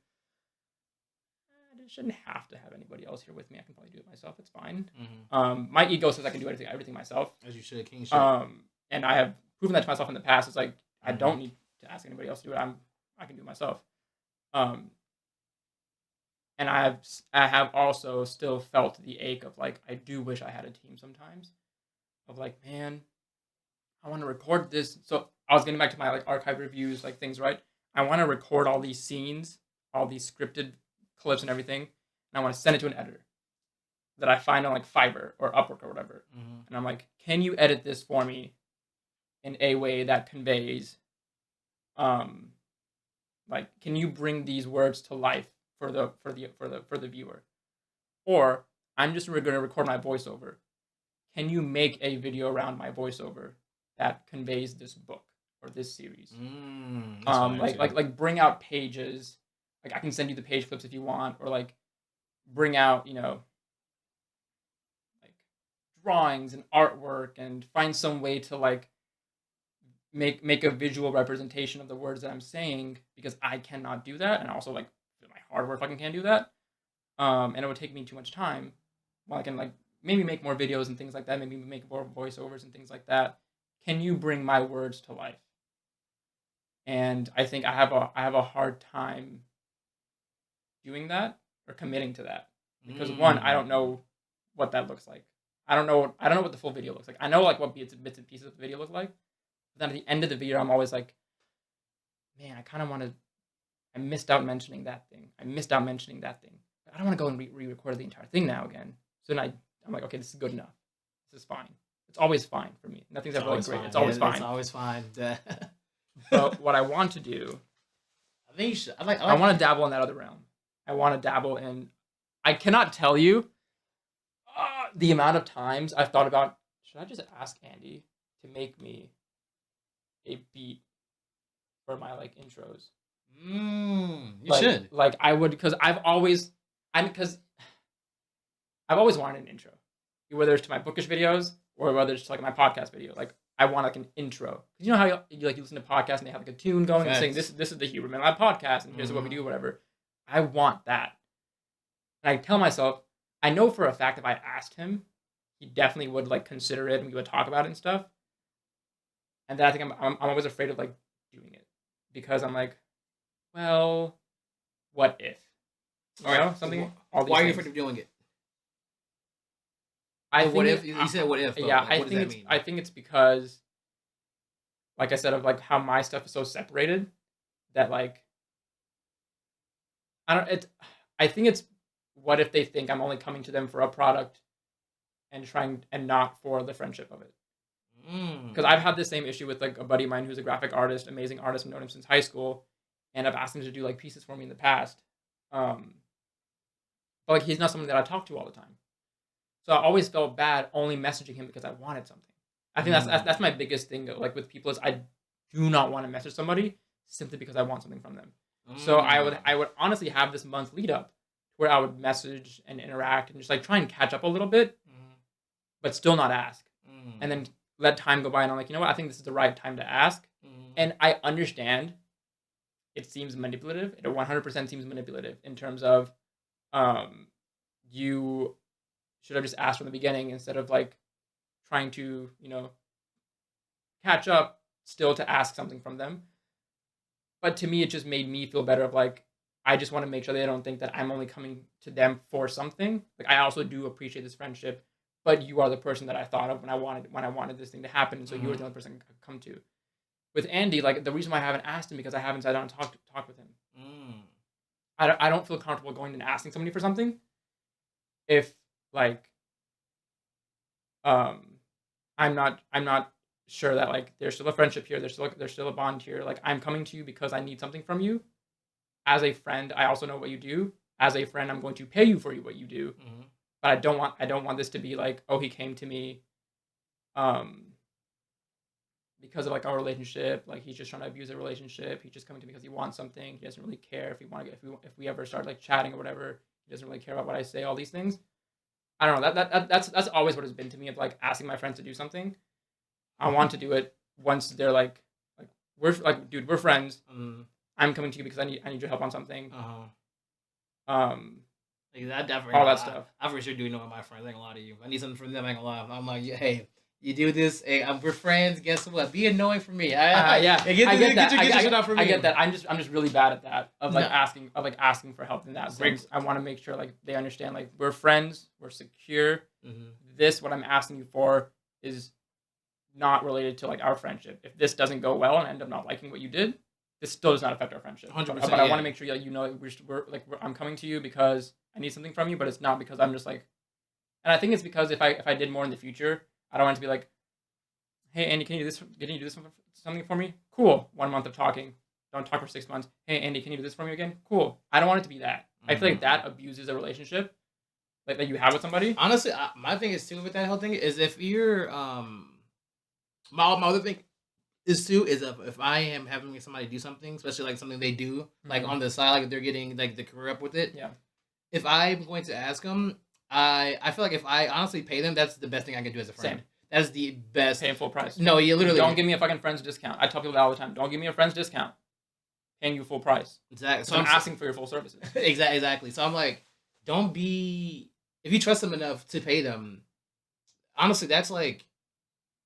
I shouldn't have to have anybody else here with me. I can probably do it myself. It's fine. My ego says I can do everything myself. As you should, kingship. And I have proven that to myself in the past. It's like, I don't need to ask anybody else to do it. I can do it myself. And I have also still felt the ache of like I do wish I had a team sometimes. Of like, man, I want to record this. So I was getting back to my like archive reviews, like things, right? I want to record all these scenes, all these scripted clips and everything, and I want to send it to an editor that I find on like Fiverr or Upwork or whatever. And I'm like, can you edit this for me in a way that conveys, like, can you bring these words to life for the viewer? Or I'm just going to record my voiceover. Can you make a video around my voiceover that conveys this book or this series? Like bring out pages. Like I can send you the page clips if you want, or like bring out, like drawings and artwork and find some way to like make a visual representation of the words that I'm saying, because I cannot do that, and also like my hardware fucking can't do that. And it would take me too much time. Well, I can like maybe make more videos and things like that, maybe make more voiceovers and things like that. Can you bring my words to life? And I think I have a hard time doing that or committing to that, because one, I don't know what that looks like. I don't know what the full video looks like. I know like what bits and pieces of the video look like. But then at the end of the video, I'm always like, man, I missed out mentioning that thing. I missed out mentioning that thing. I don't want to go and re-record the entire thing now again. So then I'm like, okay, this is good enough. This is fine. It's always fine for me. Nothing's ever like great. It's always fine. It's always fine. But what I want to do, I think you should. I want to dabble in that other realm. I want to dabble in. I cannot tell you the amount of times I've thought about, should I just ask Andy to make me a beat for my like intros? You should. Like I would, because I've always wanted an intro, whether it's to my bookish videos or whether it's to like my podcast video. Like I want like an intro, because you know how you listen to podcasts and they have like a tune going and saying this is the Huberman Lab podcast and here's what we do, whatever. I want that, and I tell myself, I know for a fact if I asked him, he definitely would like consider it and we would talk about it and stuff. And then I think I'm always afraid of like doing it, because I'm like, well, what if? Something. Why are you afraid of doing it? What if you said what if? Yeah, like, what does that mean? I think it's because, like I said, of like how my stuff is so separated that like I think it's what if they think I'm only coming to them for a product and trying and not for the friendship of it. Because I've had the same issue with like a buddy of mine who's a graphic artist, amazing artist, I've known him since high school, and I've asked him to do like pieces for me in the past. But like he's not someone that I talk to all the time, so I always felt bad only messaging him because I wanted something. I think that's my biggest thing like with people, is I do not want to message somebody simply because I want something from them. So I would honestly have this month lead up where I would message and interact and just like try and catch up a little bit, but still not ask, and then let time go by, and I'm like, you know what? I think this is the right time to ask. And I understand it seems manipulative. It 100% seems manipulative in terms of you should have just asked from the beginning instead of like trying to, catch up still to ask something from them. But to me, it just made me feel better of like, I just want to make sure they don't think that I'm only coming to them for something. Like I also do appreciate this friendship, but you are the person that I thought of when I wanted this thing to happen, and so you were the only person I could come to. With Andy, like the reason why I haven't asked him, because I haven't sat down and talk with him. I don't feel comfortable going and asking somebody for something if like I'm not sure that like there's still a friendship here, there's still a bond here. Like I'm coming to you because I need something from you. As a friend, I also know what you do. As a friend, I'm going to pay you for what you do. But I don't want this to be like, oh, he came to me because of like our relationship, like he's just trying to abuse a relationship. He's just coming to me because he wants something. He doesn't really care if we ever start like chatting or whatever. He doesn't really care about what I say, all these things. I don't know. That's always what it's been to me, of like asking my friends to do something. I want to do it once they're like we're like, dude, we're friends. I'm coming to you because I need your help on something. Like that definitely all that stuff. I for sure do know my friends. I ain't gonna lie to you. I need something from them. I ain't gonna lie. I'm like, yeah, hey, You do this. Hey, we're friends. Guess what? Be annoying for me. Yeah, Get your shit out for me. I get that. I'm just really bad at that of like No. asking for help in that sense. I want to make sure like they understand like we're friends, we're secure. This what I'm asking you for is not related to like our friendship. If this doesn't go well and I end up not liking what you did, this still does not affect our friendship. 100%. But I want to make sure like, you know I'm coming to you because I need something from you, but it's not because I'm just like. And I think it's because if I did more in the future, I don't want it to be like, hey Andy, can you do this? Can you do this something for me? Cool. 1 month of talking. Don't talk for 6 months. Hey Andy, can you do this for me again? Cool. I don't want it to be that. I feel like that abuses a relationship, like that you have with somebody. Honestly, my thing is too with that whole thing is if you're my other thing is too is if I am having somebody do something, especially like something they do like on the side, like if they're getting like the career up with it. Yeah. If I'm going to ask them, I feel like if I honestly pay them, that's the best thing I can do as a friend. Same. That's the best. Paying full price. No, you literally don't give me a fucking friend's discount. I tell people that all the time. Don't give me a friend's discount. Paying you full price. Exactly. So I'm asking for your full services. Exactly. So I'm like, don't be if you trust them enough to pay them. Honestly, that's like.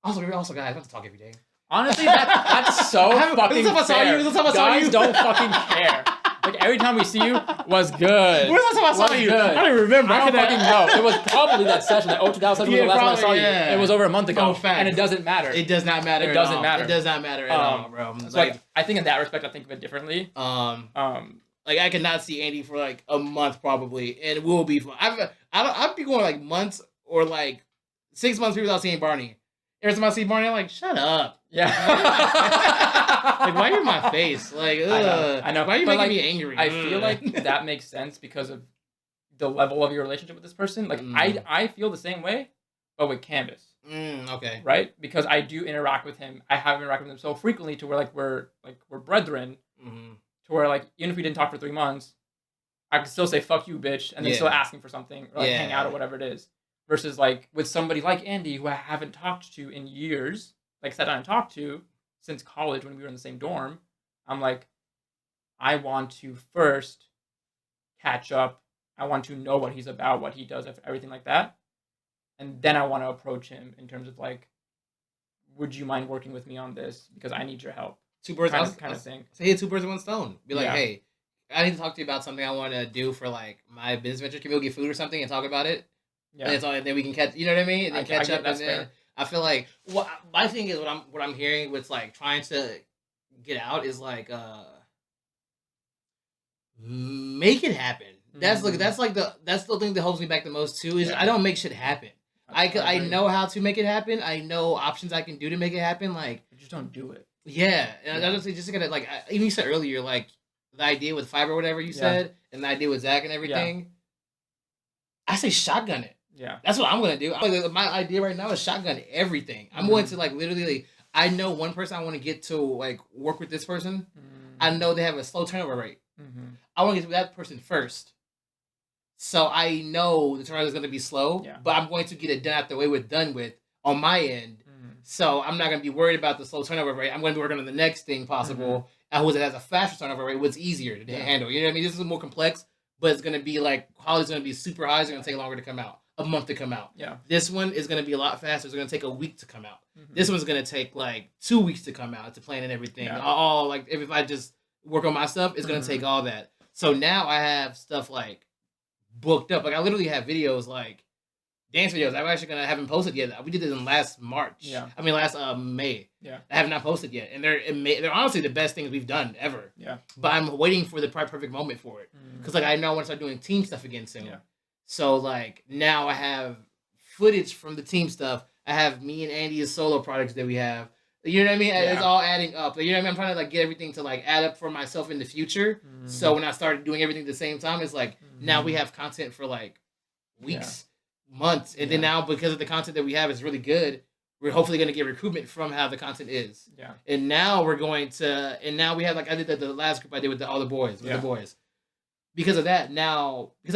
Also, guys, I have to talk every day. Honestly, that's so fucking fair. Guys don't fucking care. Like every time we see you, was good. When's the last time I saw you? I don't even remember. I don't fucking know. It was probably that session. That 2000 session was the last time I saw you. It was over a month ago. And it doesn't matter. It does not matter. It doesn't matter. It does not matter at all, bro. So like, I think in that respect, I think of it differently. Like I cannot see Andy for like a month probably, and it will be fun. I'd be going like months or like 6 months without seeing Barney. Every time I see Barney, I'm like, shut up. Yeah. Like, why are you in my face? Like, I know. Why are you making me angry? I feel like that makes sense because of the level of your relationship with this person. Like, I feel the same way, but with Canvas. Okay. Right? Because I do interact with him. I have interacted with him so frequently to where we're brethren. To where like even if we didn't talk for 3 months, I could still say "fuck you, bitch," and then still asking for something or like hang out or whatever it is. Versus like with somebody like Andy who I haven't talked to in years, like sat down and talked to since college when we were in the same dorm. I'm like, I want to first catch up. I want to know what he's about, what he does, everything like that, and then I want to approach him in terms of like, would you mind working with me on this because I need your help. Two birds kind of thing. Say two birds with one stone. Be like, hey, I need to talk to you about something I want to do for like my business venture. Can we go get food or something and talk about it? Yeah. And then we can catch. You know what I mean? And then catch up. And then I feel like my thing is what I'm hearing with like trying to get out is like make it happen. That's the thing that holds me back the most too. Is I don't make shit happen. I know how to make it happen. I know options I can do to make it happen. Like you just don't do it. Yeah, and I just gotta like even you said earlier, like the idea with Fiverr or whatever you said, and the idea with Zach and everything. I say shotgun it. Yeah, that's what I'm gonna do. My idea right now is shotgun everything. I'm going to like literally. Like, I know one person I want to get to like work with this person. I know they have a slow turnover rate. I want to get to that person first. So I know the turnover is going to be slow, but I'm going to get it done after the way we're done with on my end. So I'm not going to be worried about the slow turnover rate. I'm going to be working on the next thing possible. And who has a faster turnover rate, what's easier to handle. You know what I mean? This is more complex, but it's going to be like quality's going to be super high. It's going to take longer to come out, a month to come out. Yeah. This one is going to be a lot faster. It's going to take a week to come out. This one's going to take like 2 weeks to come out to plan and everything. Yeah. All like if I just work on my stuff, it's going to take all that. So now I have stuff like booked up. Like I literally have videos like dance videos. I'm actually gonna haven't posted yet. We did this in last March. Yeah. I mean last May. Yeah. I have not posted yet, and they're honestly the best things we've done ever. Yeah. But I'm waiting for the perfect moment for it because like I know I want to start doing team stuff again soon. Yeah. So like now I have footage from the team stuff. I have me and Andy's solo projects that we have. You know what I mean? Yeah. It's all adding up. You know what I mean? I'm trying to like get everything to like add up for myself in the future. So when I started doing everything at the same time, it's like now we have content for like weeks, months, and then now because of the content that we have is really good, we're hopefully going to get recruitment from how the content is. Yeah. And now we have like I did the last group I did with all the boys, the boys. Because of that, now because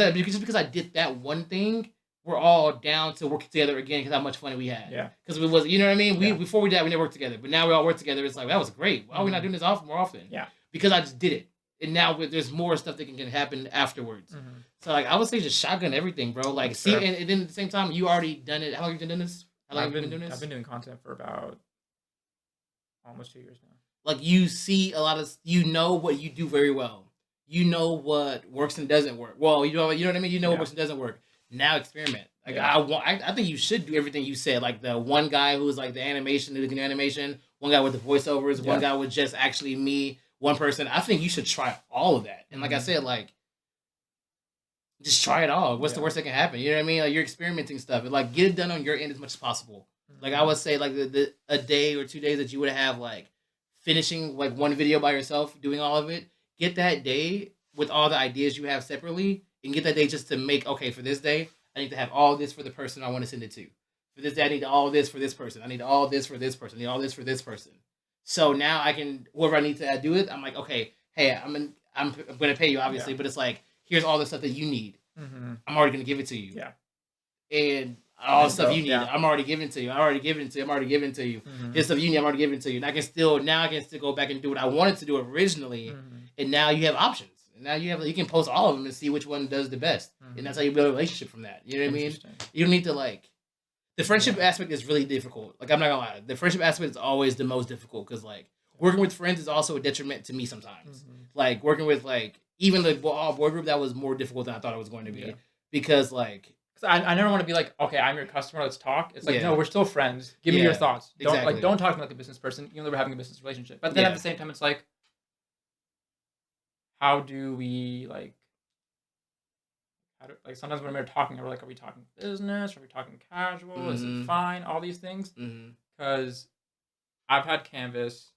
I did that one thing. We're all down to working together again because how much fun we had. Yeah. Because it was, you know what I mean? Before we did, we never worked together. But now we all work together. It's like, that was great. Why are we not doing this more often? Yeah. Because I just did it. And now there's more stuff that can happen afterwards. So, like, I would say just shotgun everything, bro. Like, and then at the same time, you already done it. How long have you done this? How long have you been doing this? I've been doing content for about almost 2 years now. Like you see a lot of, you know what you do very well. You know what works and doesn't work. Well, you know what I mean. You know what works and doesn't work. Now experiment. Like I think you should do everything you said. Like the one guy who's like the animation, who can do animation. One guy with the voiceovers. One guy with just actually me. One person. I think you should try all of that. And like I said, like just try it all. What's the worst that can happen? You know what I mean? Like you're experimenting stuff. And like get it done on your end as much as possible. Like I would say, like a day or 2 days that you would have like finishing like one video by yourself, doing all of it. Get that day with all the ideas you have separately, and get that day just to make, okay, for this day, I need to have all this for the person I want to send it to. For this day, I need all this for this person. I need all this for this person. I need all this for this person. So now I can, whoever I need to do it, I'm like, okay, hey, I'm going to pay you, obviously, but it's like, here's all the stuff that you need. I'm already going to give it to you. Yeah. And all the stuff you need, I'm already giving to you. I'm already giving to you. Here's stuff you need, I'm already giving to you. And I can still go back and do what I wanted to do originally. And now you have options. And now you can post all of them and see which one does the best. And that's how you build a relationship from that. You know what I mean? You don't need to like, the friendship aspect is really difficult. Like I'm not gonna lie, the friendship aspect is always the most difficult because like working with friends is also a detriment to me sometimes. Like working with like even the all boy group, that was more difficult than I thought it was going to be because like. I never want to be like, okay, I'm your customer, let's talk. It's like, no, we're still friends. Give me your thoughts. Don't talk to me like a business person, even though we're having a business relationship. But then at the same time, it's like, how do we like sometimes when we're talking, we're like, are we talking business? Are we talking casual? Is it fine? All these things. Because I've had Canvas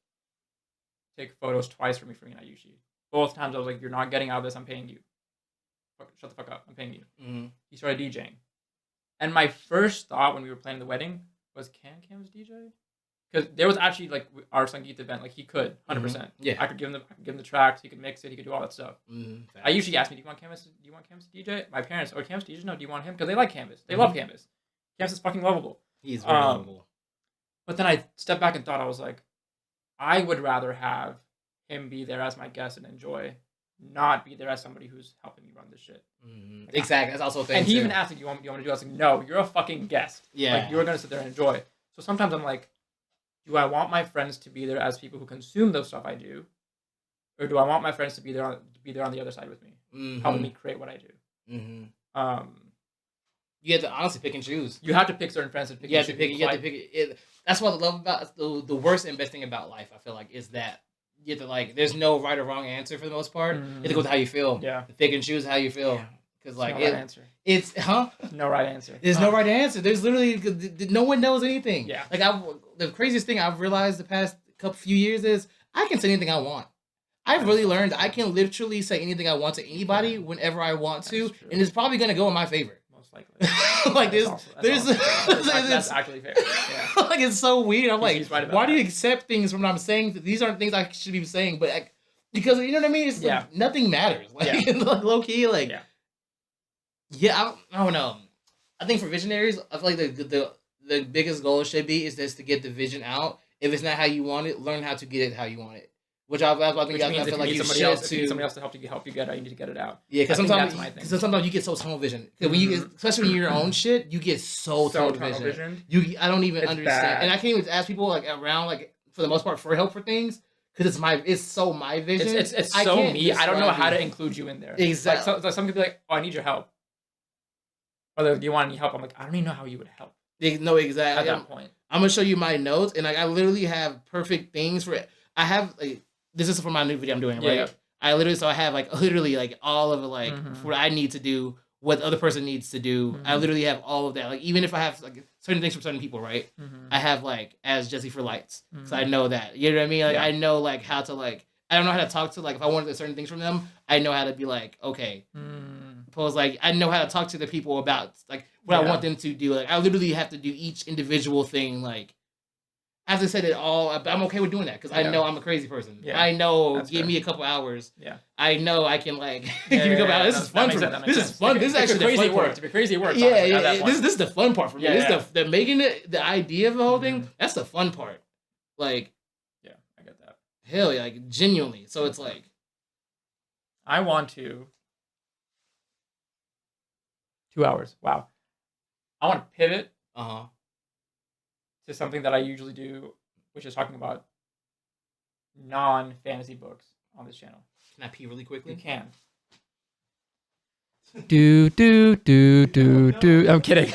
take photos twice for me free and Ayushi. Both times I was like, you're not getting out of this, I'm paying you. Shut the fuck up, I'm paying you. He started DJing. And my first thought when we were planning the wedding was, can Canvas DJ? Because there was actually like our Sangeet event, like he could 100%. Yeah, I could give him the tracks, he could mix it, he could do all that stuff. I usually ask me, do you want Canvas to DJ? My parents, or Canvas DJ? No, do you want him? Because they like Canvas, they love Canvas. Canvas is fucking lovable. He's very lovable. But then I stepped back and thought, I was like, I would rather have him be there as my guest and enjoy, not be there as somebody who's helping me run this shit. Like, exactly, that's also a thing. And he even asked me, do you want to do it? I was like, no, you're a fucking guest. Yeah, like you're gonna sit there and enjoy. So sometimes I'm like, do I want my friends to be there as people who consume those stuff I do, or do I want my friends to be there on the other side with me, helping me create what I do? You have to honestly pick and choose. You have to pick certain friends and pick. You have to pick it. That's what I love about the worst and best thing about life. I feel like is that you have to like. There's no right or wrong answer for the most part. You have to go with how you feel. Yeah. Pick and choose how you feel. Because like it's no right answer. There's no right answer. There's literally no one knows anything. Yeah. Like the craziest thing I've realized the past few years is I can say anything I want. I've really learned I can literally say anything I want to anybody whenever I want to, and it's probably gonna go in my favor. Most likely. Like that's actually fair. Yeah. Like it's so weird. I'm like, why do you accept things from what I'm saying? These aren't things I should be saying, but because you know what I mean. It's like, nothing matters. Like low key, like I don't know. I think for visionaries, I feel like the biggest goal should be is just to get the vision out. If it's not how you want it, learn how to get it how you want it. Which I think I feel like you should somebody else to help you get it, you need to get it out. Yeah, because sometimes you get so tunnel vision. When you especially when you're your own shit, you get so tunnel vision. I don't even understand, bad. And I can't even ask people like around like for the most part for help for things because it's so my vision. It's so me. I don't know how to include you in there. Exactly. Like, so some people be like, oh, I need your help. Or do you want any help? I'm like, I don't even know how you would help. No, exactly. At that point, I'm gonna show you my notes, and like I literally have perfect things for it. I have like. This is for my new video I'm doing, right? Yeah. I have like literally like all of it, like what I need to do, what the other person needs to do. I literally have all of that. Like even if I have like certain things from certain people, right? I have like as Jesse for lights, so I know that. You know what I mean? Like I know like how to like I don't know how to talk to like if I wanted certain things from them, I know how to be like okay. Suppose like I know how to talk to the people about like what I want them to do. Like I literally have to do each individual thing like. As I said it all, I'm okay with doing that because I know I'm a crazy person. Yeah. I know, give me a couple hours. Yeah. I know I can like give me a couple hours. This is fun for me. This is fun. This is actually the fun part. To be crazy work. Yeah. This is the fun part for me. This is the making it, the idea of the whole thing. That's the fun part. Like, yeah, I get that. Hell yeah, like genuinely. So it's like, I want to. 2 hours. Wow. I want to pivot. to something that I usually do, which is talking about non-fantasy books on this channel. Can I pee really quickly? You can. Do. I'm kidding.